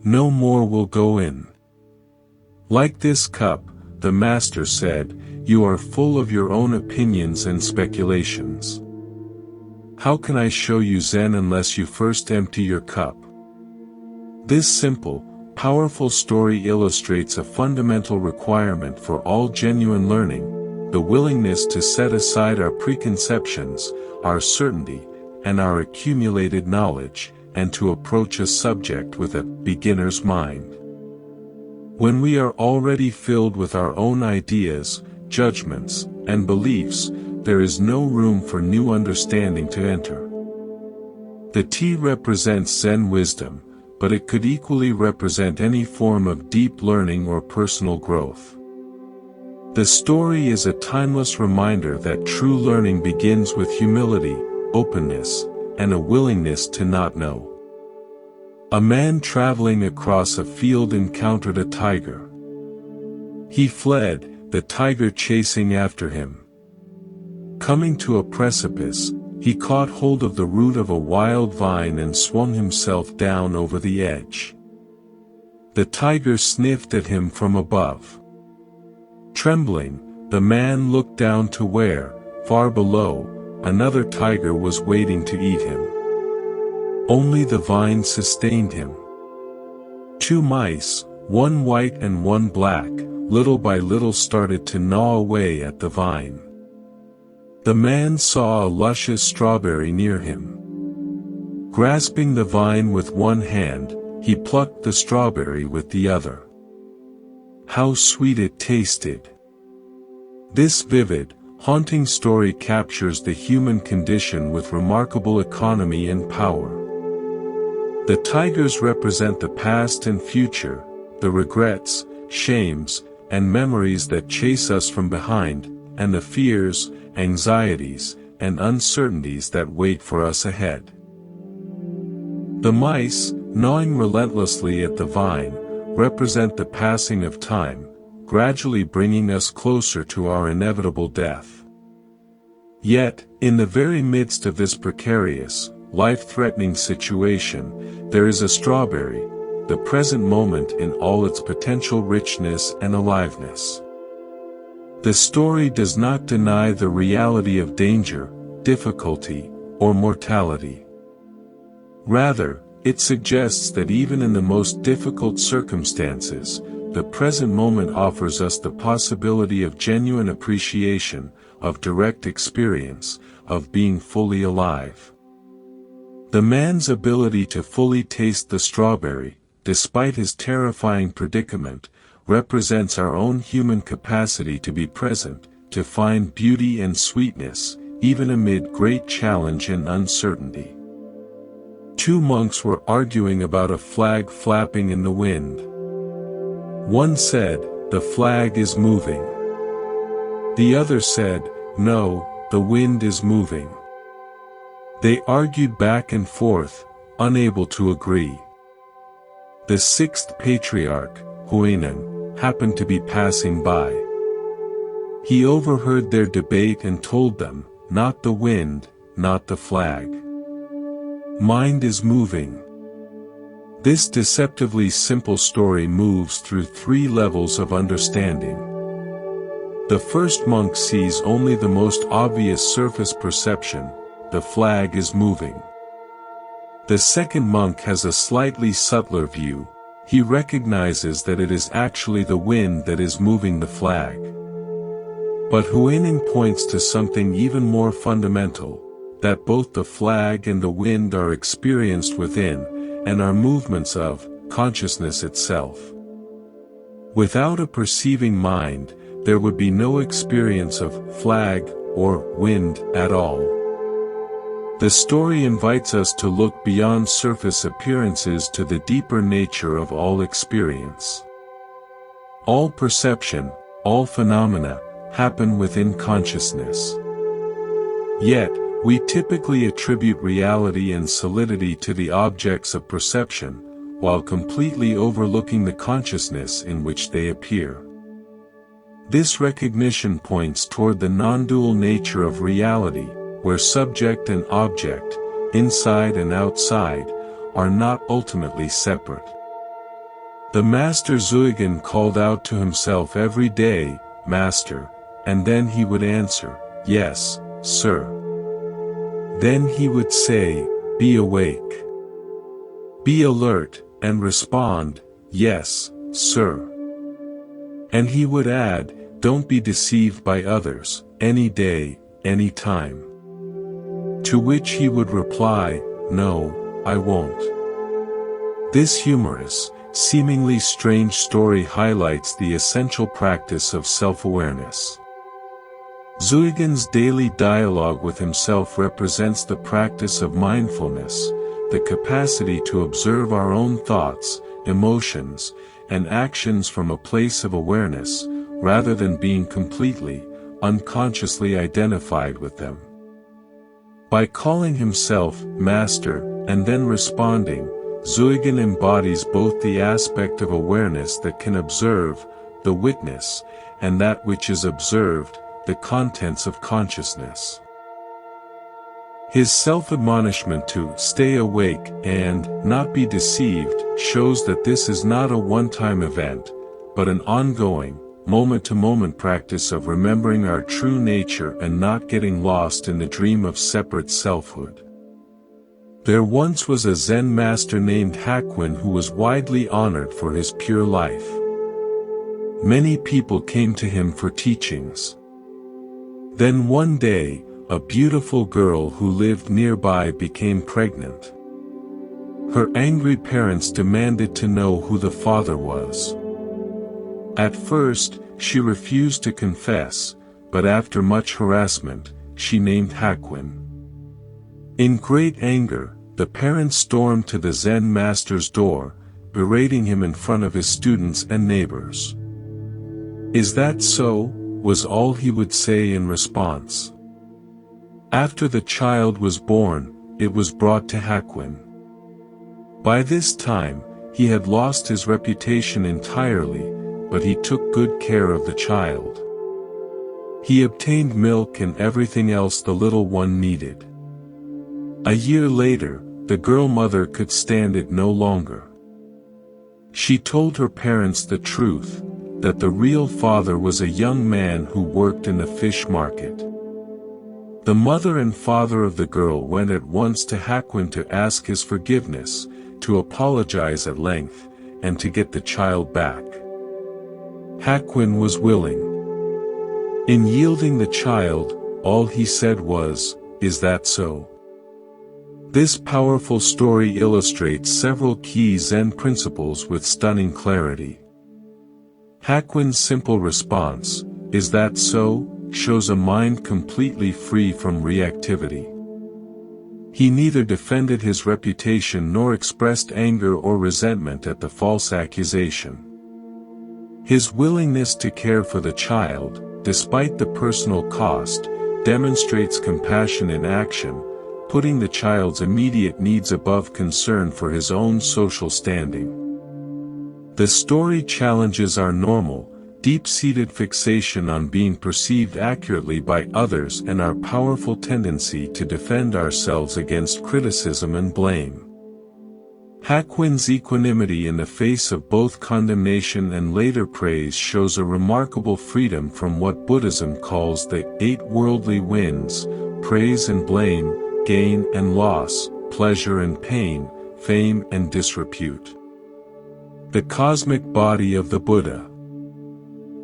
No more will go in." "Like this cup," the master said, "you are full of your own opinions and speculations. How can I show you Zen unless you first empty your cup?" This simple, powerful story illustrates a fundamental requirement for all genuine learning: the willingness to set aside our preconceptions, our certainty, and our accumulated knowledge, and to approach a subject with a beginner's mind. When we are already filled with our own ideas, judgments, and beliefs, there is no room for new understanding to enter. The tea represents Zen wisdom, but it could equally represent any form of deep learning or personal growth. The story is a timeless reminder that true learning begins with humility, openness, and a willingness to not know. A man traveling across a field encountered a tiger. He fled, the tiger chasing after him. Coming to a precipice, he caught hold of the root of a wild vine and swung himself down over the edge. The tiger sniffed at him from above. Trembling, the man looked down to where, far below, another tiger was waiting to eat him. Only the vine sustained him. Two mice, one white and one black, little by little started to gnaw away at the vine. The man saw a luscious strawberry near him. Grasping the vine with one hand, he plucked the strawberry with the other. How sweet it tasted! This vivid, haunting story captures the human condition with remarkable economy and power. The tigers represent the past and future, the regrets, shames, and memories that chase us from behind, and the fears, anxieties, and uncertainties that wait for us ahead. The mice, gnawing relentlessly at the vine, represent the passing of time, gradually bringing us closer to our inevitable death. Yet, in the very midst of this precarious, life-threatening situation, there is a strawberry, the present moment in all its potential richness and aliveness. The story does not deny the reality of danger, difficulty, or mortality. Rather, it suggests that even in the most difficult circumstances, the present moment offers us the possibility of genuine appreciation, of direct experience, of being fully alive. The man's ability to fully taste the strawberry, despite his terrifying predicament, represents our own human capacity to be present, to find beauty and sweetness, even amid great challenge and uncertainty. Two monks were arguing about a flag flapping in the wind. One said, "The flag is moving." The other said, "No, the wind is moving." They argued back and forth, unable to agree. The sixth patriarch, Huinan, happened to be passing by. He overheard their debate and told them, "Not the wind, not the flag. Mind is moving." This deceptively simple story moves through three levels of understanding. The first monk sees only the most obvious surface perception: the flag is moving. The second monk has a slightly subtler view. He recognizes that it is actually the wind that is moving the flag. But Huinan points to something even more fundamental, that both the flag and the wind are experienced within, and are movements of consciousness itself. Without a perceiving mind, there would be no experience of flag or wind at all. The story invites us to look beyond surface appearances to the deeper nature of all experience. All perception, all phenomena, happen within consciousness. Yet, we typically attribute reality and solidity to the objects of perception, while completely overlooking the consciousness in which they appear. This recognition points toward the non-dual nature of reality, where subject and object, inside and outside, are not ultimately separate. The Master Zuigen called out to himself every day, "Master," and then he would answer, "Yes, sir." Then he would say, "Be awake. Be alert," and respond, "Yes, sir." And he would add, "Don't be deceived by others, any day, any time." To which he would reply, "No, I won't." This humorous, seemingly strange story highlights the essential practice of self-awareness. Zuigen's daily dialogue with himself represents the practice of mindfulness, the capacity to observe our own thoughts, emotions, and actions from a place of awareness, rather than being completely, unconsciously identified with them. By calling himself Master, and then responding, Zuigen embodies both the aspect of awareness that can observe, the witness, and that which is observed, the contents of consciousness. His self-admonishment to stay awake and not be deceived shows that this is not a one-time event, but an ongoing, moment-to-moment practice of remembering our true nature and not getting lost in the dream of separate selfhood. There once was a Zen master named Hakuin who was widely honored for his pure life. Many people came to him for teachings. Then one day, a beautiful girl who lived nearby became pregnant. Her angry parents demanded to know who the father was. At first, she refused to confess, but after much harassment, she named Hakuin. In great anger, the parents stormed to the Zen master's door, berating him in front of his students and neighbors. "Is that so?" was all he would say in response. After the child was born, it was brought to Hakuin. By this time, he had lost his reputation entirely, but he took good care of the child. He obtained milk and everything else the little one needed. A year later, the girl mother could stand it no longer. She told her parents the truth, that the real father was a young man who worked in the fish market. The mother and father of the girl went at once to Hakuin to ask his forgiveness, to apologize at length, and to get the child back. Hakuin was willing. In yielding the child, all he said was, "Is that so?" This powerful story illustrates several key Zen principles with stunning clarity. Hakuin's simple response, "Is that so?" shows a mind completely free from reactivity. He neither defended his reputation nor expressed anger or resentment at the false accusation. His willingness to care for the child, despite the personal cost, demonstrates compassion in action, putting the child's immediate needs above concern for his own social standing. The story challenges our normal, deep-seated fixation on being perceived accurately by others and our powerful tendency to defend ourselves against criticism and blame. Hakuin's equanimity in the face of both condemnation and later praise shows a remarkable freedom from what Buddhism calls the 8 worldly winds: praise and blame, gain and loss, pleasure and pain, fame and disrepute. The cosmic body of the Buddha.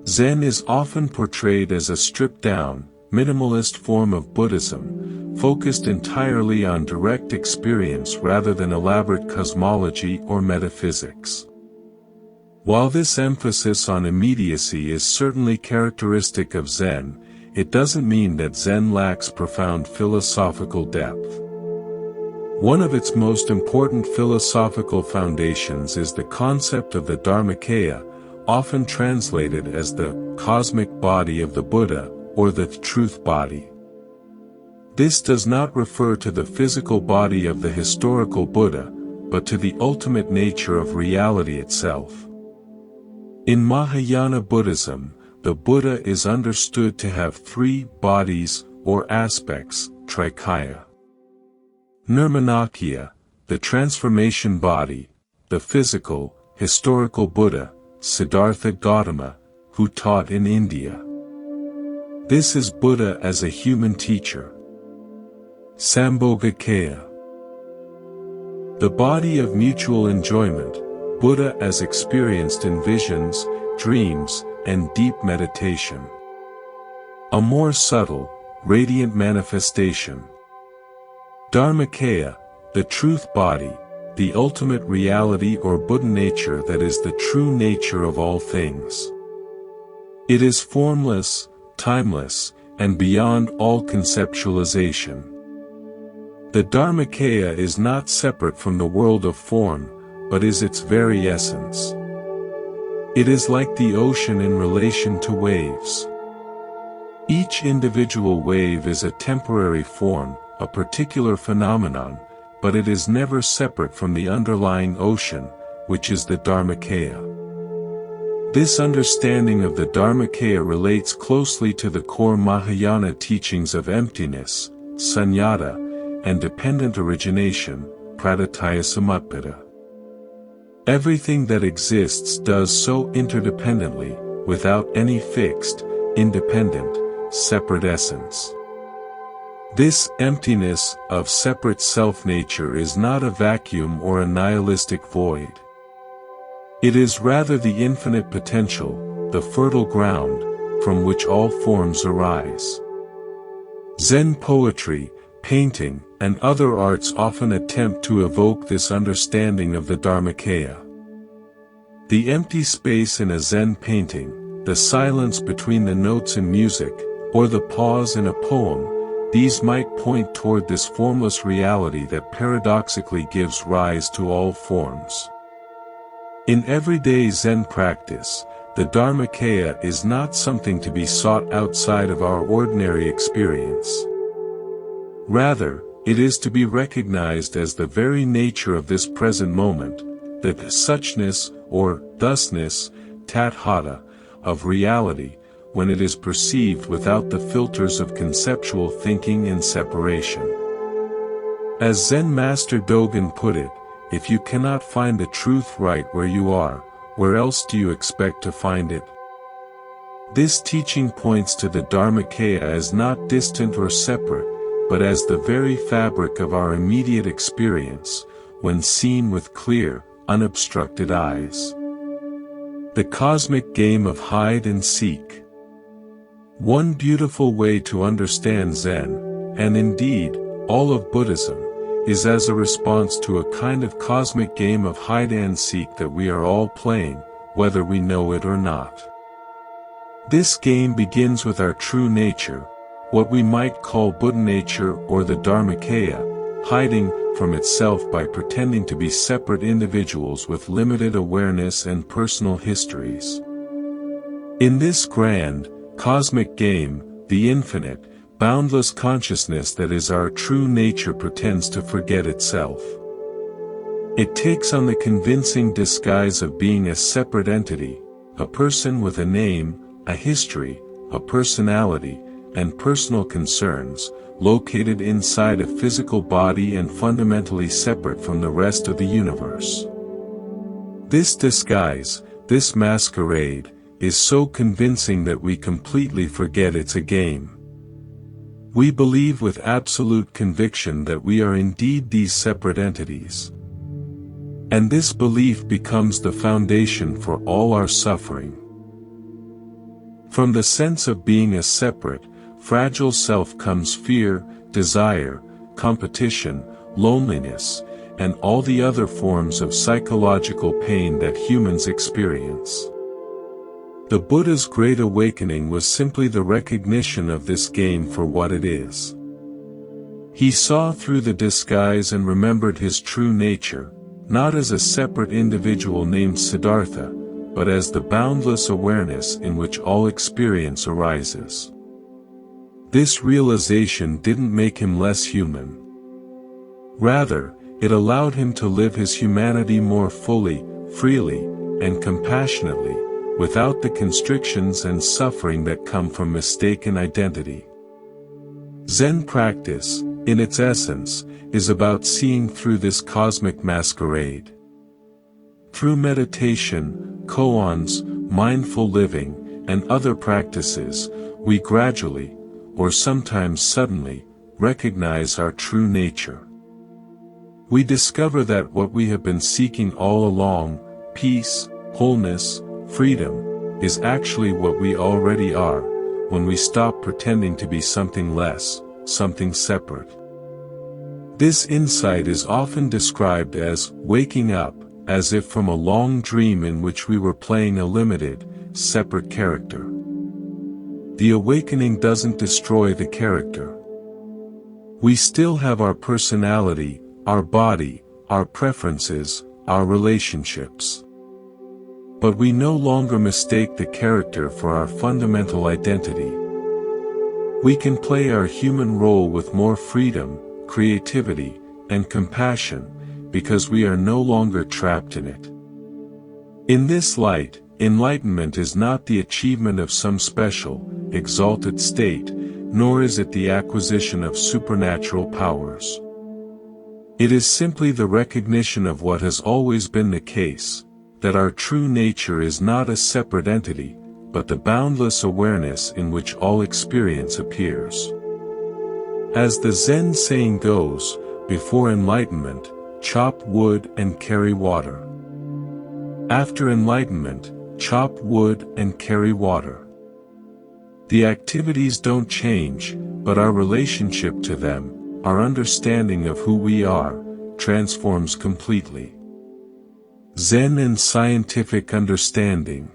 Zen is often portrayed as a stripped-down, minimalist form of Buddhism, focused entirely on direct experience rather than elaborate cosmology or metaphysics. While this emphasis on immediacy is certainly characteristic of Zen, it doesn't mean that Zen lacks profound philosophical depth. One of its most important philosophical foundations is the concept of the Dharmakaya, often translated as the cosmic body of the Buddha, or the truth body. This does not refer to the physical body of the historical Buddha, but to the ultimate nature of reality itself. In Mahayana Buddhism, the Buddha is understood to have three bodies or aspects, trikaya. Nirmanakaya, the transformation body, the physical, historical Buddha, Siddhartha Gautama, who taught in India. This is Buddha as a human teacher. Sambhogakaya, the body of mutual enjoyment, Buddha as experienced in visions, dreams, and deep meditation. A more subtle, radiant manifestation. Dharmakaya, the truth body, the ultimate reality or Buddha nature that is the true nature of all things. It is formless, timeless, and beyond all conceptualization. The Dharmakaya is not separate from the world of form, but is its very essence. It is like the ocean in relation to waves. Each individual wave is a temporary form, a particular phenomenon, but it is never separate from the underlying ocean, which is the Dharmakaya. This understanding of the Dharmakaya relates closely to the core Mahayana teachings of emptiness, sunyata, and dependent origination, praditya samutpita. Everything that exists does so interdependently, without any fixed, independent, separate essence. This emptiness of separate self-nature is not a vacuum or a nihilistic void. It is rather the infinite potential, the fertile ground, from which all forms arise. Zen poetry, painting, and other arts often attempt to evoke this understanding of the Dharmakaya. The empty space in a Zen painting, the silence between the notes in music, or the pause in a poem, these might point toward this formless reality that paradoxically gives rise to all forms. In everyday Zen practice, the Dharmakaya is not something to be sought outside of our ordinary experience. Rather, it is to be recognized as the very nature of this present moment, the suchness, or thusness, tathata, of reality, when it is perceived without the filters of conceptual thinking and separation. As Zen Master Dogen put it, if you cannot find the truth right where you are, where else do you expect to find it? This teaching points to the Dharmakaya as not distant or separate, but as the very fabric of our immediate experience, when seen with clear, unobstructed eyes. The cosmic game of hide and seek. One beautiful way to understand Zen, and indeed, all of Buddhism, is as a response to a kind of cosmic game of hide and seek that we are all playing, whether we know it or not. This game begins with our true nature, what we might call Buddha nature or the Dharmakaya, hiding from itself by pretending to be separate individuals with limited awareness and personal histories. In this grand, cosmic game, the infinite, boundless consciousness that is our true nature pretends to forget itself. It takes on the convincing disguise of being a separate entity, a person with a name, a history, a personality, and personal concerns, located inside a physical body and fundamentally separate from the rest of the universe. This disguise, this masquerade, is so convincing that we completely forget it's a game. We believe with absolute conviction that we are indeed these separate entities. And this belief becomes the foundation for all our suffering. From the sense of being a separate, fragile self comes fear, desire, competition, loneliness, and all the other forms of psychological pain that humans experience. The Buddha's great awakening was simply the recognition of this game for what it is. He saw through the disguise and remembered his true nature, not as a separate individual named Siddhartha, but as the boundless awareness in which all experience arises. This realization didn't make him less human. Rather, It allowed him to live his humanity more fully, freely, and compassionately, without the constrictions and suffering that come from mistaken identity. Zen practice, in its essence, is about seeing through this cosmic masquerade. Through meditation, koans, mindful living, and other practices, we gradually, or sometimes suddenly, recognize our true nature. We discover that what we have been seeking all along, peace, wholeness, freedom, is actually what we already are, when we stop pretending to be something less, something separate. This insight is often described as waking up, as if from a long dream in which we were playing a limited, separate character. The awakening doesn't destroy the character. We still have our personality, our body, our preferences, our relationships. But we no longer mistake the character for our fundamental identity. We can play our human role with more freedom, creativity, and compassion, because we are no longer trapped in it. In this light, enlightenment is not the achievement of some special, exalted state, nor is it the acquisition of supernatural powers. It is simply the recognition of what has always been the case, that our true nature is not a separate entity, but the boundless awareness in which all experience appears. As the Zen saying goes, before enlightenment, chop wood and carry water. After enlightenment, chop wood and carry water. The activities don't change, but our relationship to them, our understanding of who we are, transforms completely. Zen and scientific understanding.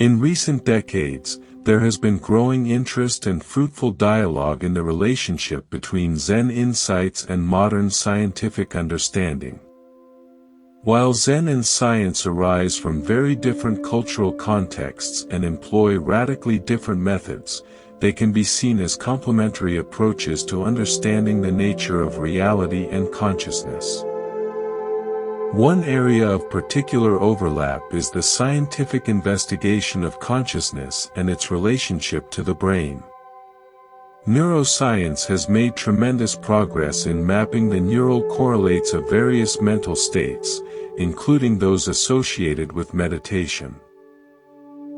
In recent decades, there has been growing interest and fruitful dialogue in the relationship between Zen insights and modern scientific understanding. While Zen and science arise from very different cultural contexts and employ radically different methods, they can be seen as complementary approaches to understanding the nature of reality and consciousness. One area of particular overlap is the scientific investigation of consciousness and its relationship to the brain. Neuroscience has made tremendous progress in mapping the neural correlates of various mental states, including those associated with meditation.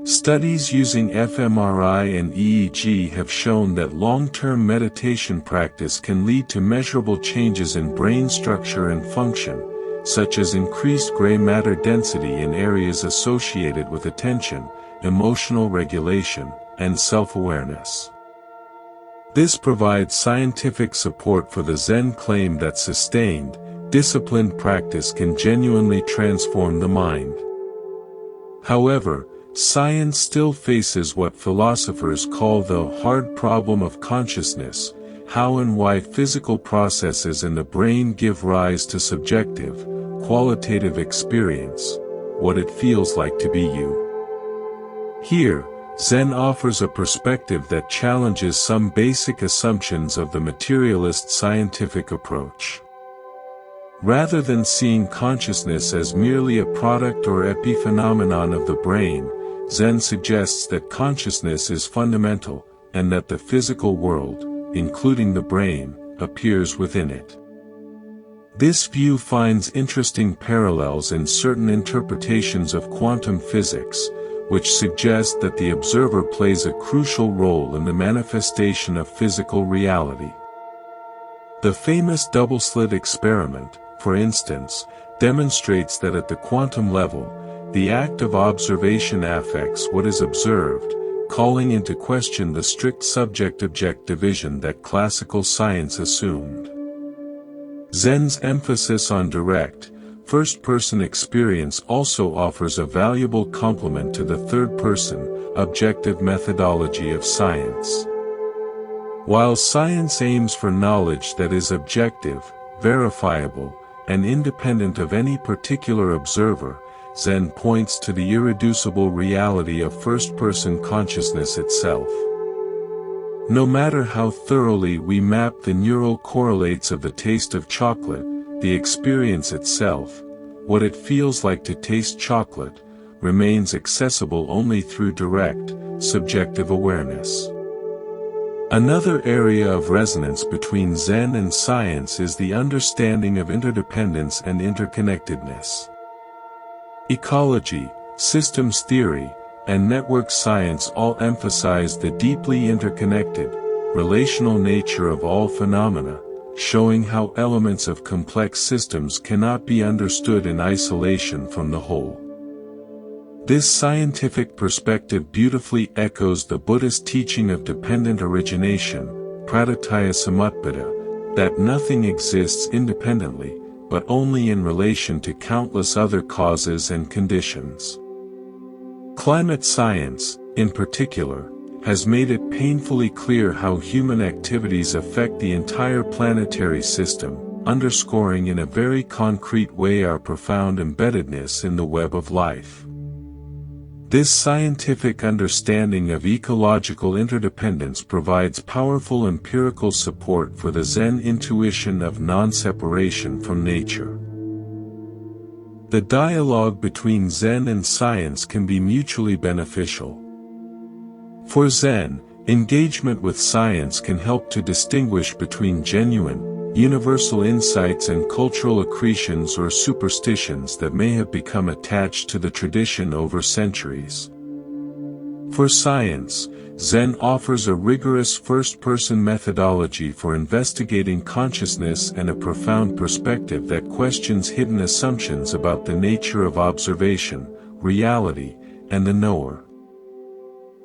Studies using fMRI and EEG have shown that long-term meditation practice can lead to measurable changes in brain structure and function, such as increased gray matter density in areas associated with attention, emotional regulation, and self-awareness. This provides scientific support for the Zen claim that sustained, disciplined practice can genuinely transform the mind. However, science still faces what philosophers call the hard problem of consciousness: how and why physical processes in the brain give rise to subjective, qualitative experience, what it feels like to be you. Here, Zen offers a perspective that challenges some basic assumptions of the materialist scientific approach. Rather than seeing consciousness as merely a product or epiphenomenon of the brain, Zen suggests that consciousness is fundamental, and that the physical world, including the brain, appears within it. This view finds interesting parallels in certain interpretations of quantum physics, which suggest that the observer plays a crucial role in the manifestation of physical reality. The famous double-slit experiment, for instance, demonstrates that at the quantum level, the act of observation affects what is observed, calling into question the strict subject-object division that classical science assumed. Zen's emphasis on direct, first-person experience also offers a valuable complement to the third-person, objective methodology of science. While science aims for knowledge that is objective, verifiable, and independent of any particular observer, Zen points to the irreducible reality of first-person consciousness itself. No matter how thoroughly we map the neural correlates of the taste of chocolate, the experience itself, what it feels like to taste chocolate, remains accessible only through direct, subjective awareness. Another area of resonance between Zen and science is the understanding of interdependence and interconnectedness. Ecology, systems theory, and network science all emphasize the deeply interconnected, relational nature of all phenomena, showing how elements of complex systems cannot be understood in isolation from the whole. This scientific perspective beautifully echoes the Buddhist teaching of dependent origination, praditya samutpada, that nothing exists independently, but only in relation to countless other causes and conditions. Climate science, in particular, has made it painfully clear how human activities affect the entire planetary system, underscoring in a very concrete way our profound embeddedness in the web of life. This scientific understanding of ecological interdependence provides powerful empirical support for the Zen intuition of non-separation from nature. The dialogue between Zen and science can be mutually beneficial. For Zen, engagement with science can help to distinguish between genuine, universal insights and cultural accretions or superstitions that may have become attached to the tradition over centuries. For science, Zen offers a rigorous first-person methodology for investigating consciousness and a profound perspective that questions hidden assumptions about the nature of observation, reality, and the knower.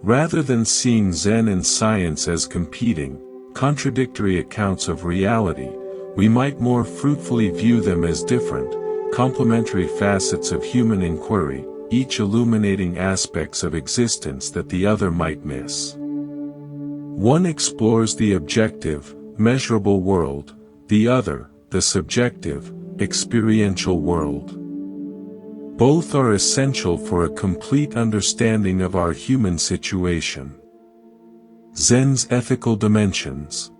Rather than seeing Zen and science as competing, contradictory accounts of reality, we might more fruitfully view them as different, complementary facets of human inquiry, each illuminating aspects of existence that the other might miss. One explores the objective, measurable world, the other, the subjective, experiential world. Both are essential for a complete understanding of our human situation. Zen's ethical dimensions.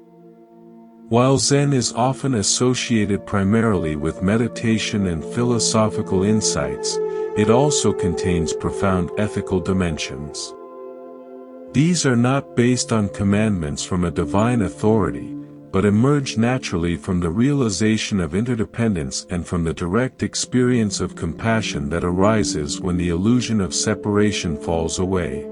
While Zen is often associated primarily with meditation and philosophical insights, it also contains profound ethical dimensions. These are not based on commandments from a divine authority, but emerge naturally from the realization of interdependence and from the direct experience of compassion that arises when the illusion of separation falls away.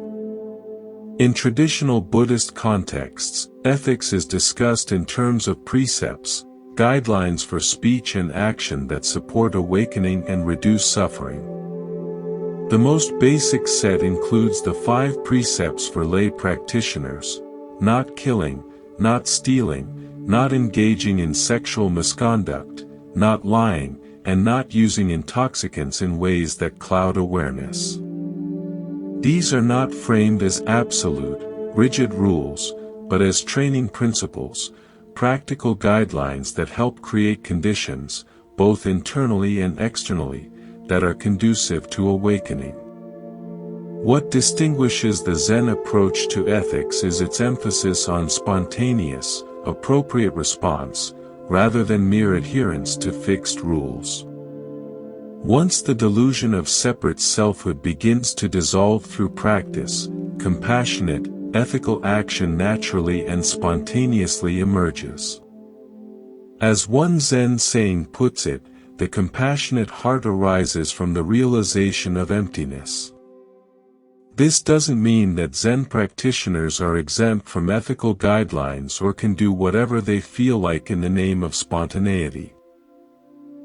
In traditional Buddhist contexts, ethics is discussed in terms of precepts, guidelines for speech and action that support awakening and reduce suffering. The most basic set includes the 5 precepts for lay practitioners: not killing, not stealing, not engaging in sexual misconduct, not lying, and not using intoxicants in ways that cloud awareness. These are not framed as absolute, rigid rules, but as training principles, practical guidelines that help create conditions, both internally and externally, that are conducive to awakening. What distinguishes the Zen approach to ethics is its emphasis on spontaneous, appropriate response, rather than mere adherence to fixed rules. Once the delusion of separate selfhood begins to dissolve through practice, compassionate, ethical action naturally and spontaneously emerges. As one Zen saying puts it, the compassionate heart arises from the realization of emptiness. This doesn't mean that Zen practitioners are exempt from ethical guidelines or can do whatever they feel like in the name of spontaneity.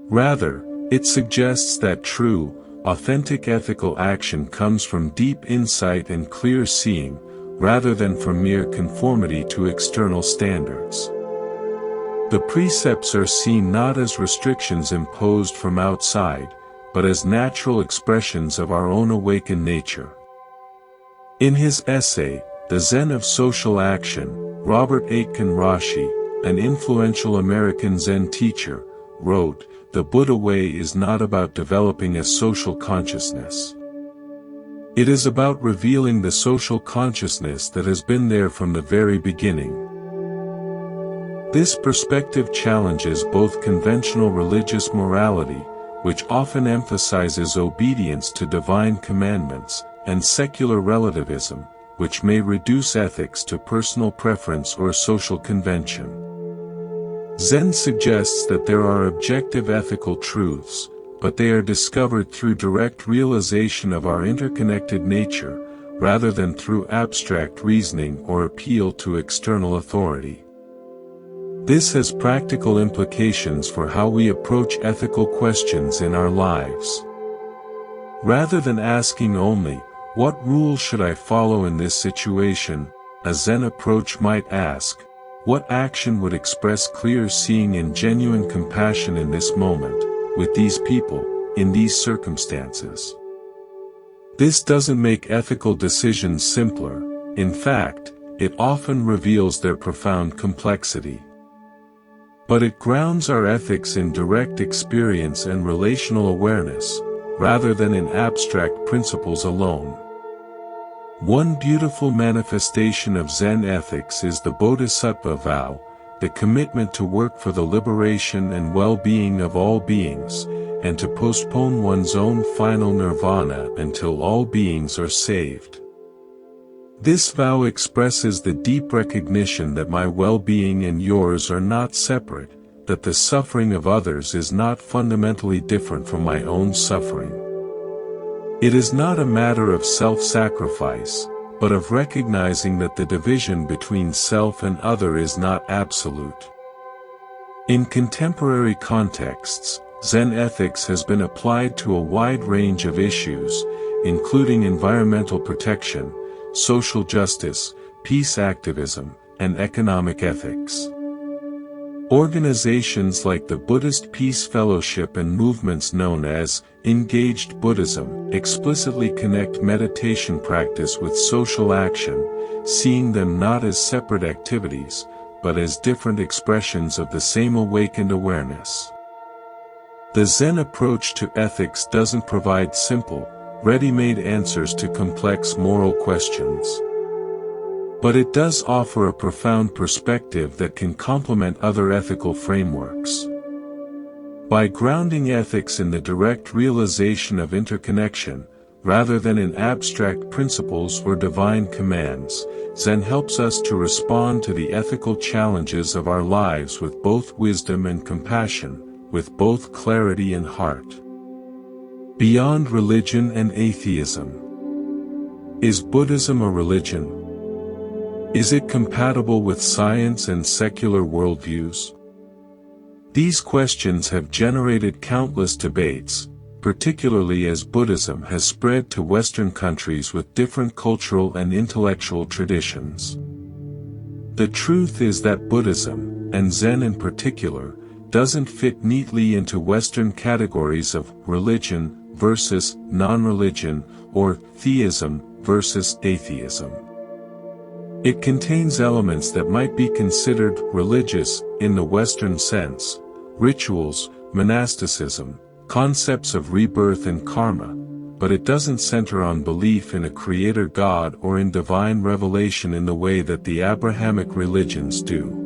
Rather, it suggests that true, authentic ethical action comes from deep insight and clear seeing, rather than from mere conformity to external standards. The precepts are seen not as restrictions imposed from outside, but as natural expressions of our own awakened nature. In his essay, The Zen of Social Action, Robert Aitken Roshi, an influential American Zen teacher, wrote, "The Buddha way is not about developing a social consciousness. It is about revealing the social consciousness that has been there from the very beginning." This perspective challenges both conventional religious morality, which often emphasizes obedience to divine commandments, and secular relativism, which may reduce ethics to personal preference or social convention. Zen suggests that there are objective ethical truths, but they are discovered through direct realization of our interconnected nature, rather than through abstract reasoning or appeal to external authority. This has practical implications for how we approach ethical questions in our lives. Rather than asking only, "What rule should I follow in this situation?" a Zen approach might ask, "What action would express clear seeing and genuine compassion in this moment, with these people, in these circumstances?" This doesn't make ethical decisions simpler. In fact, it often reveals their profound complexity. But it grounds our ethics in direct experience and relational awareness, rather than in abstract principles alone. One beautiful manifestation of Zen ethics is the Bodhisattva vow, the commitment to work for the liberation and well-being of all beings, and to postpone one's own final nirvana until all beings are saved. This vow expresses the deep recognition that my well-being and yours are not separate, that the suffering of others is not fundamentally different from my own suffering. It is not a matter of self-sacrifice, but of recognizing that the division between self and other is not absolute. In contemporary contexts, Zen ethics has been applied to a wide range of issues, including environmental protection, social justice, peace activism, and economic ethics. Organizations like the Buddhist Peace Fellowship and movements known as Engaged Buddhism explicitly connect meditation practice with social action, seeing them not as separate activities, but as different expressions of the same awakened awareness. The Zen approach to ethics doesn't provide simple, ready-made answers to complex moral questions. But it does offer a profound perspective that can complement other ethical frameworks. By grounding ethics in the direct realization of interconnection, rather than in abstract principles or divine commands, Zen helps us to respond to the ethical challenges of our lives with both wisdom and compassion, with both clarity and heart. Beyond religion and atheism. Is Buddhism a religion? Is it compatible with science and secular worldviews? These questions have generated countless debates, particularly as Buddhism has spread to Western countries with different cultural and intellectual traditions. The truth is that Buddhism, and Zen in particular, doesn't fit neatly into Western categories of religion versus non-religion, or theism versus atheism. It contains elements that might be considered religious in the Western sense, rituals, monasticism, concepts of rebirth and karma, but it doesn't center on belief in a creator God or in divine revelation in the way that the Abrahamic religions do.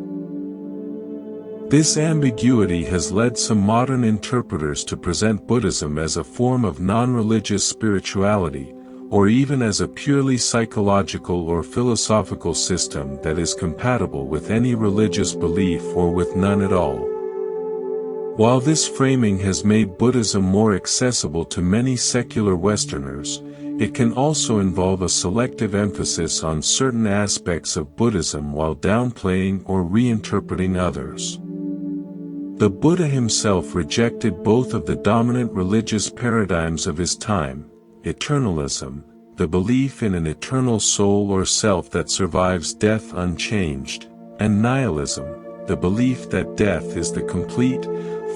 This ambiguity has led some modern interpreters to present Buddhism as a form of non-religious spirituality, or even as a purely psychological or philosophical system that is compatible with any religious belief or with none at all. While this framing has made Buddhism more accessible to many secular Westerners, it can also involve a selective emphasis on certain aspects of Buddhism while downplaying or reinterpreting others. The Buddha himself rejected both of the dominant religious paradigms of his time: eternalism, the belief in an eternal soul or self that survives death unchanged, and nihilism, the belief that death is the complete,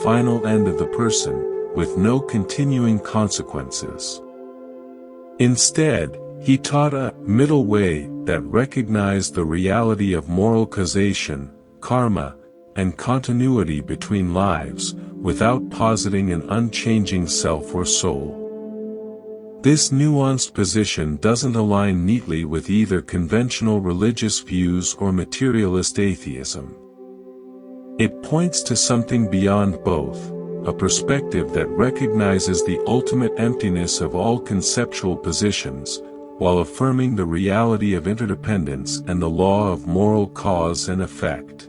final end of the person, with no continuing consequences. Instead, he taught a middle way that recognized the reality of moral causation, karma, and continuity between lives, without positing an unchanging self or soul. This nuanced position doesn't align neatly with either conventional religious views or materialist atheism. It points to something beyond both, a perspective that recognizes the ultimate emptiness of all conceptual positions, while affirming the reality of interdependence and the law of moral cause and effect.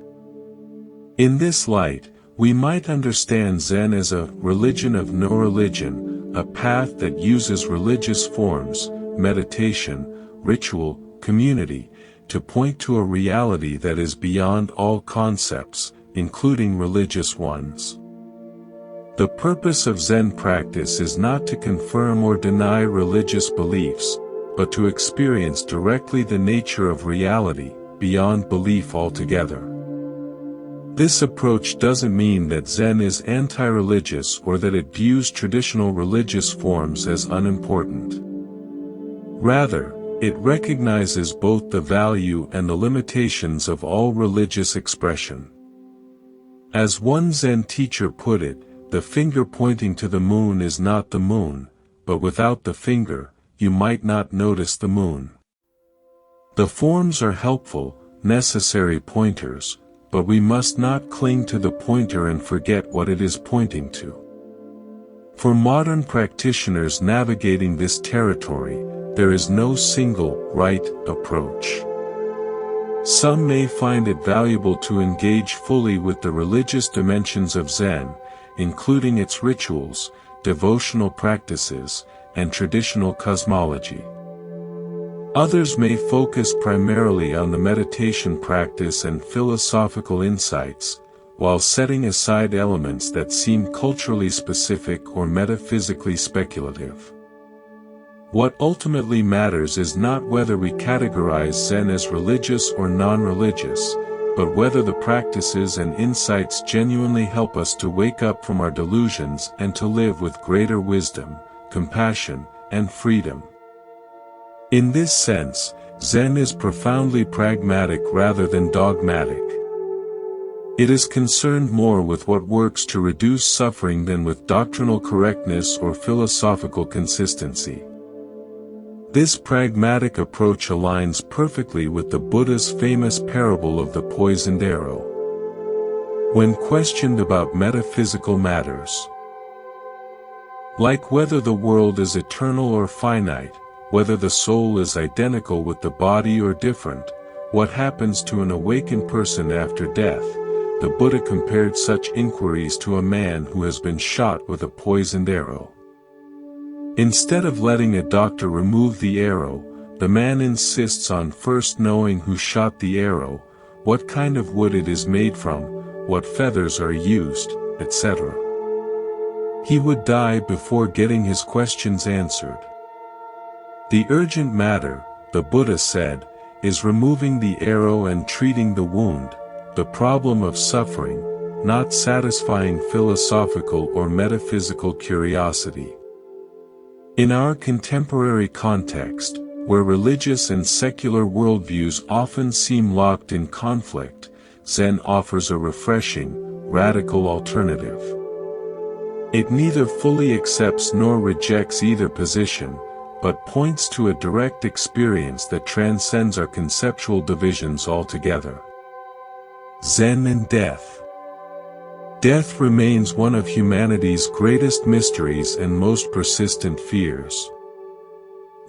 In this light, we might understand Zen as a religion of no religion, a path that uses religious forms, meditation, ritual, community, to point to a reality that is beyond all concepts, including religious ones. The purpose of Zen practice is not to confirm or deny religious beliefs, but to experience directly the nature of reality, beyond belief altogether. This approach doesn't mean that Zen is anti-religious or that it views traditional religious forms as unimportant. Rather, it recognizes both the value and the limitations of all religious expression. As one Zen teacher put it, the finger pointing to the moon is not the moon, but without the finger, you might not notice the moon. The forms are helpful, necessary pointers, but we must not cling to the pointer and forget what it is pointing to. For modern practitioners navigating this territory, there is no single, right, approach. Some may find it valuable to engage fully with the religious dimensions of Zen, including its rituals, devotional practices, and traditional cosmology. Others may focus primarily on the meditation practice and philosophical insights, while setting aside elements that seem culturally specific or metaphysically speculative. What ultimately matters is not whether we categorize Zen as religious or non-religious, but whether the practices and insights genuinely help us to wake up from our delusions and to live with greater wisdom, compassion, and freedom. In this sense, Zen is profoundly pragmatic rather than dogmatic. It is concerned more with what works to reduce suffering than with doctrinal correctness or philosophical consistency. This pragmatic approach aligns perfectly with the Buddha's famous parable of the poisoned arrow. When questioned about metaphysical matters, like whether the world is eternal or finite, whether the soul is identical with the body or different, what happens to an awakened person after death, the Buddha compared such inquiries to a man who has been shot with a poisoned arrow. Instead of letting a doctor remove the arrow, the man insists on first knowing who shot the arrow, what kind of wood it is made from, what feathers are used, etc. He would die before getting his questions answered. The urgent matter, the Buddha said, is removing the arrow and treating the wound, the problem of suffering, not satisfying philosophical or metaphysical curiosity. In our contemporary context, where religious and secular worldviews often seem locked in conflict, Zen offers a refreshing, radical alternative. It neither fully accepts nor rejects either position, but points to a direct experience that transcends our conceptual divisions altogether. Zen and death. Death remains one of humanity's greatest mysteries and most persistent fears.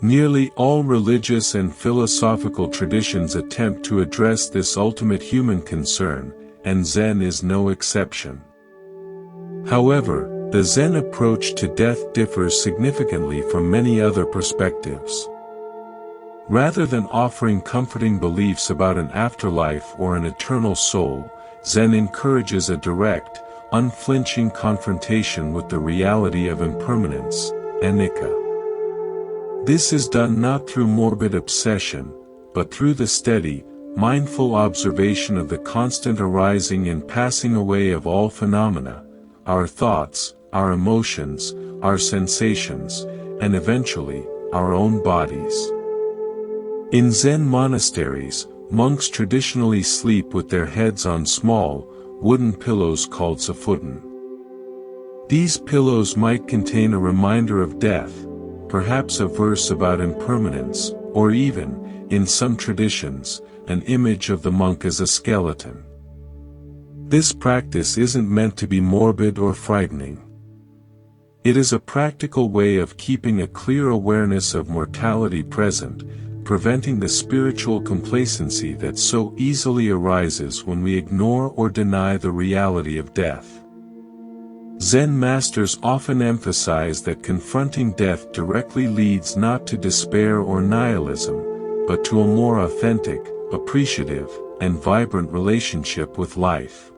Nearly all religious and philosophical traditions attempt to address this ultimate human concern, and Zen is no exception. However, the Zen approach to death differs significantly from many other perspectives. Rather than offering comforting beliefs about an afterlife or an eternal soul, Zen encourages a direct, unflinching confrontation with the reality of impermanence, anicca. This is done not through morbid obsession, but through the steady, mindful observation of the constant arising and passing away of all phenomena, our thoughts, our emotions, our sensations, and eventually, our own bodies. In Zen monasteries, monks traditionally sleep with their heads on small, wooden pillows called safuton. These pillows might contain a reminder of death, perhaps a verse about impermanence, or even, in some traditions, an image of the monk as a skeleton. This practice isn't meant to be morbid or frightening. It is a practical way of keeping a clear awareness of mortality present, preventing the spiritual complacency that so easily arises when we ignore or deny the reality of death. Zen masters often emphasize that confronting death directly leads not to despair or nihilism, but to a more authentic, appreciative, and vibrant relationship with life.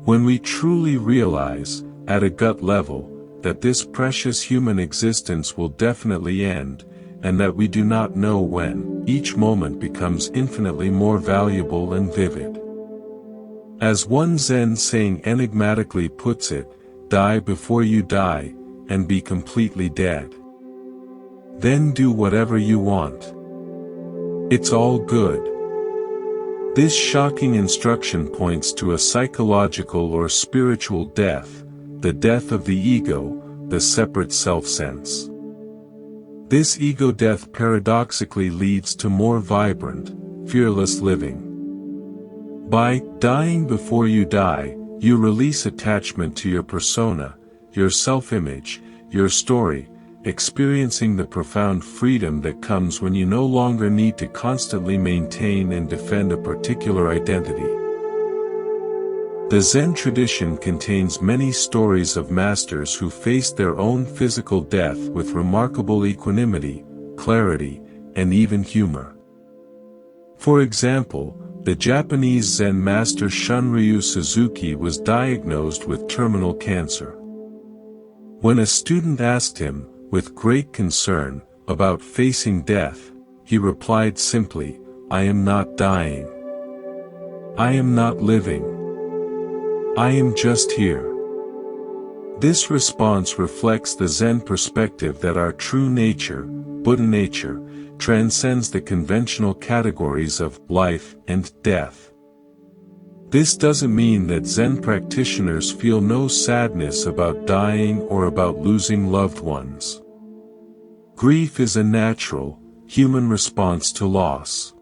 When we truly realize, at a gut level, that this precious human existence will definitely end, and that we do not know when, each moment becomes infinitely more valuable and vivid. As one Zen saying enigmatically puts it, die before you die, and be completely dead. Then do whatever you want. It's all good. This shocking instruction points to a psychological or spiritual death, the death of the ego, the separate self-sense. This ego death paradoxically leads to more vibrant, fearless living. By dying before you die, you release attachment to your persona, your self-image, your story, experiencing the profound freedom that comes when you no longer need to constantly maintain and defend a particular identity. The Zen tradition contains many stories of masters who faced their own physical death with remarkable equanimity, clarity, and even humor. For example, the Japanese Zen master Shunryu Suzuki was diagnosed with terminal cancer. When a student asked him, with great concern, about facing death, he replied simply, "I am not dying. I am not living. I am just here." This response reflects the Zen perspective that our true nature, Buddha nature, transcends the conventional categories of life and death. This doesn't mean that Zen practitioners feel no sadness about dying or about losing loved ones. Grief is a natural, human response to loss.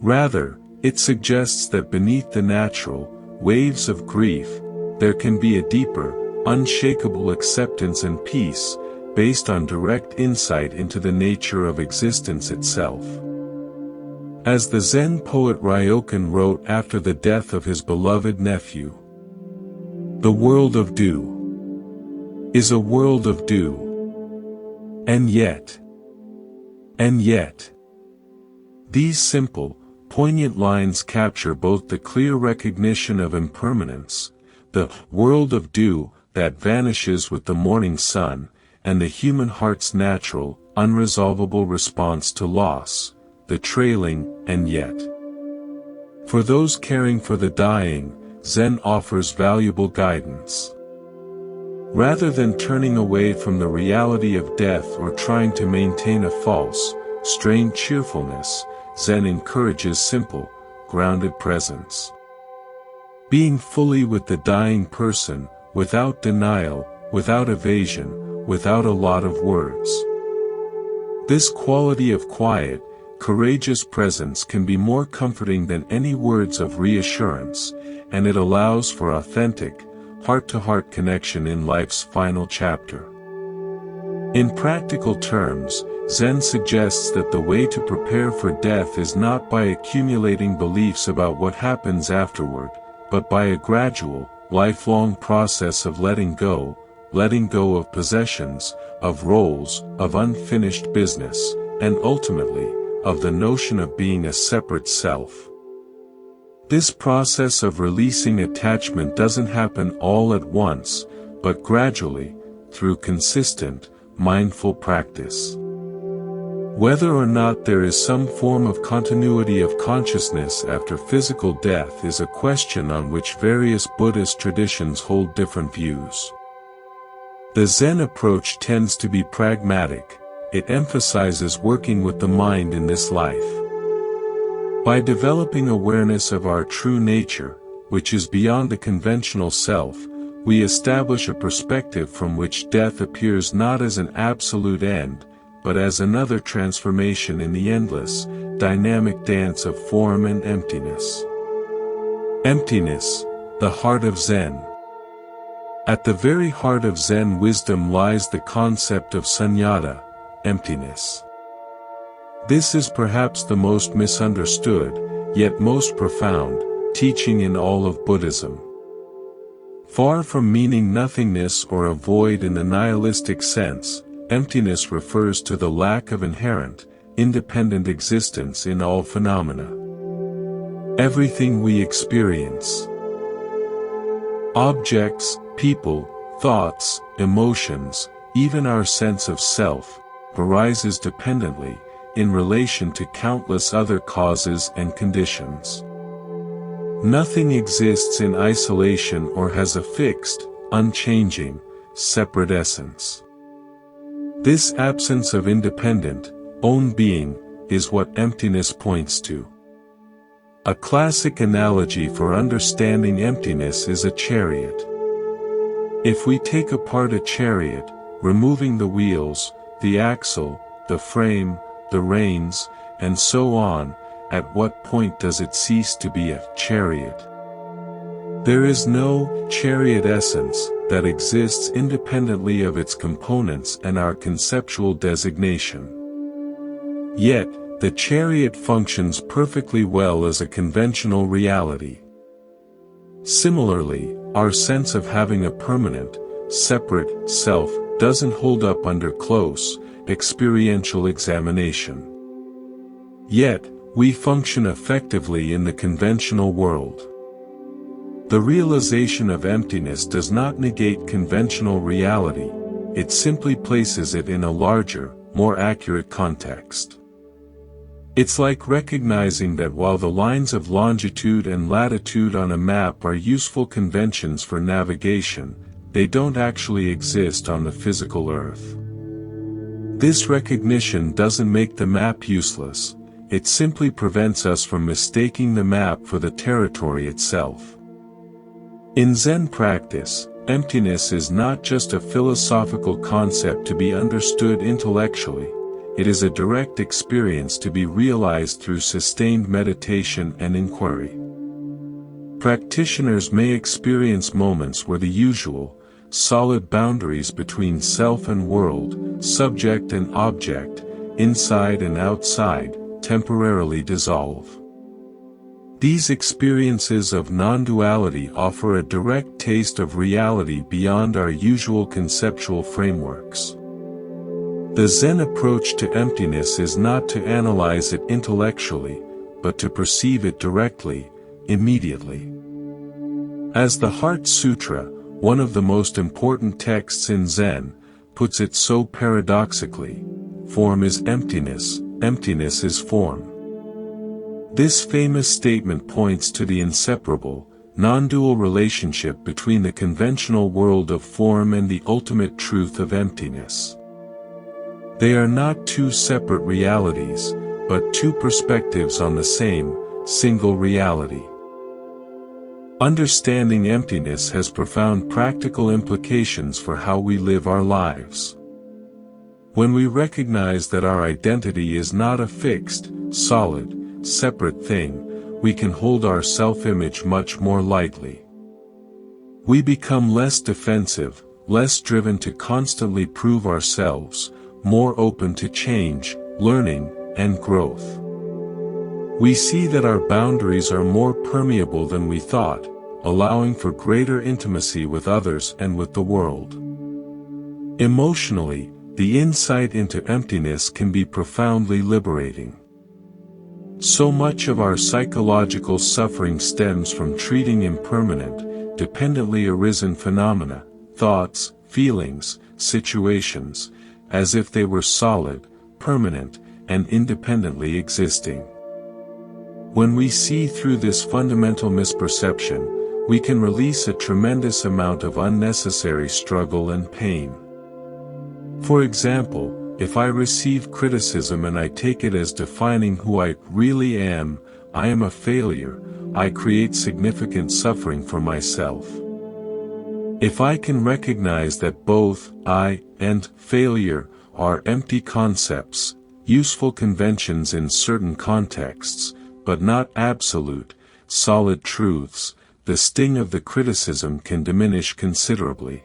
Rather, it suggests that beneath the natural waves of grief, there can be a deeper, unshakable acceptance and peace, based on direct insight into the nature of existence itself. As the Zen poet Ryokan wrote after the death of his beloved nephew, "The world of dew is a world of dew. And yet. These simple, poignant lines capture both the clear recognition of impermanence, the world of dew that vanishes with the morning sun, and the human heart's natural, unresolvable response to loss, the trailing, and yet. For those caring for the dying, Zen offers valuable guidance. Rather than turning away from the reality of death or trying to maintain a false, strained cheerfulness, Zen encourages simple, grounded presence. Being fully with the dying person, without denial, without evasion, without a lot of words. This quality of quiet, courageous presence can be more comforting than any words of reassurance, and it allows for authentic, heart-to-heart connection in life's final chapter. In practical terms, Zen suggests that the way to prepare for death is not by accumulating beliefs about what happens afterward, but by a gradual, lifelong process of letting go of possessions, of roles, of unfinished business, and ultimately, of the notion of being a separate self. This process of releasing attachment doesn't happen all at once, but gradually, through consistent, mindful practice. Whether or not there is some form of continuity of consciousness after physical death is a question on which various Buddhist traditions hold different views. The Zen approach tends to be pragmatic. It emphasizes working with the mind in this life. By developing awareness of our true nature, which is beyond the conventional self, we establish a perspective from which death appears not as an absolute end, but as another transformation in the endless, dynamic dance of form and emptiness. Emptiness, the heart of Zen. At the very heart of Zen wisdom lies the concept of sunyata, emptiness. This is perhaps the most misunderstood, yet most profound, teaching in all of Buddhism. Far from meaning nothingness or a void in the nihilistic sense, emptiness refers to the lack of inherent, independent existence in all phenomena. Everything we experience, objects, people, thoughts, emotions, even our sense of self, arises dependently, in relation to countless other causes and conditions. Nothing exists in isolation or has a fixed, unchanging, separate essence. This absence of independent, own being, is what emptiness points to. A classic analogy for understanding emptiness is a chariot. If we take apart a chariot, removing the wheels, the axle, the frame, the reins, and so on, at what point does it cease to be a chariot? There is no chariot essence that exists independently of its components and our conceptual designation. Yet, the chariot functions perfectly well as a conventional reality. Similarly, our sense of having a permanent, separate self doesn't hold up under close, experiential examination. Yet, we function effectively in the conventional world. The realization of emptiness does not negate conventional reality, it simply places it in a larger, more accurate context. It's like recognizing that while the lines of longitude and latitude on a map are useful conventions for navigation, they don't actually exist on the physical Earth. This recognition doesn't make the map useless, it simply prevents us from mistaking the map for the territory itself. In Zen practice, emptiness is not just a philosophical concept to be understood intellectually, it is a direct experience to be realized through sustained meditation and inquiry. Practitioners may experience moments where the usual, solid boundaries between self and world, subject and object, inside and outside, temporarily dissolve. These experiences of non-duality offer a direct taste of reality beyond our usual conceptual frameworks. The Zen approach to emptiness is not to analyze it intellectually, but to perceive it directly, immediately. As the Heart Sutra, one of the most important texts in Zen, puts it so paradoxically, form is emptiness, emptiness is form. This famous statement points to the inseparable, non-dual relationship between the conventional world of form and the ultimate truth of emptiness. They are not two separate realities, but two perspectives on the same, single reality. Understanding emptiness has profound practical implications for how we live our lives. When we recognize that our identity is not a fixed, solid, separate thing, we can hold our self-image much more lightly. We become less defensive, less driven to constantly prove ourselves, more open to change, learning, and growth. We see that our boundaries are more permeable than we thought, allowing for greater intimacy with others and with the world. Emotionally, the insight into emptiness can be profoundly liberating. So much of our psychological suffering stems from treating impermanent, dependently arisen phenomena, thoughts, feelings, situations, as if they were solid, permanent, and independently existing. When we see through this fundamental misperception, we can release a tremendous amount of unnecessary struggle and pain. For example, if I receive criticism and I take it as defining who I really am, I am a failure, I create significant suffering for myself. If I can recognize that both I and failure are empty concepts, useful conventions in certain contexts, but not absolute, solid truths, the sting of the criticism can diminish considerably.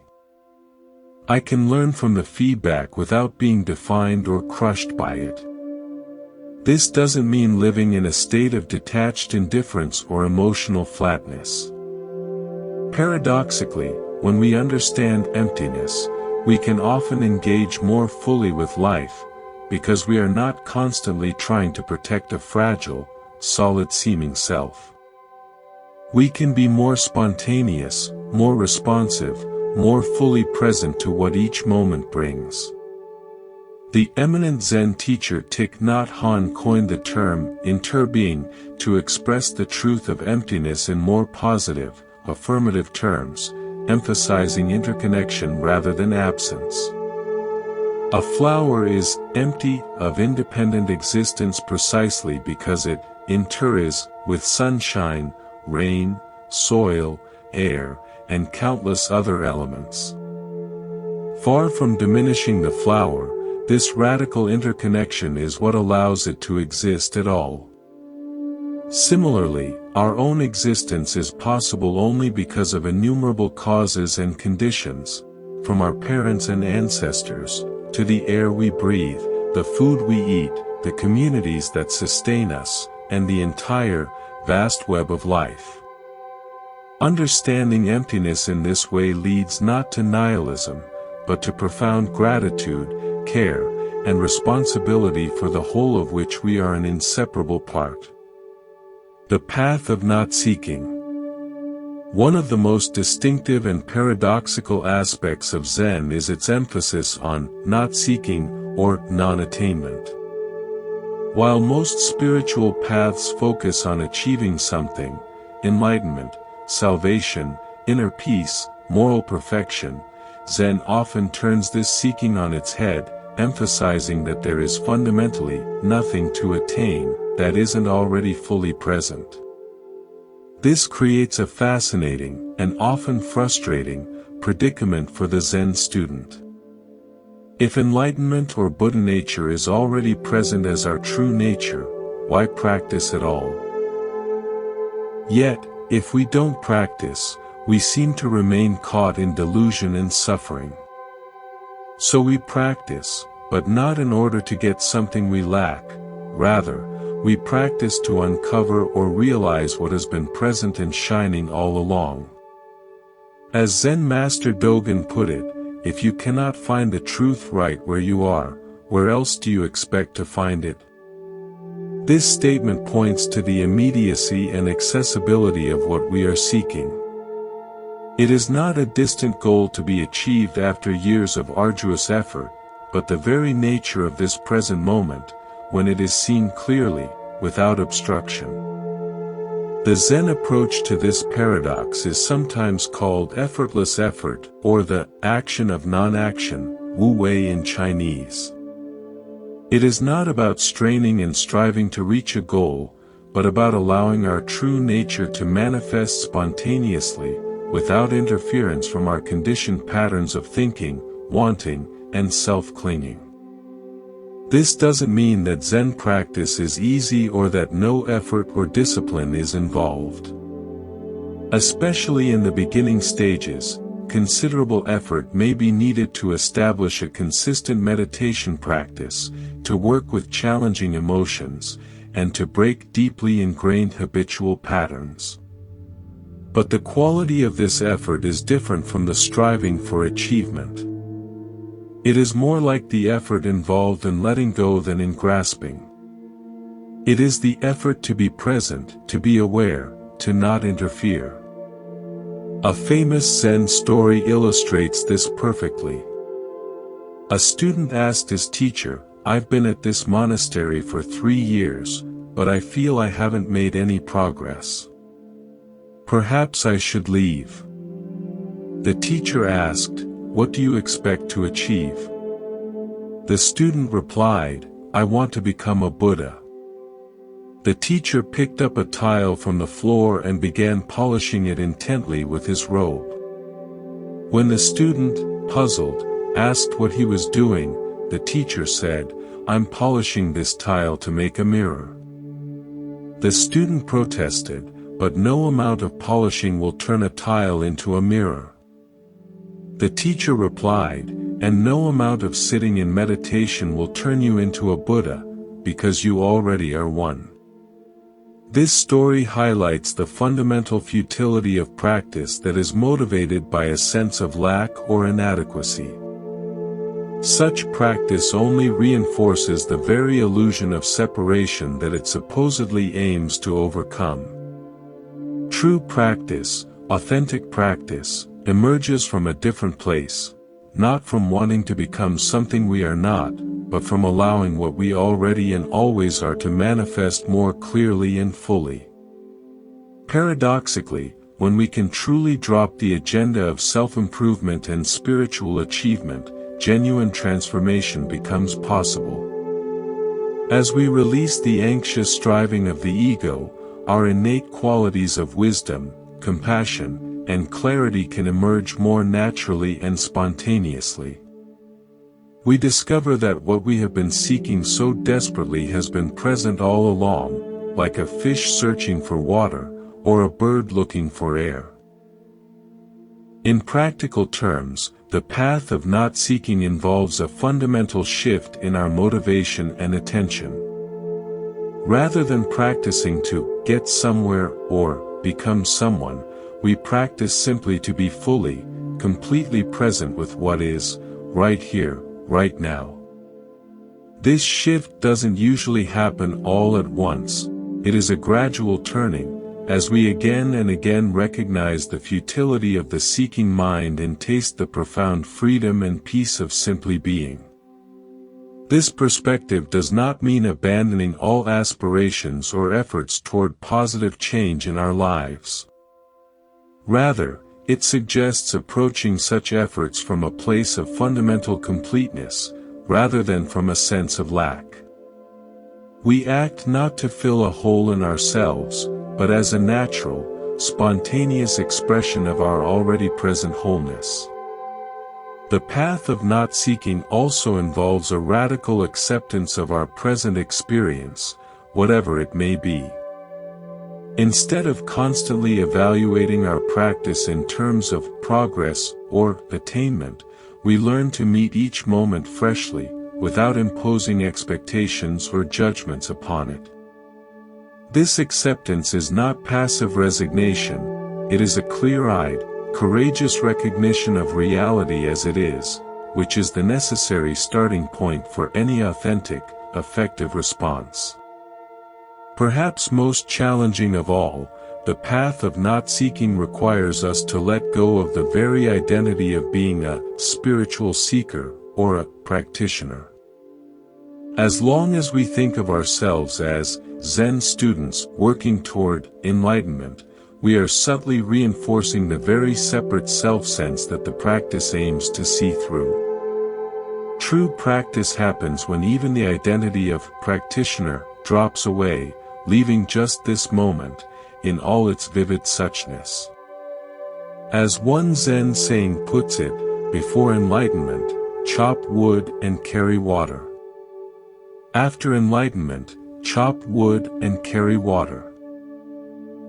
I can learn from the feedback without being defined or crushed by it. This doesn't mean living in a state of detached indifference or emotional flatness. Paradoxically, when we understand emptiness, we can often engage more fully with life, because we are not constantly trying to protect a fragile, solid-seeming self. We can be more spontaneous, more responsive, more fully present to what each moment brings. The eminent Zen teacher Thich Nhat Hanh coined the term interbeing to express the truth of emptiness in more positive, affirmative terms, emphasizing interconnection rather than absence. A flower is empty of independent existence precisely because it is with sunshine, rain, soil, air, and countless other elements. Far from diminishing the flower, this radical interconnection is what allows it to exist at all. Similarly, our own existence is possible only because of innumerable causes and conditions, from our parents and ancestors, to the air we breathe, the food we eat, the communities that sustain us, and the entire, vast web of life. Understanding emptiness in this way leads not to nihilism, but to profound gratitude, care, and responsibility for the whole of which we are an inseparable part. The path of not seeking. One of the most distinctive and paradoxical aspects of Zen is its emphasis on not seeking or non-attainment. While most spiritual paths focus on achieving something, enlightenment, salvation, inner peace, moral perfection, Zen often turns this seeking on its head, emphasizing that there is fundamentally nothing to attain that isn't already fully present. This creates a fascinating, and often frustrating, predicament for the Zen student. If enlightenment or Buddha nature is already present as our true nature, why practice at all? Yet, if we don't practice, we seem to remain caught in delusion and suffering. So we practice, but not in order to get something we lack, rather, we practice to uncover or realize what has been present and shining all along. As Zen Master Dogen put it, if you cannot find the truth right where you are, where else do you expect to find it? This statement points to the immediacy and accessibility of what we are seeking. It is not a distant goal to be achieved after years of arduous effort, but the very nature of this present moment, when it is seen clearly, without obstruction. The Zen approach to this paradox is sometimes called effortless effort, or the action of non-action, Wu Wei in Chinese. It is not about straining and striving to reach a goal, but about allowing our true nature to manifest spontaneously, without interference from our conditioned patterns of thinking, wanting, and self-clinging. This doesn't mean that Zen practice is easy or that no effort or discipline is involved. Especially in the beginning stages, considerable effort may be needed to establish a consistent meditation practice, to work with challenging emotions, and to break deeply ingrained habitual patterns. But the quality of this effort is different from the striving for achievement. It is more like the effort involved in letting go than in grasping. It is the effort to be present, to be aware, to not interfere. A famous Zen story illustrates this perfectly. A student asked his teacher, "I've been at this monastery for 3 years, but I feel I haven't made any progress. Perhaps I should leave." The teacher asked, "What do you expect to achieve?" The student replied, "I want to become a Buddha." The teacher picked up a tile from the floor and began polishing it intently with his robe. When the student, puzzled, asked what he was doing, the teacher said, "I'm polishing this tile to make a mirror." The student protested, but no amount of polishing will turn a tile into a mirror. The teacher replied, and no amount of sitting in meditation will turn you into a Buddha, because you already are one. This story highlights the fundamental futility of practice that is motivated by a sense of lack or inadequacy. Such practice only reinforces the very illusion of separation that it supposedly aims to overcome. True practice, authentic practice, emerges from a different place, not from wanting to become something we are not, but from allowing what we already and always are to manifest more clearly and fully. Paradoxically, when we can truly drop the agenda of self-improvement and spiritual achievement, genuine transformation becomes possible. As we release the anxious striving of the ego, our innate qualities of wisdom, compassion, and clarity can emerge more naturally and spontaneously. We discover that what we have been seeking so desperately has been present all along, like a fish searching for water, or a bird looking for air. In practical terms, the path of not seeking involves a fundamental shift in our motivation and attention. Rather than practicing to get somewhere or become someone, we practice simply to be fully, completely present with what is, right here, right now. This shift doesn't usually happen all at once. It is a gradual turning, as we again and again recognize the futility of the seeking mind and taste the profound freedom and peace of simply being. This perspective does not mean abandoning all aspirations or efforts toward positive change in our lives. Rather, it suggests approaching such efforts from a place of fundamental completeness, rather than from a sense of lack. We act not to fill a hole in ourselves, but as a natural, spontaneous expression of our already present wholeness. The path of not seeking also involves a radical acceptance of our present experience, whatever it may be. Instead of constantly evaluating our practice in terms of progress or attainment, we learn to meet each moment freshly, without imposing expectations or judgments upon it. This acceptance is not passive resignation, it is a clear-eyed, courageous recognition of reality as it is, which is the necessary starting point for any authentic, effective response. Perhaps most challenging of all, the path of not seeking requires us to let go of the very identity of being a spiritual seeker or a practitioner. As long as we think of ourselves as Zen students working toward enlightenment, we are subtly reinforcing the very separate self-sense that the practice aims to see through. True practice happens when even the identity of practitioner drops away, leaving just this moment, in all its vivid suchness. As one Zen saying puts it, before enlightenment, chop wood and carry water. After enlightenment, chop wood and carry water.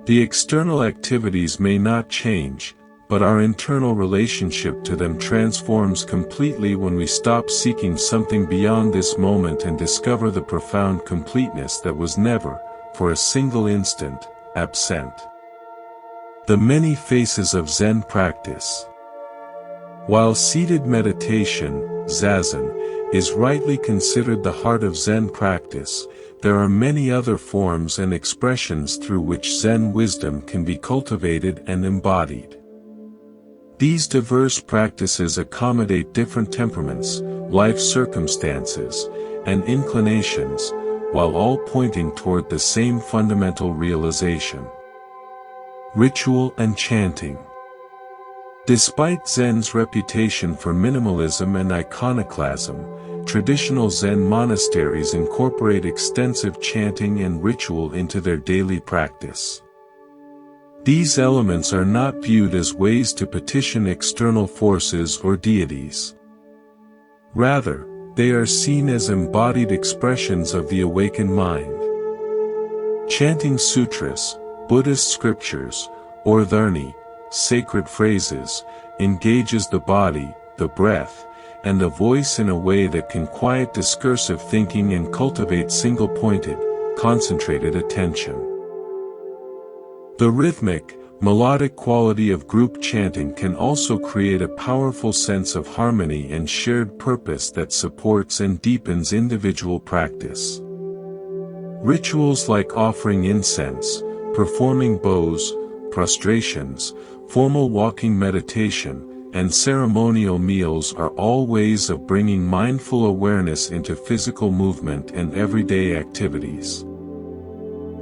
The external activities may not change, but our internal relationship to them transforms completely when we stop seeking something beyond this moment and discover the profound completeness that was never, for a single instant, absent. The many faces of Zen practice. While seated meditation, zazen, is rightly considered the heart of Zen practice, there are many other forms and expressions through which Zen wisdom can be cultivated and embodied. These diverse practices accommodate different temperaments, life circumstances, and inclinations, while all pointing toward the same fundamental realization. Ritual and chanting. Despite Zen's reputation for minimalism and iconoclasm, traditional Zen monasteries incorporate extensive chanting and ritual into their daily practice. These elements are not viewed as ways to petition external forces or deities. Rather, they are seen as embodied expressions of the awakened mind. Chanting sutras, Buddhist scriptures, or dharni, sacred phrases, engages the body, the breath, and the voice in a way that can quiet discursive thinking and cultivate single-pointed, concentrated attention. The rhythmic, melodic quality of group chanting can also create a powerful sense of harmony and shared purpose that supports and deepens individual practice. Rituals like offering incense, performing bows, prostrations, formal walking meditation, and ceremonial meals are all ways of bringing mindful awareness into physical movement and everyday activities.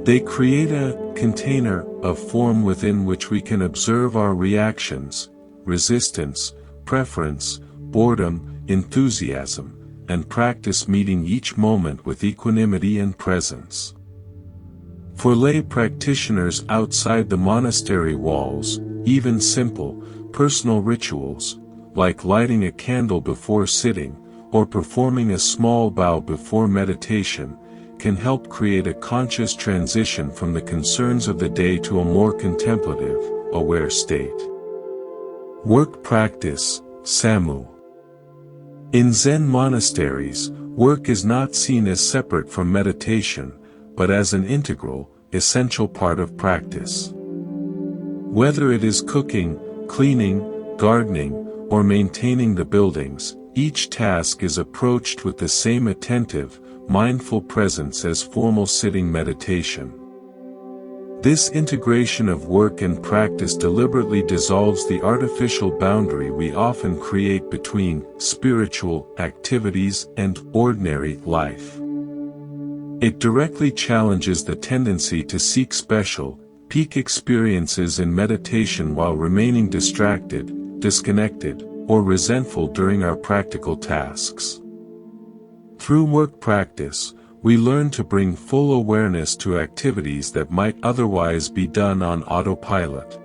They create a container of form within which we can observe our reactions, resistance, preference, boredom, enthusiasm, and practice meeting each moment with equanimity and presence. For lay practitioners outside the monastery walls, even simple, personal rituals, like lighting a candle before sitting, or performing a small bow before meditation, can help create a conscious transition from the concerns of the day to a more contemplative, aware state. Work practice, samu. In Zen monasteries, work is not seen as separate from meditation, but as an integral, essential part of practice. Whether it is cooking, cleaning, gardening, or maintaining the buildings, each task is approached with the same attentive, mindful presence as formal sitting meditation. This integration of work and practice deliberately dissolves the artificial boundary we often create between spiritual activities and ordinary life. It directly challenges the tendency to seek special, peak experiences in meditation while remaining distracted, disconnected, or resentful during our practical tasks. Through work practice, we learn to bring full awareness to activities that might otherwise be done on autopilot.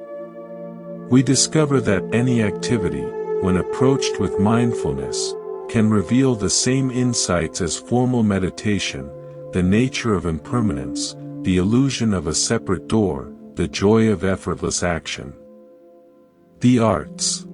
We discover that any activity, when approached with mindfulness, can reveal the same insights as formal meditation: the nature of impermanence, the illusion of a separate door, the joy of effortless action. The arts.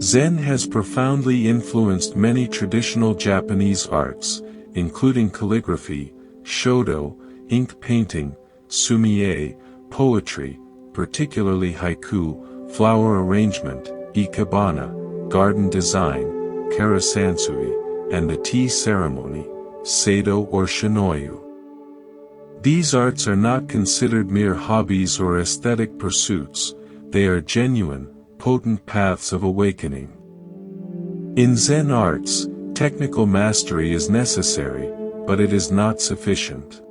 Zen has profoundly influenced many traditional Japanese arts, including calligraphy, shodo, ink painting, sumi-e, poetry, particularly haiku, flower arrangement, ikebana, garden design, karasansui, and the tea ceremony, seido or shinoyu. These arts are not considered mere hobbies or aesthetic pursuits, they are genuine, potent paths of awakening. In Zen arts, technical mastery is necessary, but it is not sufficient.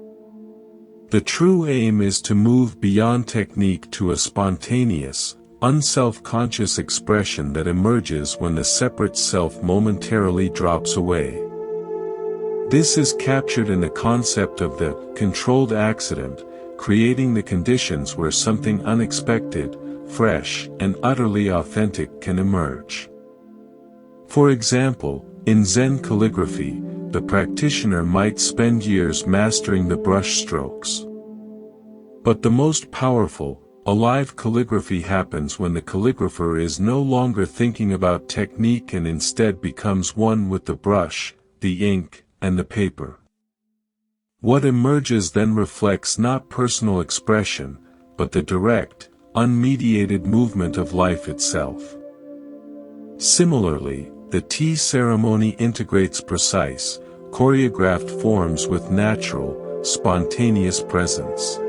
The true aim is to move beyond technique to a spontaneous, unself-conscious expression that emerges when the separate self momentarily drops away. This is captured in the concept of the controlled accident, creating the conditions where something unexpected, fresh, and utterly authentic can emerge. For example, in Zen calligraphy, the practitioner might spend years mastering the brush strokes. But the most powerful, alive calligraphy happens when the calligrapher is no longer thinking about technique and instead becomes one with the brush, the ink, and the paper. What emerges then reflects not personal expression, but the direct, unmediated movement of life itself. Similarly, the tea ceremony integrates precise, choreographed forms with natural, spontaneous presence.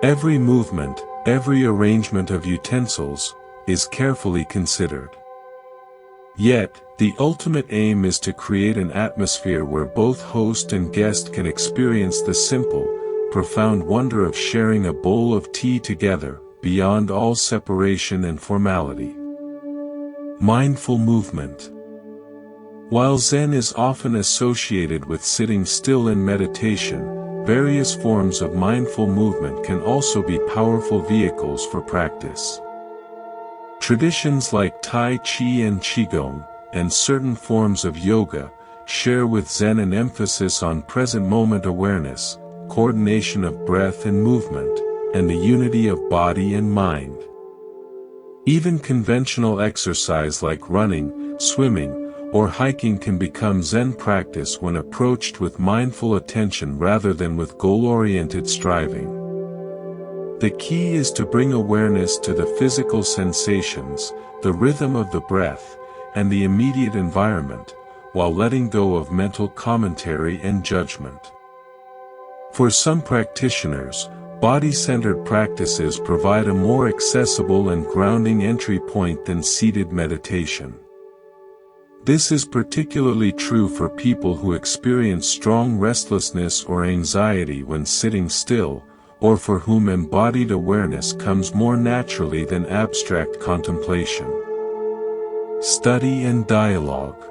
Every movement, every arrangement of utensils, is carefully considered. Yet, the ultimate aim is to create an atmosphere where both host and guest can experience the simple, profound wonder of sharing a bowl of tea together, beyond all separation and formality. Mindful movement. While Zen is often associated with sitting still in meditation, various forms of mindful movement can also be powerful vehicles for practice. Traditions like Tai Chi and Qigong, and certain forms of yoga, share with Zen an emphasis on present moment awareness, coordination of breath and movement, and the unity of body and mind. Even conventional exercise like running, swimming, or hiking can become Zen practice when approached with mindful attention rather than with goal-oriented striving. The key is to bring awareness to the physical sensations, the rhythm of the breath, and the immediate environment, while letting go of mental commentary and judgment. For some practitioners, body-centered practices provide a more accessible and grounding entry point than seated meditation. This is particularly true for people who experience strong restlessness or anxiety when sitting still, or for whom embodied awareness comes more naturally than abstract contemplation. Study and dialogue.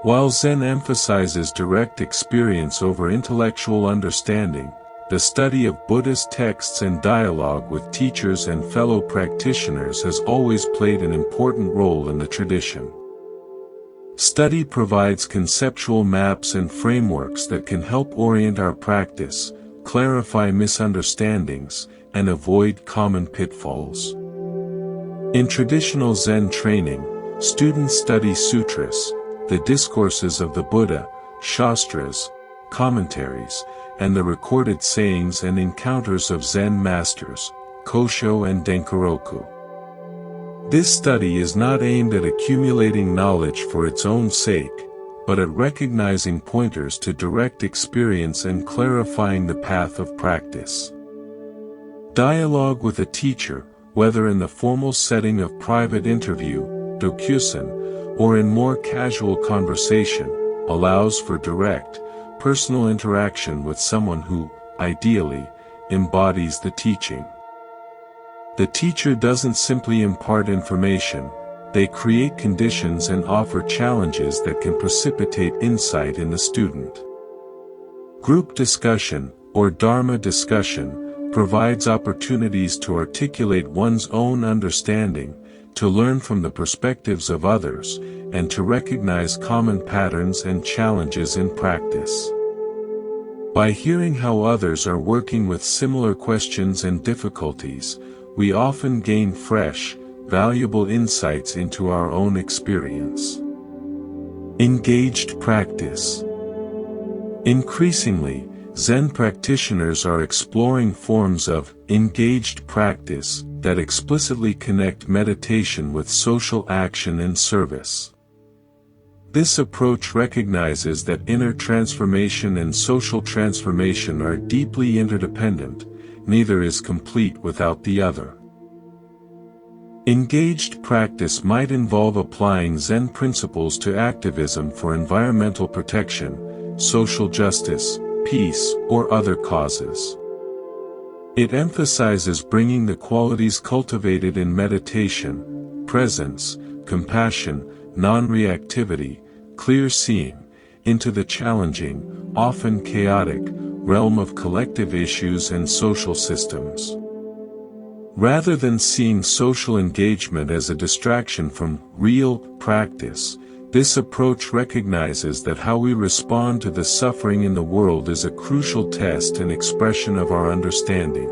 While Zen emphasizes direct experience over intellectual understanding, the study of Buddhist texts and dialogue with teachers and fellow practitioners has always played an important role in the tradition. Study provides conceptual maps and frameworks that can help orient our practice, clarify misunderstandings, and avoid common pitfalls. In traditional Zen training, students study sutras, the discourses of the Buddha, shastras, commentaries, and the recorded sayings and encounters of Zen masters, Kosho and Denkaroku. This study is not aimed at accumulating knowledge for its own sake, but at recognizing pointers to direct experience and clarifying the path of practice. Dialogue with a teacher, whether in the formal setting of private interview, dokusen, or in more casual conversation, allows for direct, personal interaction with someone who, ideally, embodies the teaching. The teacher doesn't simply impart information, they create conditions and offer challenges that can precipitate insight in the student. Group discussion, or Dharma discussion, provides opportunities to articulate one's own understanding, to learn from the perspectives of others, and to recognize common patterns and challenges in practice. By hearing how others are working with similar questions and difficulties, we often gain fresh, valuable insights into our own experience. Engaged practice. Increasingly, Zen practitioners are exploring forms of engaged practice that explicitly connect meditation with social action and service. This approach recognizes that inner transformation and social transformation are deeply interdependent, neither is complete without the other. Engaged practice might involve applying Zen principles to activism for environmental protection, social justice, peace, or other causes. It emphasizes bringing the qualities cultivated in meditation, presence, compassion, non-reactivity, clear seeing, into the challenging, often chaotic, realm of collective issues and social systems. Rather than seeing social engagement as a distraction from real practice, this approach recognizes that how we respond to the suffering in the world is a crucial test and expression of our understanding.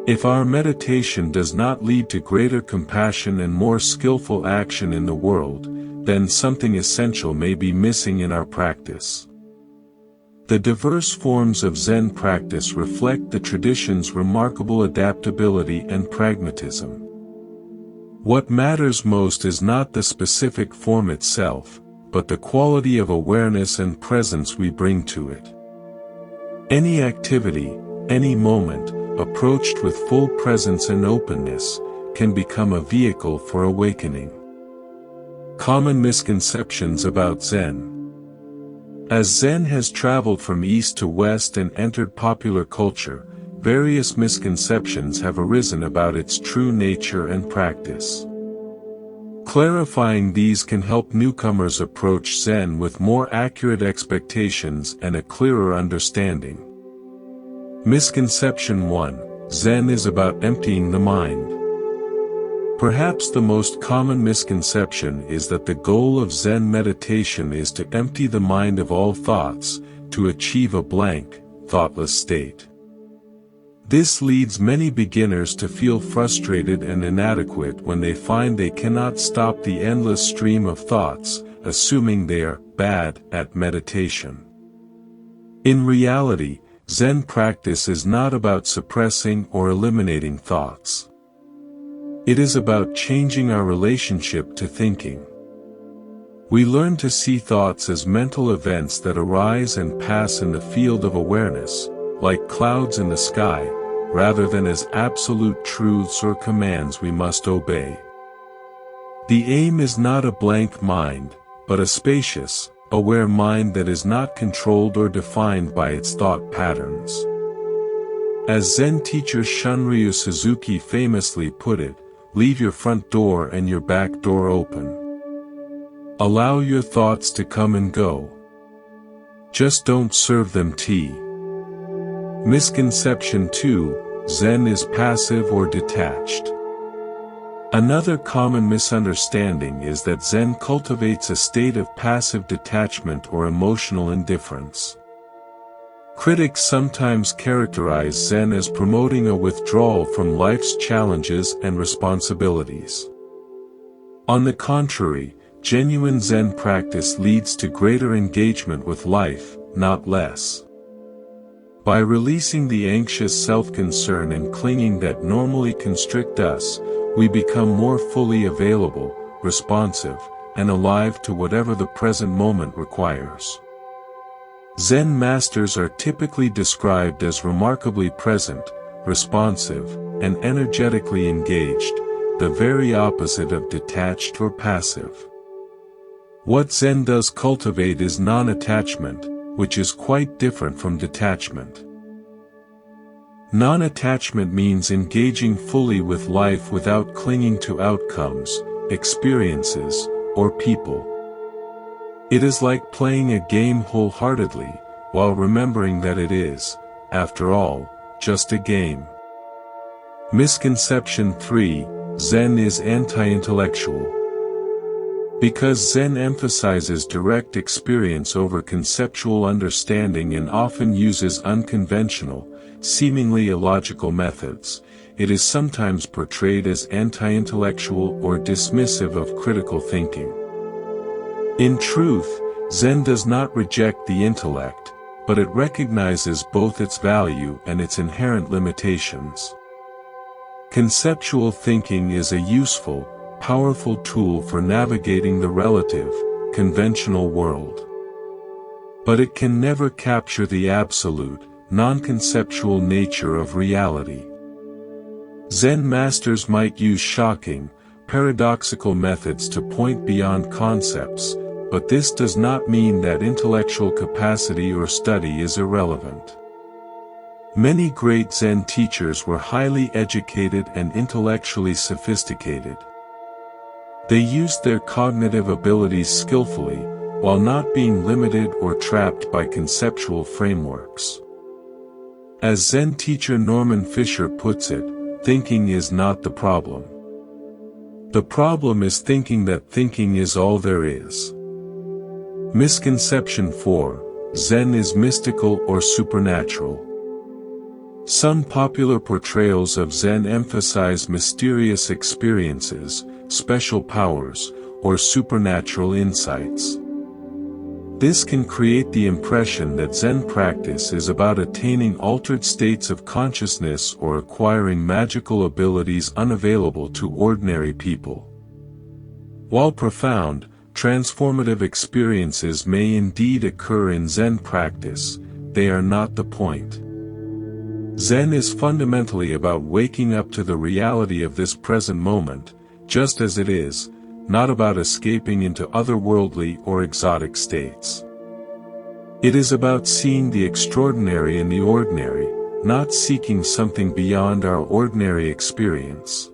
If our meditation does not lead to greater compassion and more skillful action in the world, then something essential may be missing in our practice. The diverse forms of Zen practice reflect the tradition's remarkable adaptability and pragmatism. What matters most is not the specific form itself, but the quality of awareness and presence we bring to it. Any activity, any moment, approached with full presence and openness, can become a vehicle for awakening. Common misconceptions about Zen. As Zen has traveled from east to west and entered popular culture, various misconceptions have arisen about its true nature and practice. Clarifying these can help newcomers approach Zen with more accurate expectations and a clearer understanding. Misconception 1: Zen is about emptying the mind. Perhaps the most common misconception is that the goal of Zen meditation is to empty the mind of all thoughts, to achieve a blank, thoughtless state. This leads many beginners to feel frustrated and inadequate when they find they cannot stop the endless stream of thoughts, assuming they are bad at meditation. In reality, Zen practice is not about suppressing or eliminating thoughts. It is about changing our relationship to thinking. We learn to see thoughts as mental events that arise and pass in the field of awareness, like clouds in the sky, rather than as absolute truths or commands we must obey. The aim is not a blank mind, but a spacious, aware mind that is not controlled or defined by its thought patterns. As Zen teacher Shunryu Suzuki famously put it, leave your front door and your back door open. Allow your thoughts to come and go. Just don't serve them tea. Misconception 2, Zen is passive or detached. Another common misunderstanding is that Zen cultivates a state of passive detachment or emotional indifference. Critics sometimes characterize Zen as promoting a withdrawal from life's challenges and responsibilities. On the contrary, genuine Zen practice leads to greater engagement with life, not less. By releasing the anxious self-concern and clinging that normally constrict us, we become more fully available, responsive, and alive to whatever the present moment requires. Zen masters are typically described as remarkably present, responsive, and energetically engaged, the very opposite of detached or passive. What Zen does cultivate is non-attachment, which is quite different from detachment. Non-attachment means engaging fully with life without clinging to outcomes, experiences, or people. It is like playing a game wholeheartedly, while remembering that it is, after all, just a game. Misconception 3, Zen is anti-intellectual. Because Zen emphasizes direct experience over conceptual understanding and often uses unconventional, seemingly illogical methods, it is sometimes portrayed as anti-intellectual or dismissive of critical thinking. In truth, Zen does not reject the intellect, but it recognizes both its value and its inherent limitations. Conceptual thinking is a useful, powerful tool for navigating the relative, conventional world. But it can never capture the absolute, non-conceptual nature of reality. Zen masters might use shocking, paradoxical methods to point beyond concepts, but this does not mean that intellectual capacity or study is irrelevant. Many great Zen teachers were highly educated and intellectually sophisticated. They used their cognitive abilities skillfully, while not being limited or trapped by conceptual frameworks. As Zen teacher Norman Fisher puts it, thinking is not the problem. The problem is thinking that thinking is all there is. Misconception 4, Zen is mystical or supernatural. Some popular portrayals of Zen emphasize mysterious experiences, special powers, or supernatural insights. This can create the impression that Zen practice is about attaining altered states of consciousness or acquiring magical abilities unavailable to ordinary people. While profound, transformative experiences may indeed occur in Zen practice, they are not the point. Zen is fundamentally about waking up to the reality of this present moment, just as it is, not about escaping into otherworldly or exotic states. It is about seeing the extraordinary in the ordinary, not seeking something beyond our ordinary experience.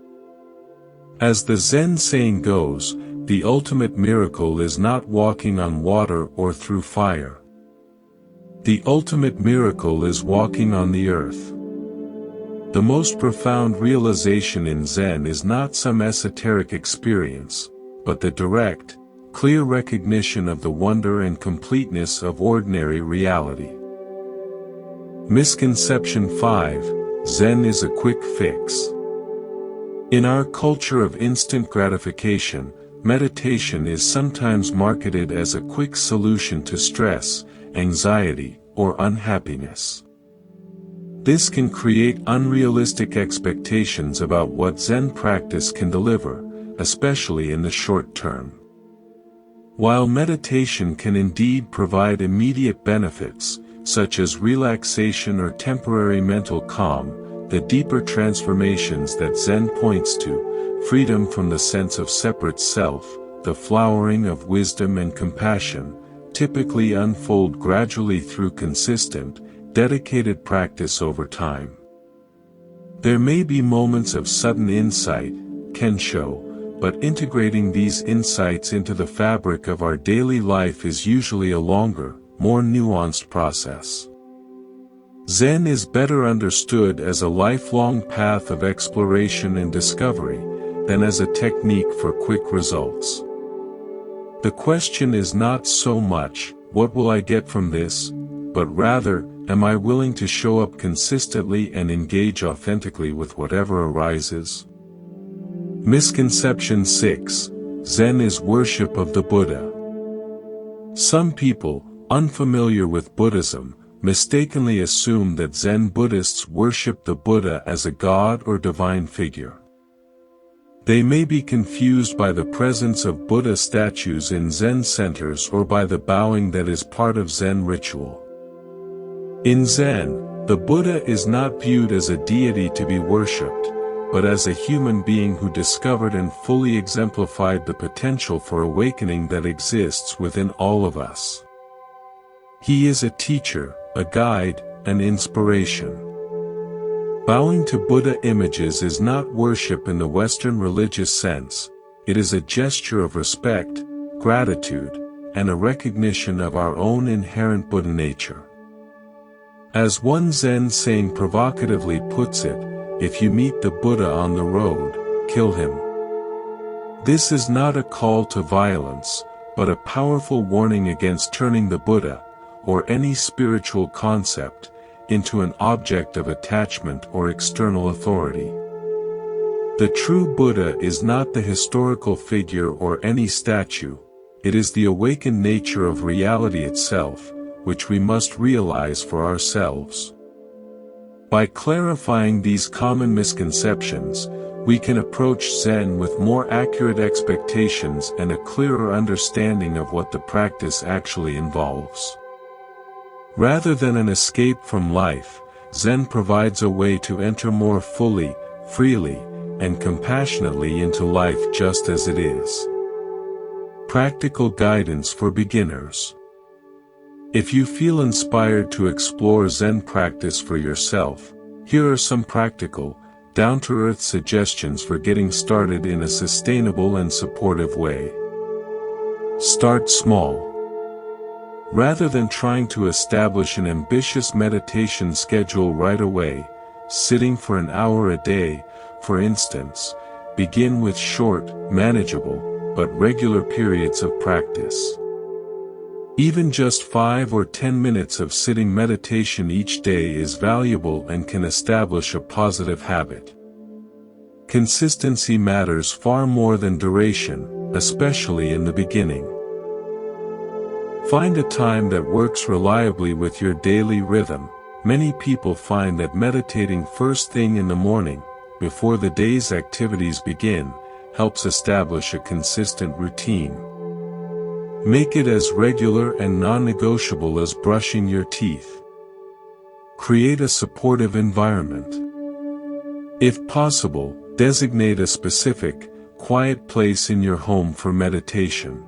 As the Zen saying goes, the ultimate miracle is not walking on water or through fire. The ultimate miracle is walking on the earth. The most profound realization in Zen is not some esoteric experience, but the direct, clear recognition of the wonder and completeness of ordinary reality. Misconception 5: Zen is a quick fix. In our culture of instant gratification, meditation is sometimes marketed as a quick solution to stress, anxiety, or unhappiness. This can create unrealistic expectations about what Zen practice can deliver, especially in the short term. While meditation can indeed provide immediate benefits, such as relaxation or temporary mental calm, the deeper transformations that Zen points to, freedom from the sense of separate self, the flowering of wisdom and compassion, typically unfold gradually through consistent, dedicated practice over time. There may be moments of sudden insight, kensho, but integrating these insights into the fabric of our daily life is usually a longer, more nuanced process. Zen is better understood as a lifelong path of exploration and discovery, than as a technique for quick results. The question is not so much, what will I get from this, but rather, am I willing to show up consistently and engage authentically with whatever arises? Misconception 6: Zen is worship of the Buddha. Some people, unfamiliar with Buddhism, mistakenly assume that Zen Buddhists worship the Buddha as a god or divine figure. They may be confused by the presence of Buddha statues in Zen centers or by the bowing that is part of Zen ritual. In Zen, the Buddha is not viewed as a deity to be worshipped, but as a human being who discovered and fully exemplified the potential for awakening that exists within all of us. He is a teacher, a guide, an inspiration. Bowing to Buddha images is not worship in the Western religious sense, it is a gesture of respect, gratitude, and a recognition of our own inherent Buddha nature. As one Zen saying provocatively puts it, if you meet the Buddha on the road, kill him. This is not a call to violence, but a powerful warning against turning the Buddha, or any spiritual concept, into an object of attachment or external authority. The true Buddha is not the historical figure or any statue, it is the awakened nature of reality itself, which we must realize for ourselves. By clarifying these common misconceptions, we can approach Zen with more accurate expectations and a clearer understanding of what the practice actually involves. Rather than an escape from life, Zen provides a way to enter more fully, freely, and compassionately into life just as it is. Practical guidance for beginners. If you feel inspired to explore Zen practice for yourself, here are some practical, down-to-earth suggestions for getting started in a sustainable and supportive way. Start small. Rather than trying to establish an ambitious meditation schedule right away, sitting for an hour a day, for instance, begin with short, manageable, but regular periods of practice. Even just 5 or 10 minutes of sitting meditation each day is valuable and can establish a positive habit. Consistency matters far more than duration, especially in the beginning. Find a time that works reliably with your daily rhythm. Many people find that meditating first thing in the morning, before the day's activities begin, helps establish a consistent routine. Make it as regular and non-negotiable as brushing your teeth. Create a supportive environment. If possible, designate a specific, quiet place in your home for meditation.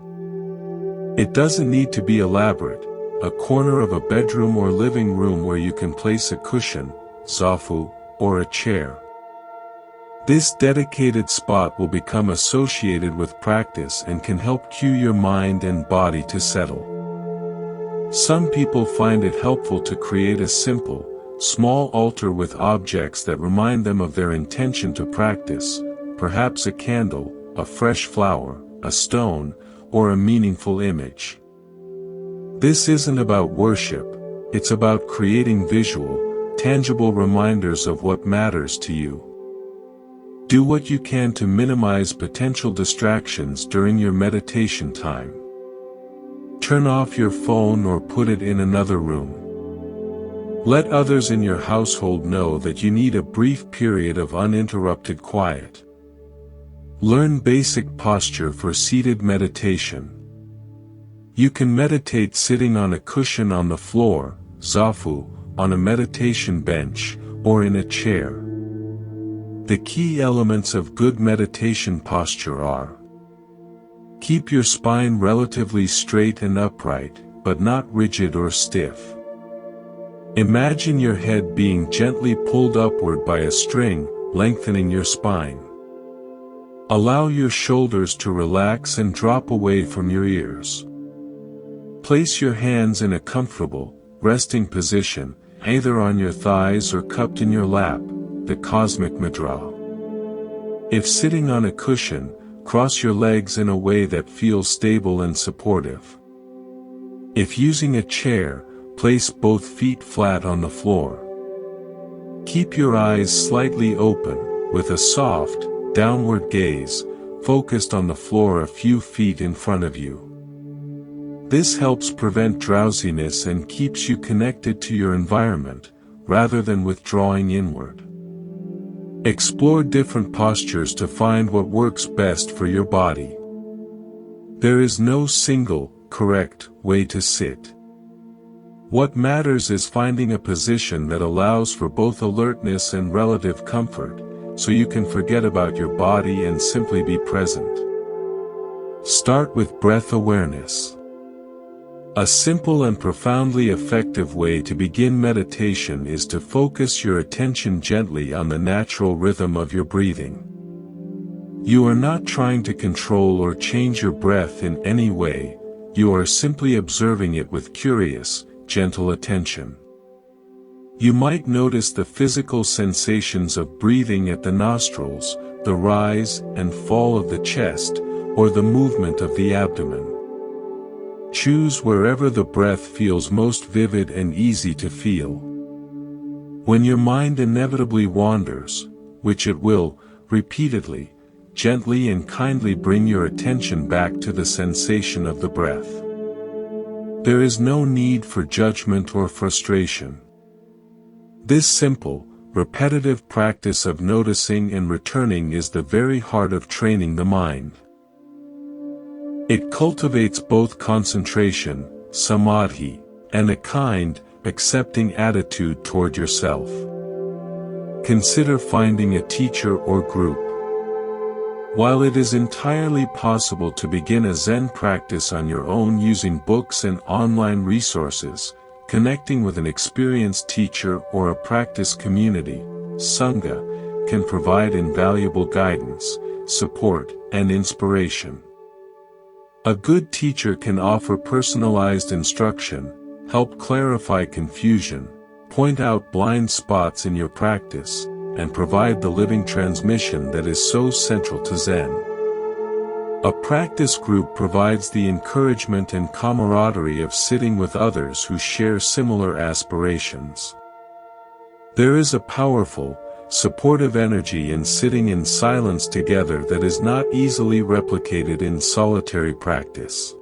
It doesn't need to be elaborate, a corner of a bedroom or living room where you can place a cushion, zafu, or a chair. This dedicated spot will become associated with practice and can help cue your mind and body to settle. Some people find it helpful to create a simple, small altar with objects that remind them of their intention to practice, perhaps a candle, a fresh flower, a stone, or a meaningful image. This isn't about worship, it's about creating visual, tangible reminders of what matters to you. Do what you can to minimize potential distractions during your meditation time. Turn off your phone or put it in another room. Let others in your household know that you need a brief period of uninterrupted quiet. Learn basic posture for seated meditation. You can meditate sitting on a cushion on the floor, zafu, on a meditation bench, or in a chair. The key elements of good meditation posture are: keep your spine relatively straight and upright, but not rigid or stiff. Imagine your head being gently pulled upward by a string, lengthening your spine. Allow your shoulders to relax and drop away from your ears. Place your hands in a comfortable, resting position, either on your thighs or cupped in your lap, the cosmic mudra. If sitting on a cushion, cross your legs in a way that feels stable and supportive. If using a chair, place both feet flat on the floor. Keep your eyes slightly open, with a soft, downward gaze, focused on the floor a few feet in front of you. This helps prevent drowsiness and keeps you connected to your environment, rather than withdrawing inward. Explore different postures to find what works best for your body. There is no single, correct way to sit. What matters is finding a position that allows for both alertness and relative comfort, so you can forget about your body and simply be present. Start with breath awareness. A simple and profoundly effective way to begin meditation is to focus your attention gently on the natural rhythm of your breathing. You are not trying to control or change your breath in any way, you are simply observing it with curious, gentle attention. You might notice the physical sensations of breathing at the nostrils, the rise and fall of the chest, or the movement of the abdomen. Choose wherever the breath feels most vivid and easy to feel. When your mind inevitably wanders, which it will, repeatedly, gently and kindly bring your attention back to the sensation of the breath. There is no need for judgment or frustration. This simple, repetitive practice of noticing and returning is the very heart of training the mind. It cultivates both concentration, samadhi, and a kind, accepting attitude toward yourself. Consider finding a teacher or group. While it is entirely possible to begin a Zen practice on your own using books and online resources, connecting with an experienced teacher or a practice community, Sangha, can provide invaluable guidance, support, and inspiration. A good teacher can offer personalized instruction, help clarify confusion, point out blind spots in your practice, and provide the living transmission that is so central to Zen. A practice group provides the encouragement and camaraderie of sitting with others who share similar aspirations. There is a powerful, supportive energy in sitting in silence together that is not easily replicated in solitary practice.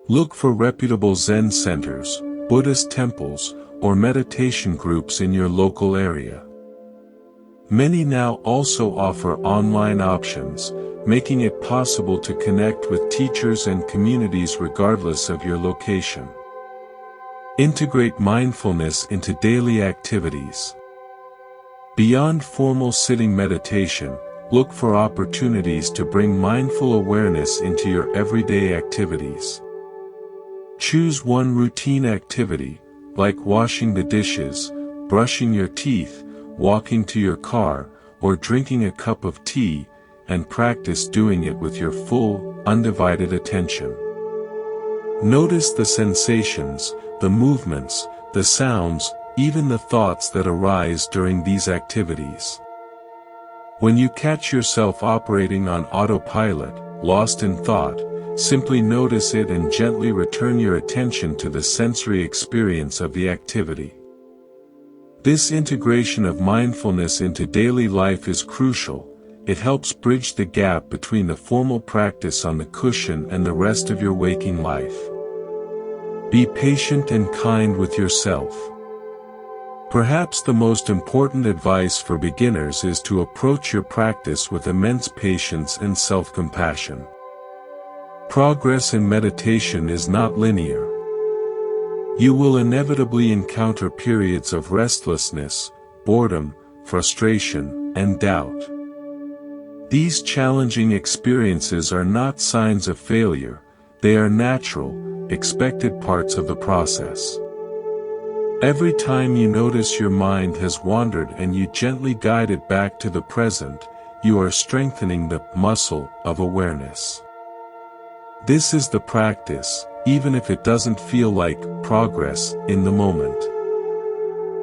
Look for reputable Zen centers, Buddhist temples, or meditation groups in your local area. Many now also offer online options, making it possible to connect with teachers and communities regardless of your location. Integrate mindfulness into daily activities. Beyond formal sitting meditation, look for opportunities to bring mindful awareness into your everyday activities. Choose one routine activity, like washing the dishes, brushing your teeth, walking to your car, or drinking a cup of tea, and practice doing it with your full, undivided attention. Notice the sensations, the movements, the sounds, even the thoughts that arise during these activities. When you catch yourself operating on autopilot, lost in thought, simply notice it and gently return your attention to the sensory experience of the activity. This integration of mindfulness into daily life is crucial. It helps bridge the gap between the formal practice on the cushion and the rest of your waking life. Be patient and kind with yourself. Perhaps the most important advice for beginners is to approach your practice with immense patience and self-compassion. Progress in meditation is not linear. You will inevitably encounter periods of restlessness, boredom, frustration, and doubt. These challenging experiences are not signs of failure, they are natural, expected parts of the process. Every time you notice your mind has wandered and you gently guide it back to the present, you are strengthening the muscle of awareness. This is the practice, even if it doesn't feel like progress in the moment.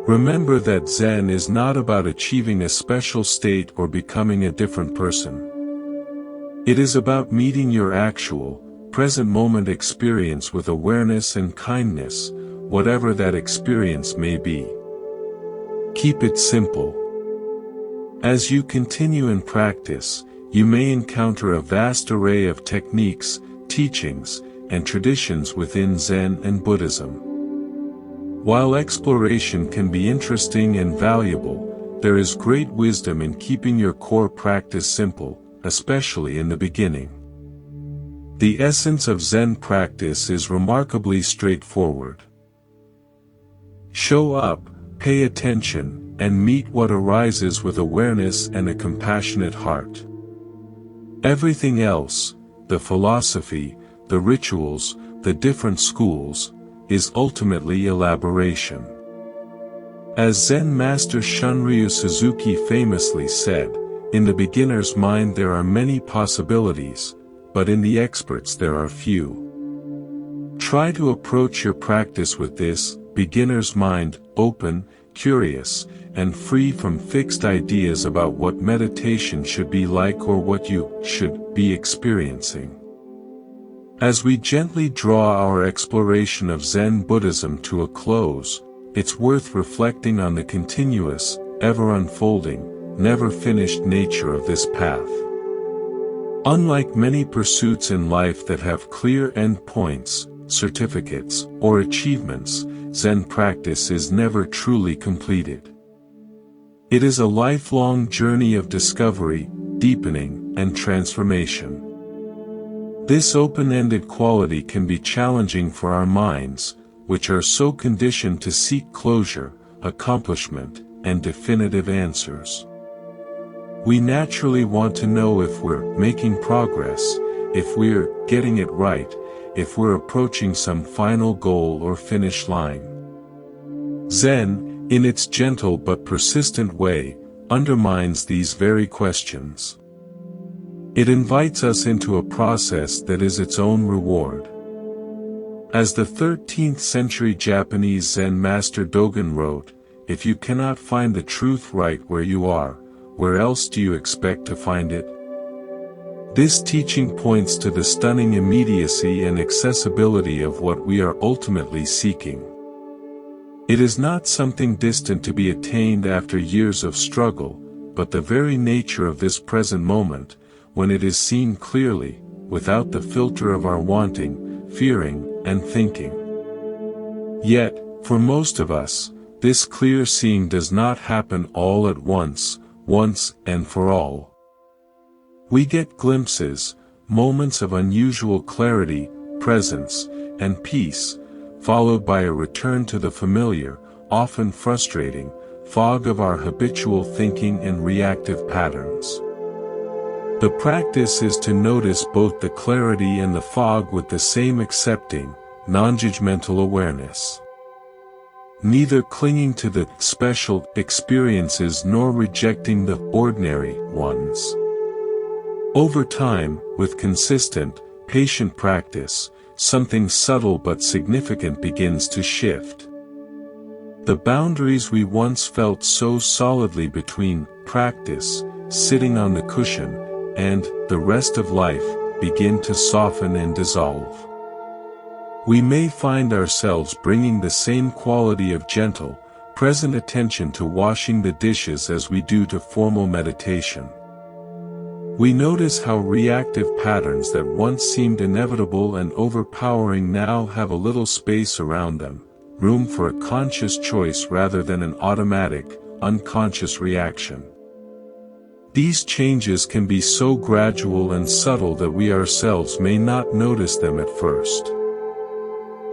Remember that Zen is not about achieving a special state or becoming a different person. It is about meeting your actual, present moment experience with awareness and kindness, whatever that experience may be. Keep it simple. As you continue in practice, you may encounter a vast array of techniques, teachings, and traditions within Zen and Buddhism. While exploration can be interesting and valuable, there is great wisdom in keeping your core practice simple, especially in the beginning. The essence of Zen practice is remarkably straightforward. Show up, pay attention, and meet what arises with awareness and a compassionate heart. Everything else, the philosophy, the rituals, the different schools, is ultimately elaboration. As Zen master Shunryu Suzuki famously said, "In the beginner's mind there are many possibilities, but in the expert's there are few." Try to approach your practice with this beginner's mind, open, curious, and free from fixed ideas about what meditation should be like or what you should be experiencing. As we gently draw our exploration of Zen Buddhism to a close, it's worth reflecting on the continuous, ever-unfolding, never-finished nature of this path. Unlike many pursuits in life that have clear endpoints, certificates, or achievements, Zen practice is never truly completed. It is a lifelong journey of discovery, deepening, and transformation. This open-ended quality can be challenging for our minds, which are so conditioned to seek closure, accomplishment, and definitive answers. We naturally want to know if we're making progress, if we're getting it right, if we're approaching some final goal or finish line. Zen, in its gentle but persistent way, undermines these very questions. It invites us into a process that is its own reward. As the 13th century Japanese Zen master Dogen wrote, "If you cannot find the truth right where you are, where else do you expect to find it?" This teaching points to the stunning immediacy and accessibility of what we are ultimately seeking. It is not something distant to be attained after years of struggle, but the very nature of this present moment, when it is seen clearly, without the filter of our wanting, fearing, and thinking. Yet, for most of us, this clear seeing does not happen all at once and for all. We get glimpses, moments of unusual clarity, presence, and peace, followed by a return to the familiar, often frustrating, fog of our habitual thinking and reactive patterns. The practice is to notice both the clarity and the fog with the same accepting, non-judgmental awareness. Neither clinging to the special experiences nor rejecting the ordinary ones. Over time, with consistent, patient practice, something subtle but significant begins to shift. The boundaries we once felt so solidly between practice, sitting on the cushion, and the rest of life, begin to soften and dissolve. We may find ourselves bringing the same quality of gentle, present attention to washing the dishes as we do to formal meditation. We notice how reactive patterns that once seemed inevitable and overpowering now have a little space around them, room for a conscious choice rather than an automatic, unconscious reaction. These changes can be so gradual and subtle that we ourselves may not notice them at first.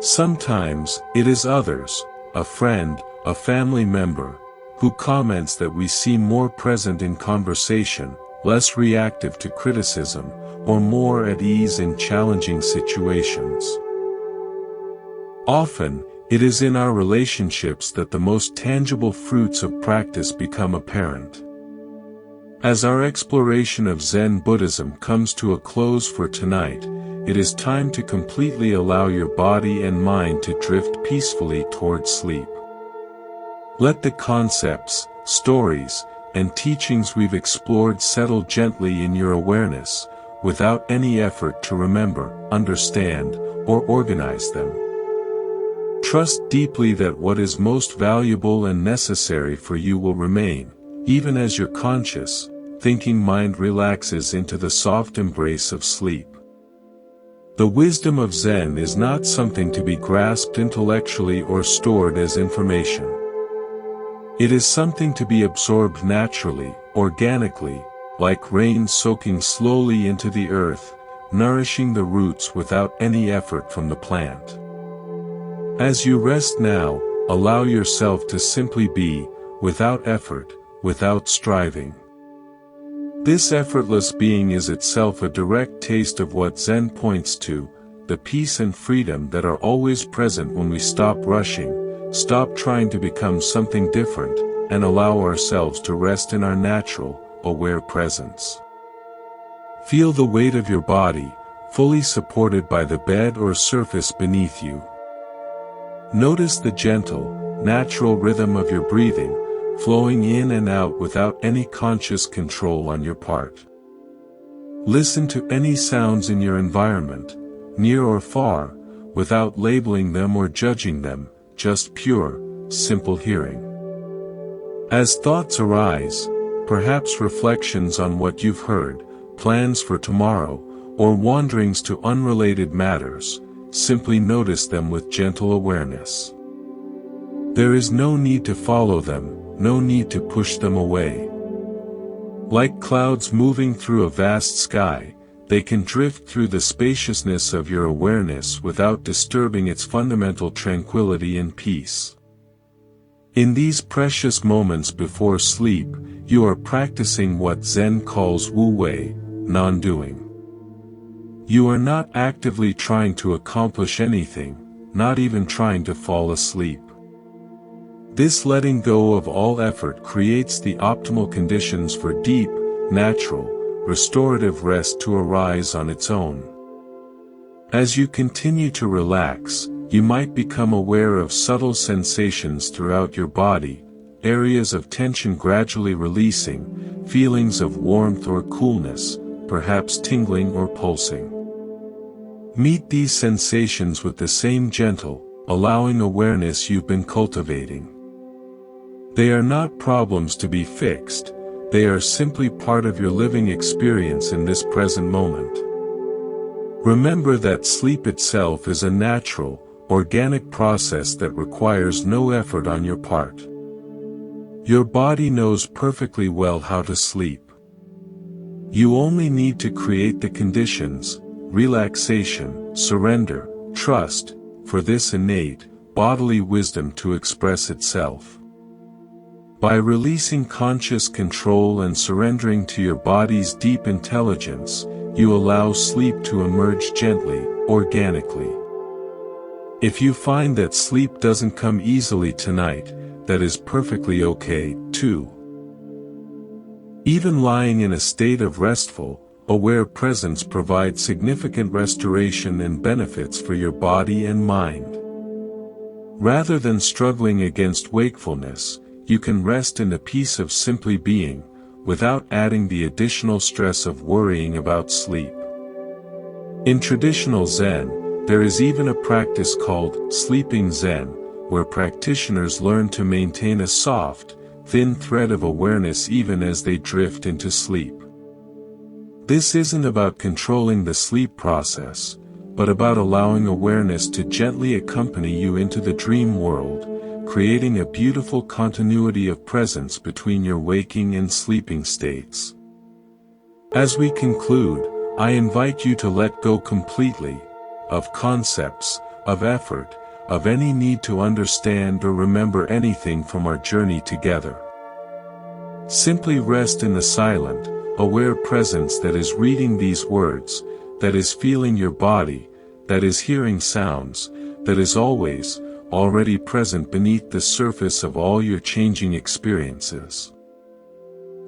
Sometimes, it is others, a friend, a family member, who comments that we seem more present in conversation, less reactive to criticism, or more at ease in challenging situations. Often, it is in our relationships that the most tangible fruits of practice become apparent. As our exploration of Zen Buddhism comes to a close for tonight, it is time to completely allow your body and mind to drift peacefully toward sleep. Let the concepts, stories, and teachings we've explored settle gently in your awareness, without any effort to remember, understand, or organize them. Trust deeply that what is most valuable and necessary for you will remain, even as your conscious, thinking mind relaxes into the soft embrace of sleep. The wisdom of Zen is not something to be grasped intellectually or stored as information. It is something to be absorbed naturally, organically, like rain soaking slowly into the earth, nourishing the roots without any effort from the plant. As you rest now, allow yourself to simply be, without effort, without striving. This effortless being is itself a direct taste of what Zen points to, the peace and freedom that are always present when we stop rushing, stop trying to become something different, and allow ourselves to rest in our natural, aware presence. Feel the weight of your body, fully supported by the bed or surface beneath you. Notice the gentle, natural rhythm of your breathing, flowing in and out without any conscious control on your part. Listen to any sounds in your environment, near or far, without labeling them or judging them, just pure, simple hearing. As thoughts arise, perhaps reflections on what you've heard, plans for tomorrow, or wanderings to unrelated matters, simply notice them with gentle awareness. There is no need to follow them, no need to push them away. Like clouds moving through a vast sky, they can drift through the spaciousness of your awareness without disturbing its fundamental tranquility and peace. In these precious moments before sleep, you are practicing what Zen calls wu-wei, non-doing. You are not actively trying to accomplish anything, not even trying to fall asleep. This letting go of all effort creates the optimal conditions for deep, natural, restorative rest to arise on its own. As you continue to relax, you might become aware of subtle sensations throughout your body, areas of tension gradually releasing, feelings of warmth or coolness, perhaps tingling or pulsing. Meet these sensations with the same gentle, allowing awareness you've been cultivating. They are not problems to be fixed, they are simply part of your living experience in this present moment. Remember that sleep itself is a natural, organic process that requires no effort on your part. Your body knows perfectly well how to sleep. You only need to create the conditions, relaxation, surrender, trust, for this innate, bodily wisdom to express itself. By releasing conscious control and surrendering to your body's deep intelligence, you allow sleep to emerge gently, organically. If you find that sleep doesn't come easily tonight, that is perfectly okay, too. Even lying in a state of restful, aware presence provides significant restoration and benefits for your body and mind. Rather than struggling against wakefulness, you can rest in the peace of simply being, without adding the additional stress of worrying about sleep. In traditional Zen, there is even a practice called sleeping Zen, where practitioners learn to maintain a soft, thin thread of awareness even as they drift into sleep. This isn't about controlling the sleep process, but about allowing awareness to gently accompany you into the dream world, creating a beautiful continuity of presence between your waking and sleeping states. As we conclude, I invite you to let go completely of concepts, of effort, of any need to understand or remember anything from our journey together. Simply rest in the silent, aware presence that is reading these words, that is feeling your body, that is hearing sounds, that is already present beneath the surface of all your changing experiences.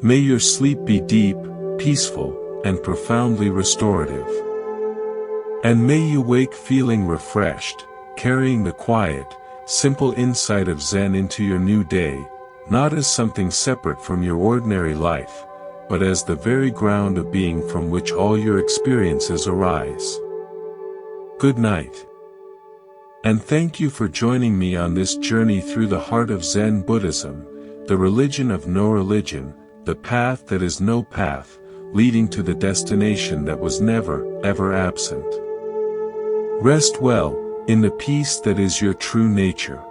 May your sleep be deep, peaceful, and profoundly restorative. And may you wake feeling refreshed, carrying the quiet, simple insight of Zen into your new day, not as something separate from your ordinary life, but as the very ground of being from which all your experiences arise. Good night. And thank you for joining me on this journey through the heart of Zen Buddhism, the religion of no religion, the path that is no path, leading to the destination that was never, ever absent. Rest well, in the peace that is your true nature.